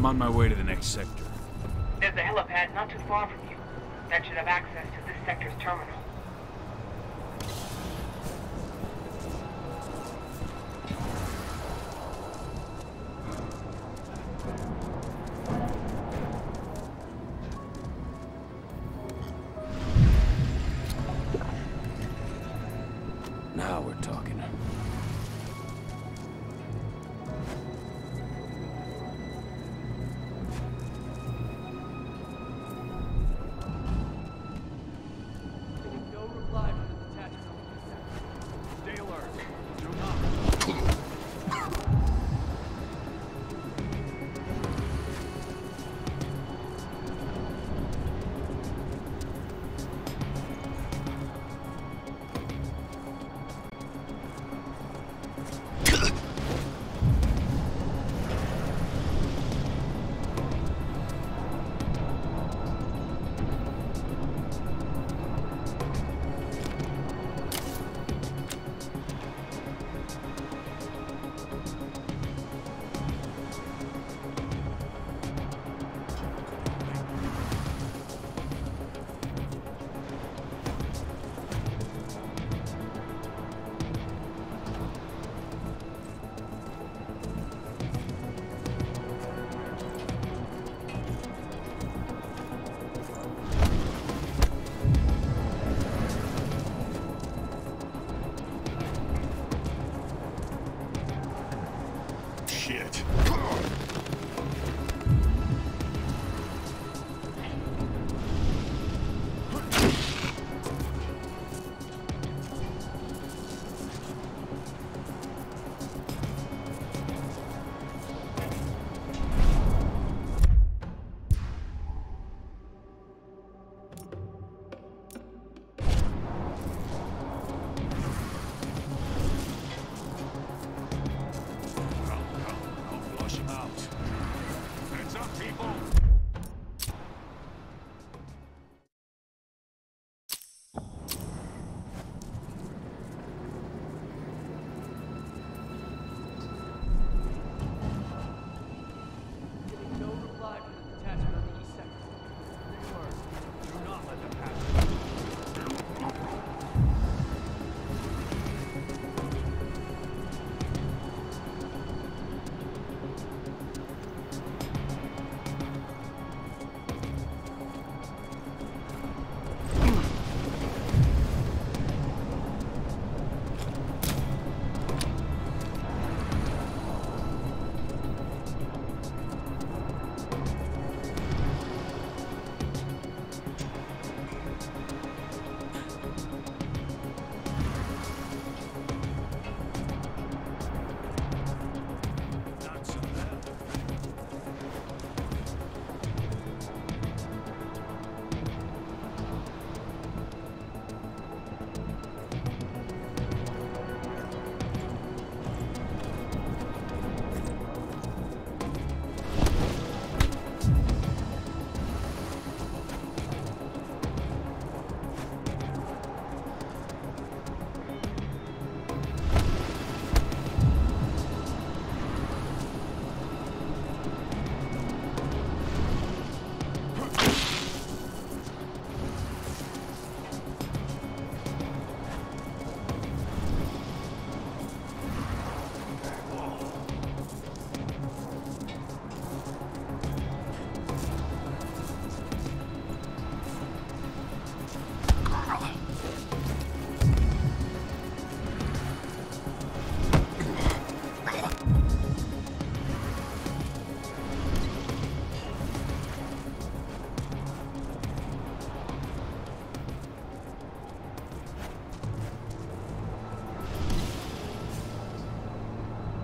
F: on my way to the next sector.
A: There's a helipad not too far from you. That should have access to this sector's terminal.
B: Now we're talking.
U: No reply from the detachment. Stay alert. Do not.
T: Shit.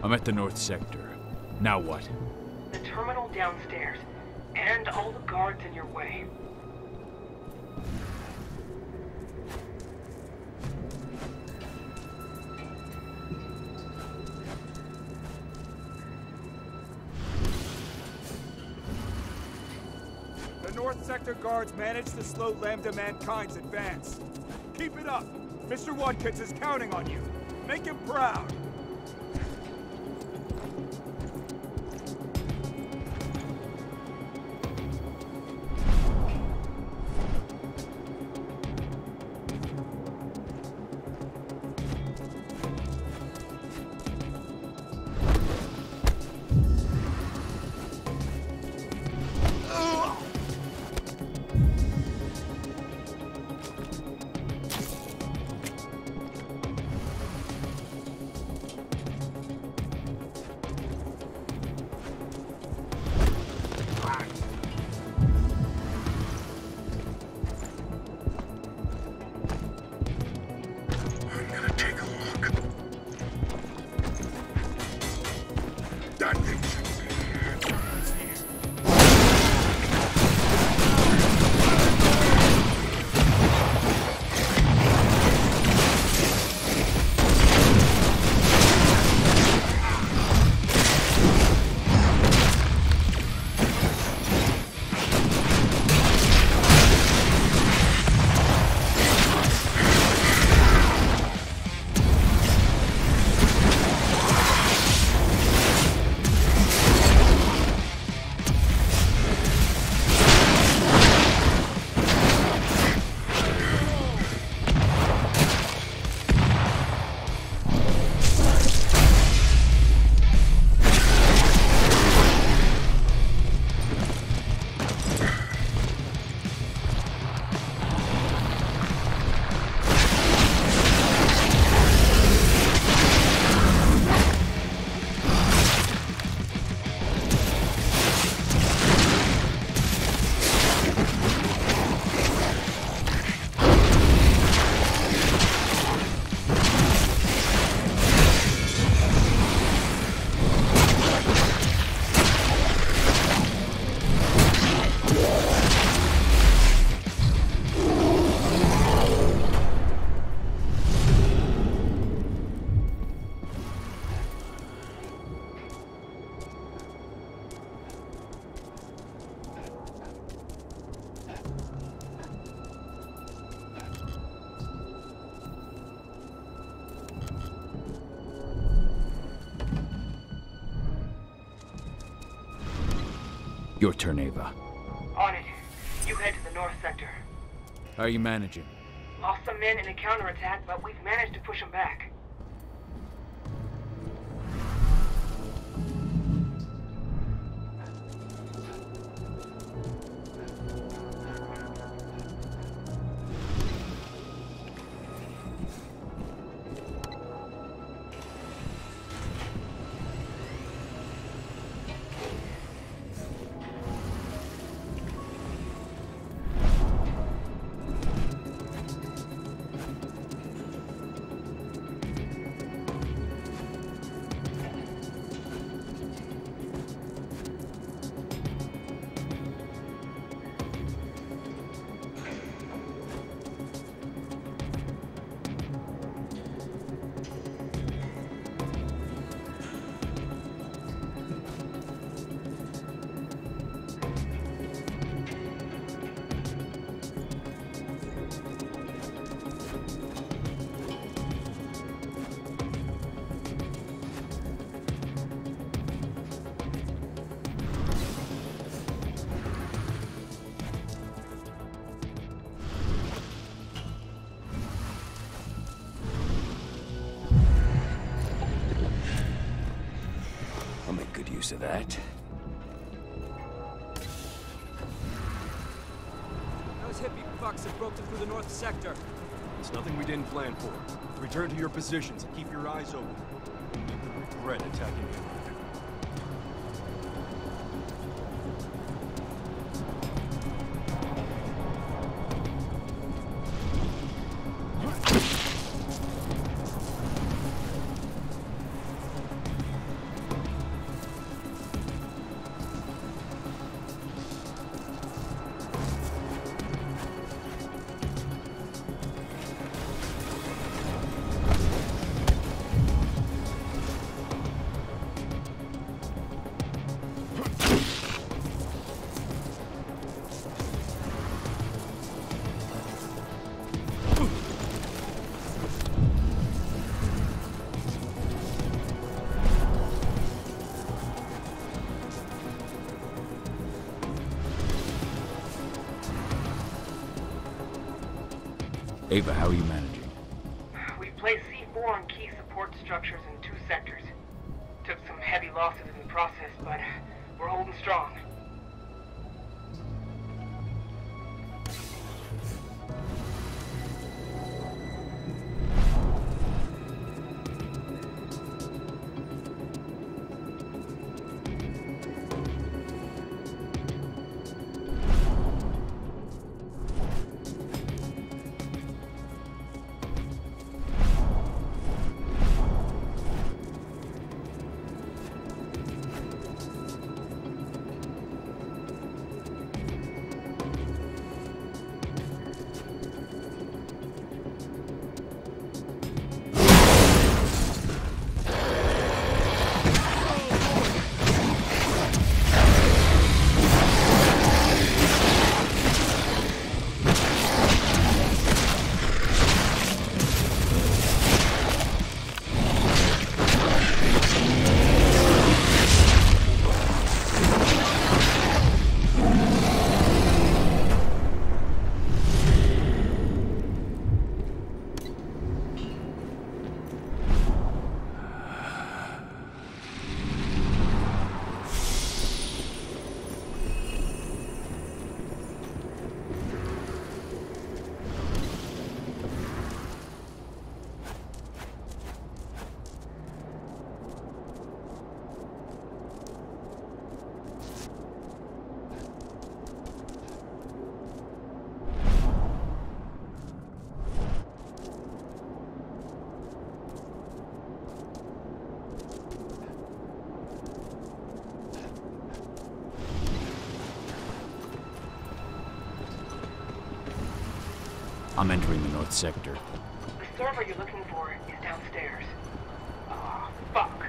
F: I'm at the north sector. Now what?
A: The terminal downstairs, and all the guards in your way.
T: The North Sector guards managed to slow Lambda Mankind's advance. Keep it up. Mr. Watkins is counting on you. Make him proud.
B: Your turn, Ava.
A: On it. You head to the north sector.
F: How are you managing?
A: Lost some men in a counterattack, but we've managed to push them back.
B: Of that.
U: Those hippie fucks have broken through the north sector.
D: It's nothing we didn't plan for. Return to your positions and keep your eyes open. You will regret attacking him.
B: Ava, how are you managing?
A: We placed C4 on key support structures in 2 sectors. Took some heavy losses in the process, but we're holding strong.
F: I'm entering the north sector.
A: The server you're looking for is downstairs. Ah, fuck.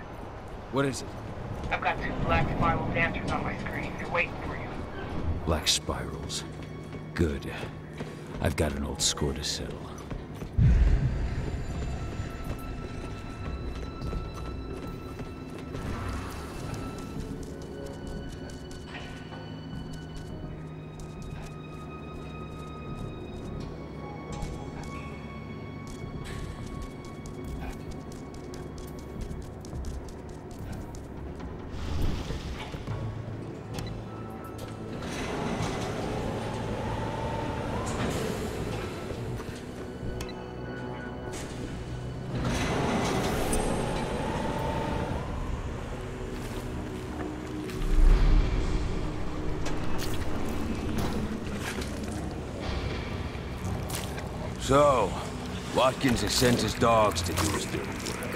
F: What is it?
A: I've got 2 black spiral dancers on my screen. They're waiting for you.
F: Black spirals. Good. I've got an old score to settle.
P: So, Watkins has sent his dogs to do his dirty work.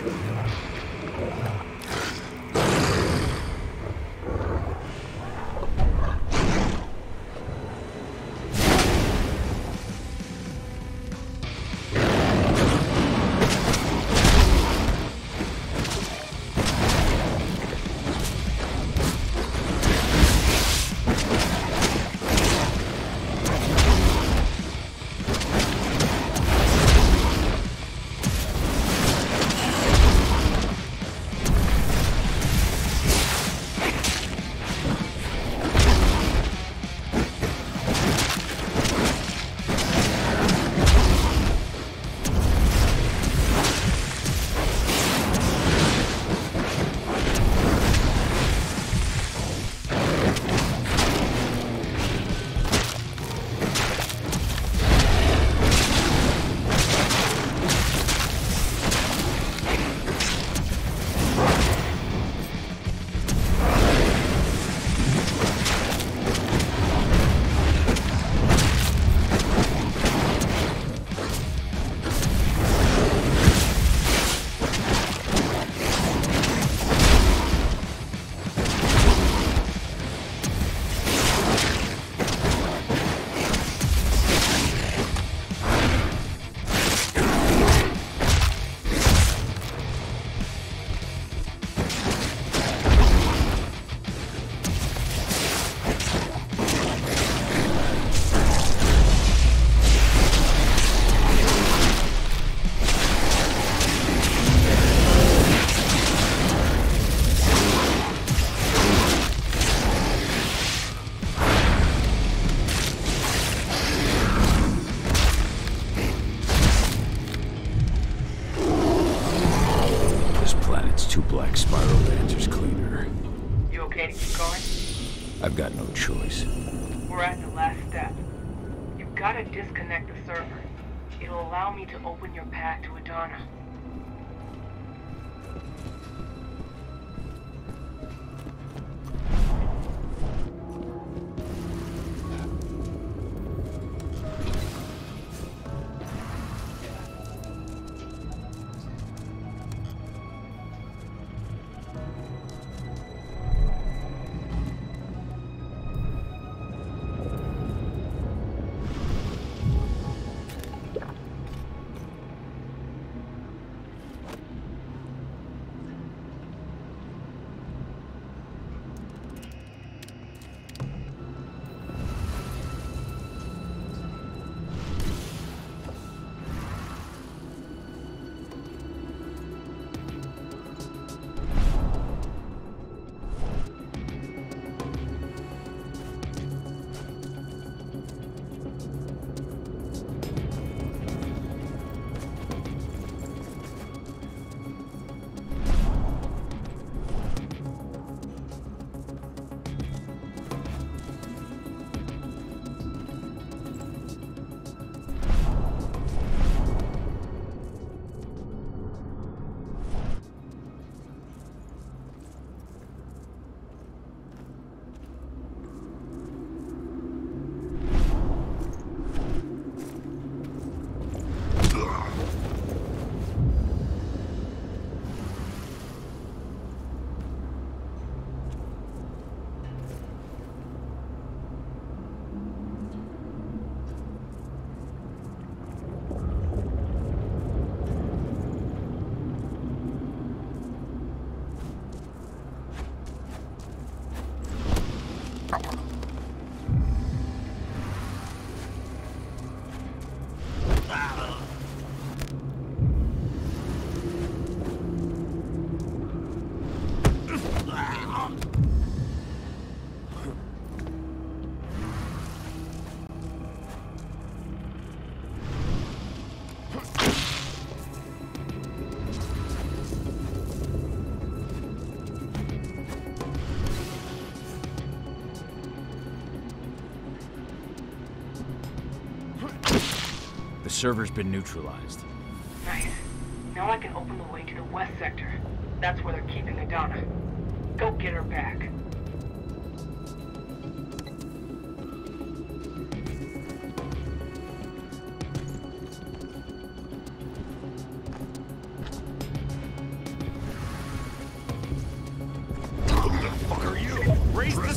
F: I've got no choice.
A: We're at the last step. You've got to disconnect the server. It'll allow me to open your path to Adana.
F: The server's been neutralized.
A: Nice. Now I can open the way to the west sector. That's where they're keeping Adana. Go get her back.
T: Who the fuck are you? Raise the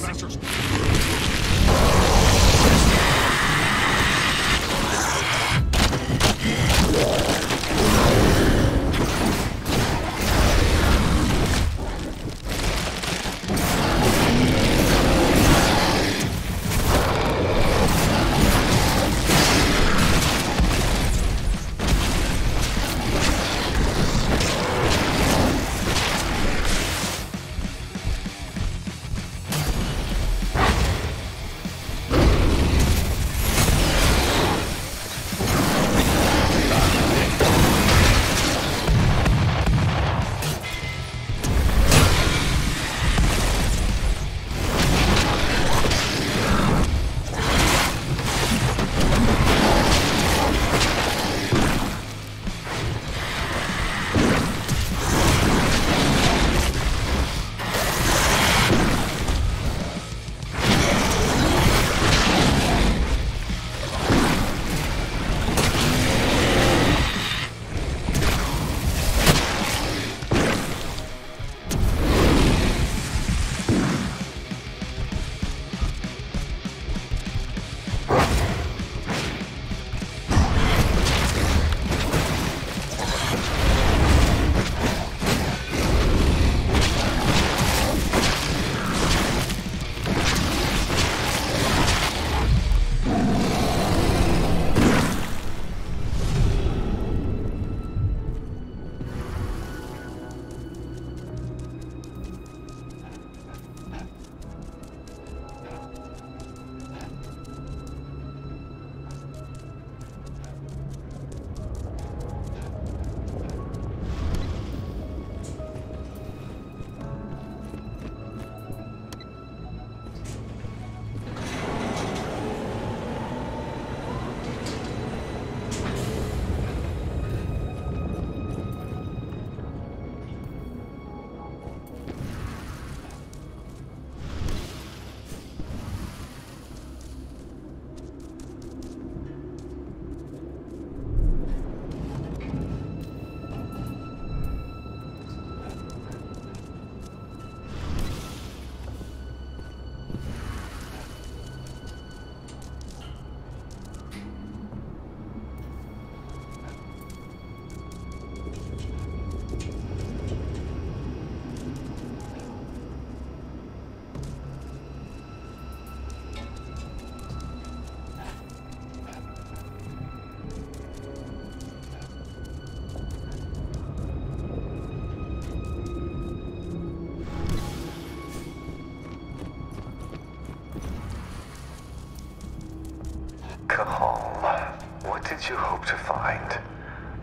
R: What did you hope to find?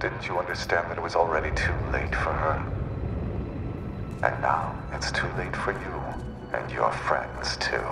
R: Didn't you understand that it was already too late for her? And now it's too late for you, and your friends too.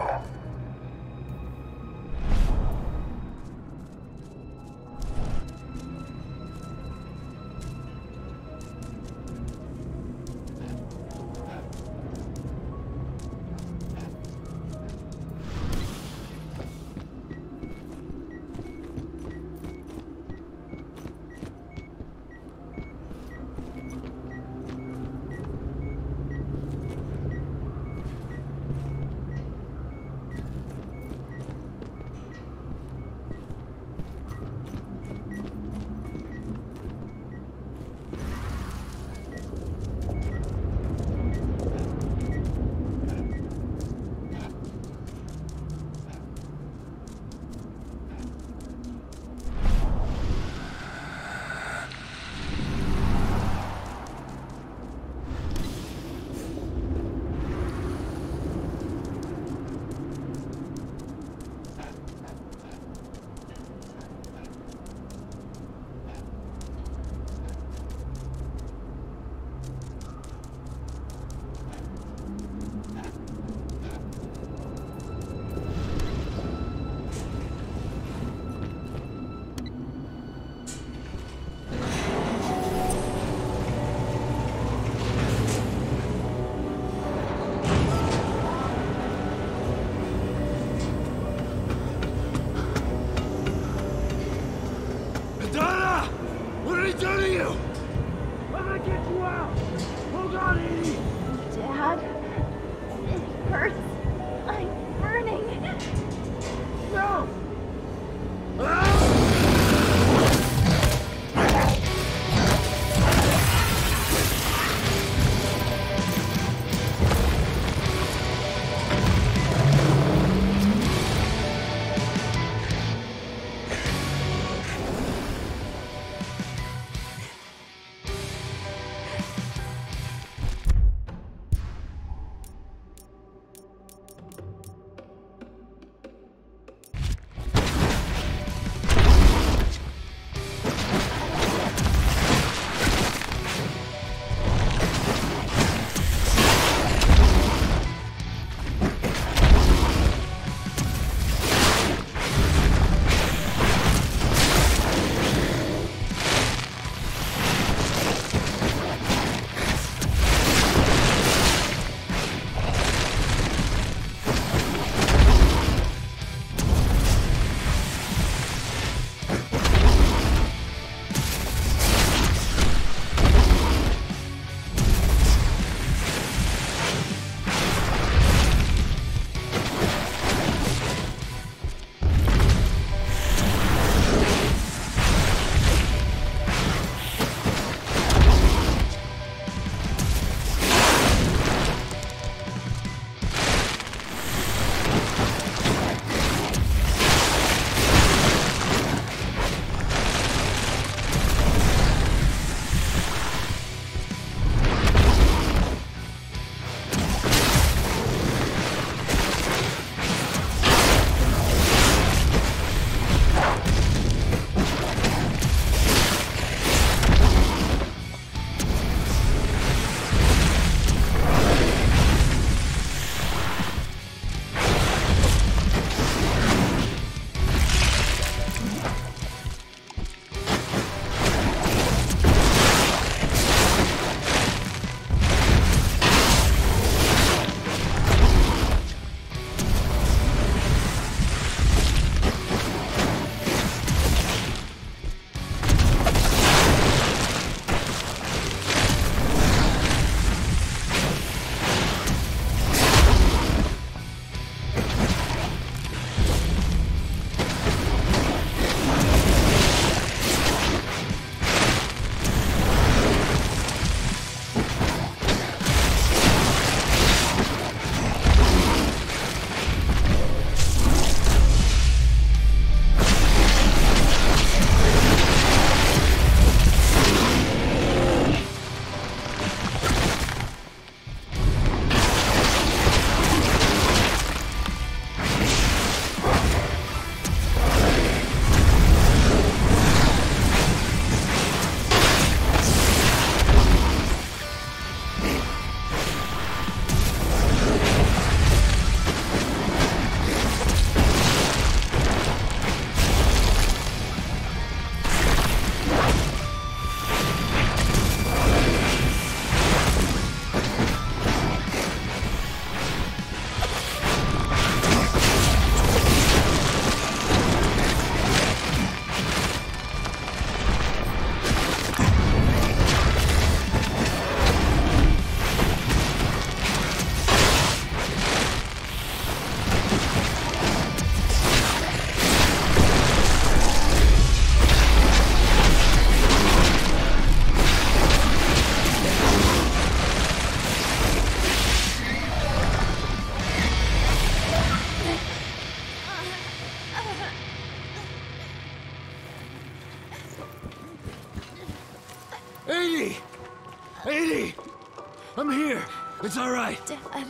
F: all right.
O: Dad.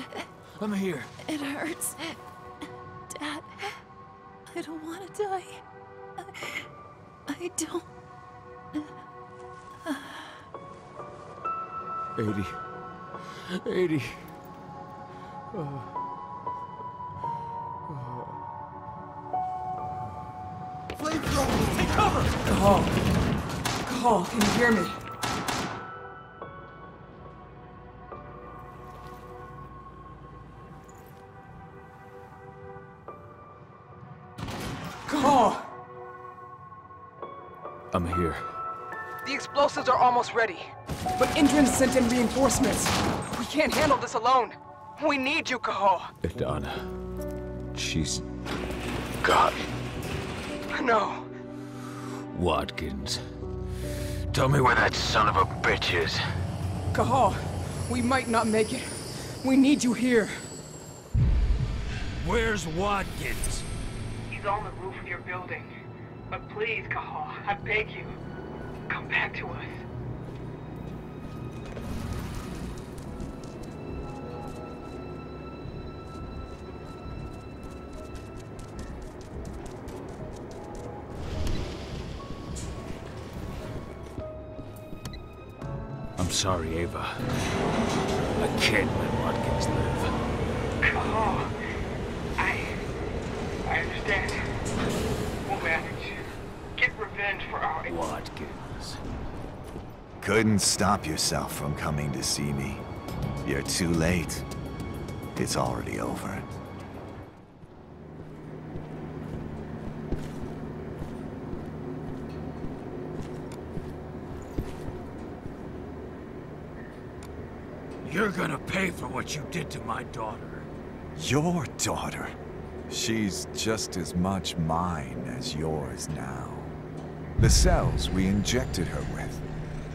F: I'm here.
O: It hurts. Dad, I don't want to die. I don't...
F: 80.
C: Flamethrower! Take cover! Cahal, can you hear me? Cahal!
F: I'm here.
C: The explosives are almost ready. But Endron sent in reinforcements. We can't handle this alone. We need you, Cahal.
F: Adana. She's... gone.
C: No.
F: Watkins. Tell me where that son of a bitch is.
C: Cahal, we might not make it. We need you here.
F: Where's Watkins?
A: He's on the roof of your building. But please, Cahal, I beg you, come back to us.
F: I'm sorry, Ava. I can't let Watkins live.
A: Cahal, I understand. We'll manage. Get revenge for our...
F: Watkins.
J: Couldn't stop yourself from coming to see me. You're too late. It's already over.
F: You're gonna pay for what you did to my daughter.
J: Your daughter? She's just as much mine as yours now. The cells we injected her with,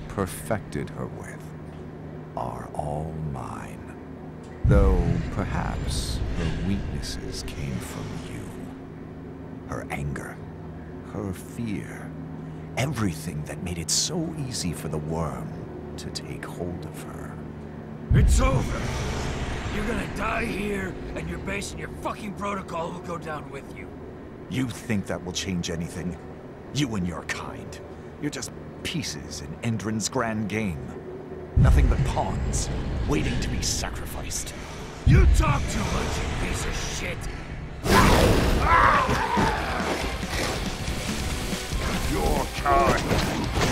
J: perfected her with, are all mine. Though perhaps her weaknesses came from you. Her anger, her fear, everything that made it so easy for the worm to take hold of her.
F: It's over. You're gonna die here, and your base and your fucking protocol will go down with you.
J: You think that will change anything? You and your kind. You're just pieces in Endron's grand game. Nothing but pawns, waiting to be sacrificed.
F: You talk too much, you piece of shit!
J: Your kind.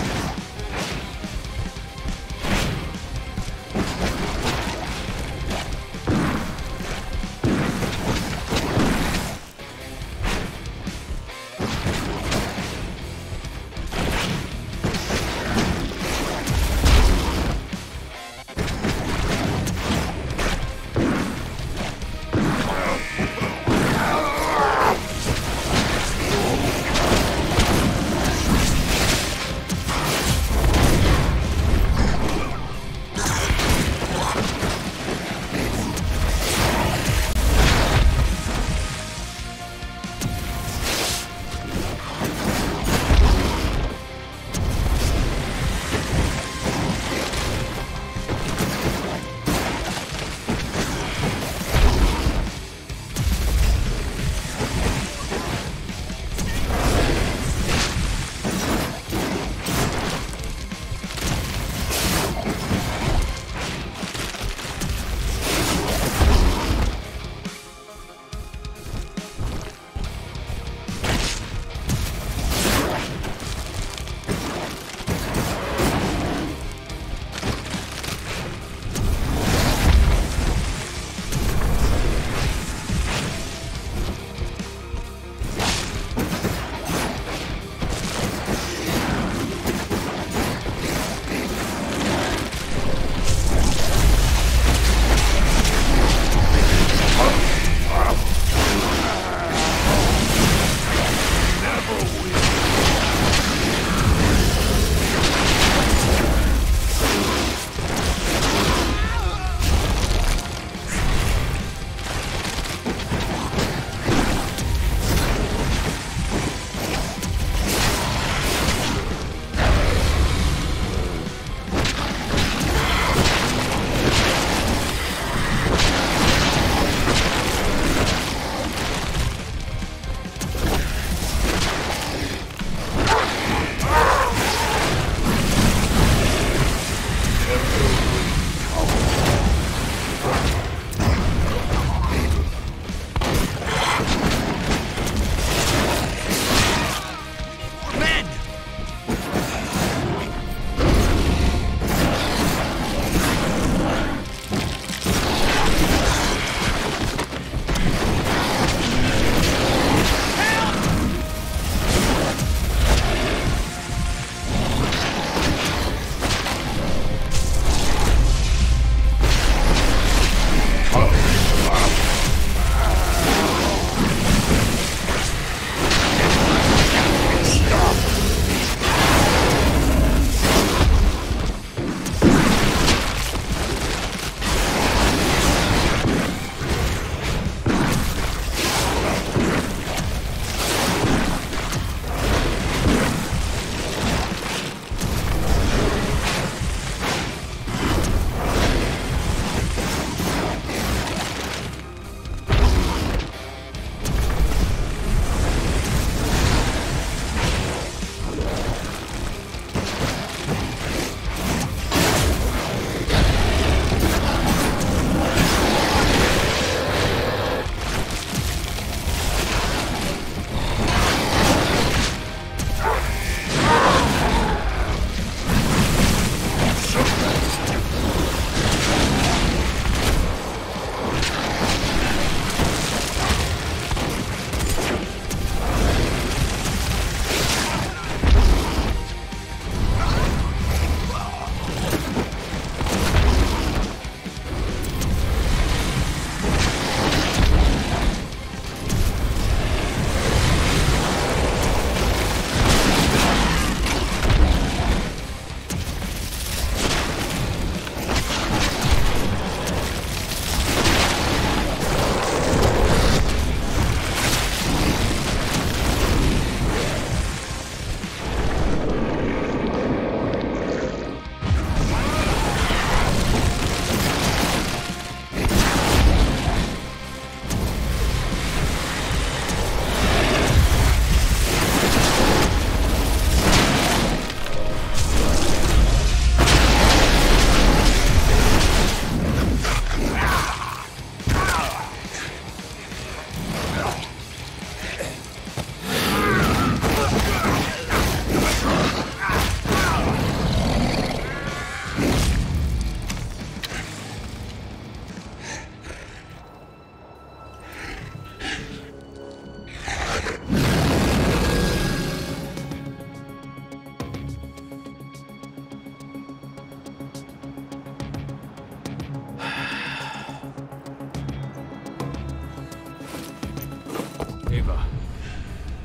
F: Ava,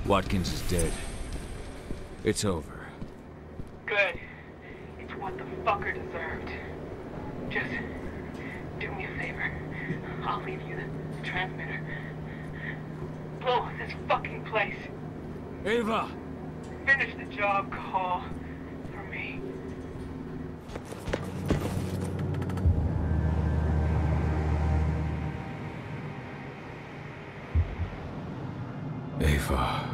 F: Watkins is dead. It's over.
A: Good. It's what the fucker deserved. Just do me a favor. I'll leave you the transmitter. Blow this fucking place.
F: Ava!
A: Finish the job, Call. For me.
B: Ava.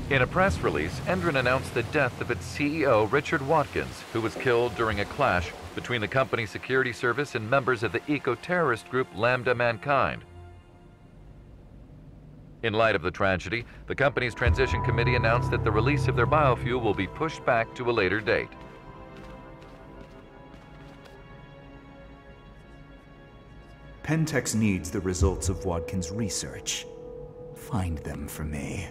N: In a press release, Endron announced the death of its CEO, Richard Watkins, who was killed during a clash between the company's security service and members of the eco-terrorist group Lambda Mankind. In light of the tragedy, the company's transition committee announced that the release of their biofuel will be pushed back to a later date.
E: Pentex needs the results of Watkins' research. Find them for me.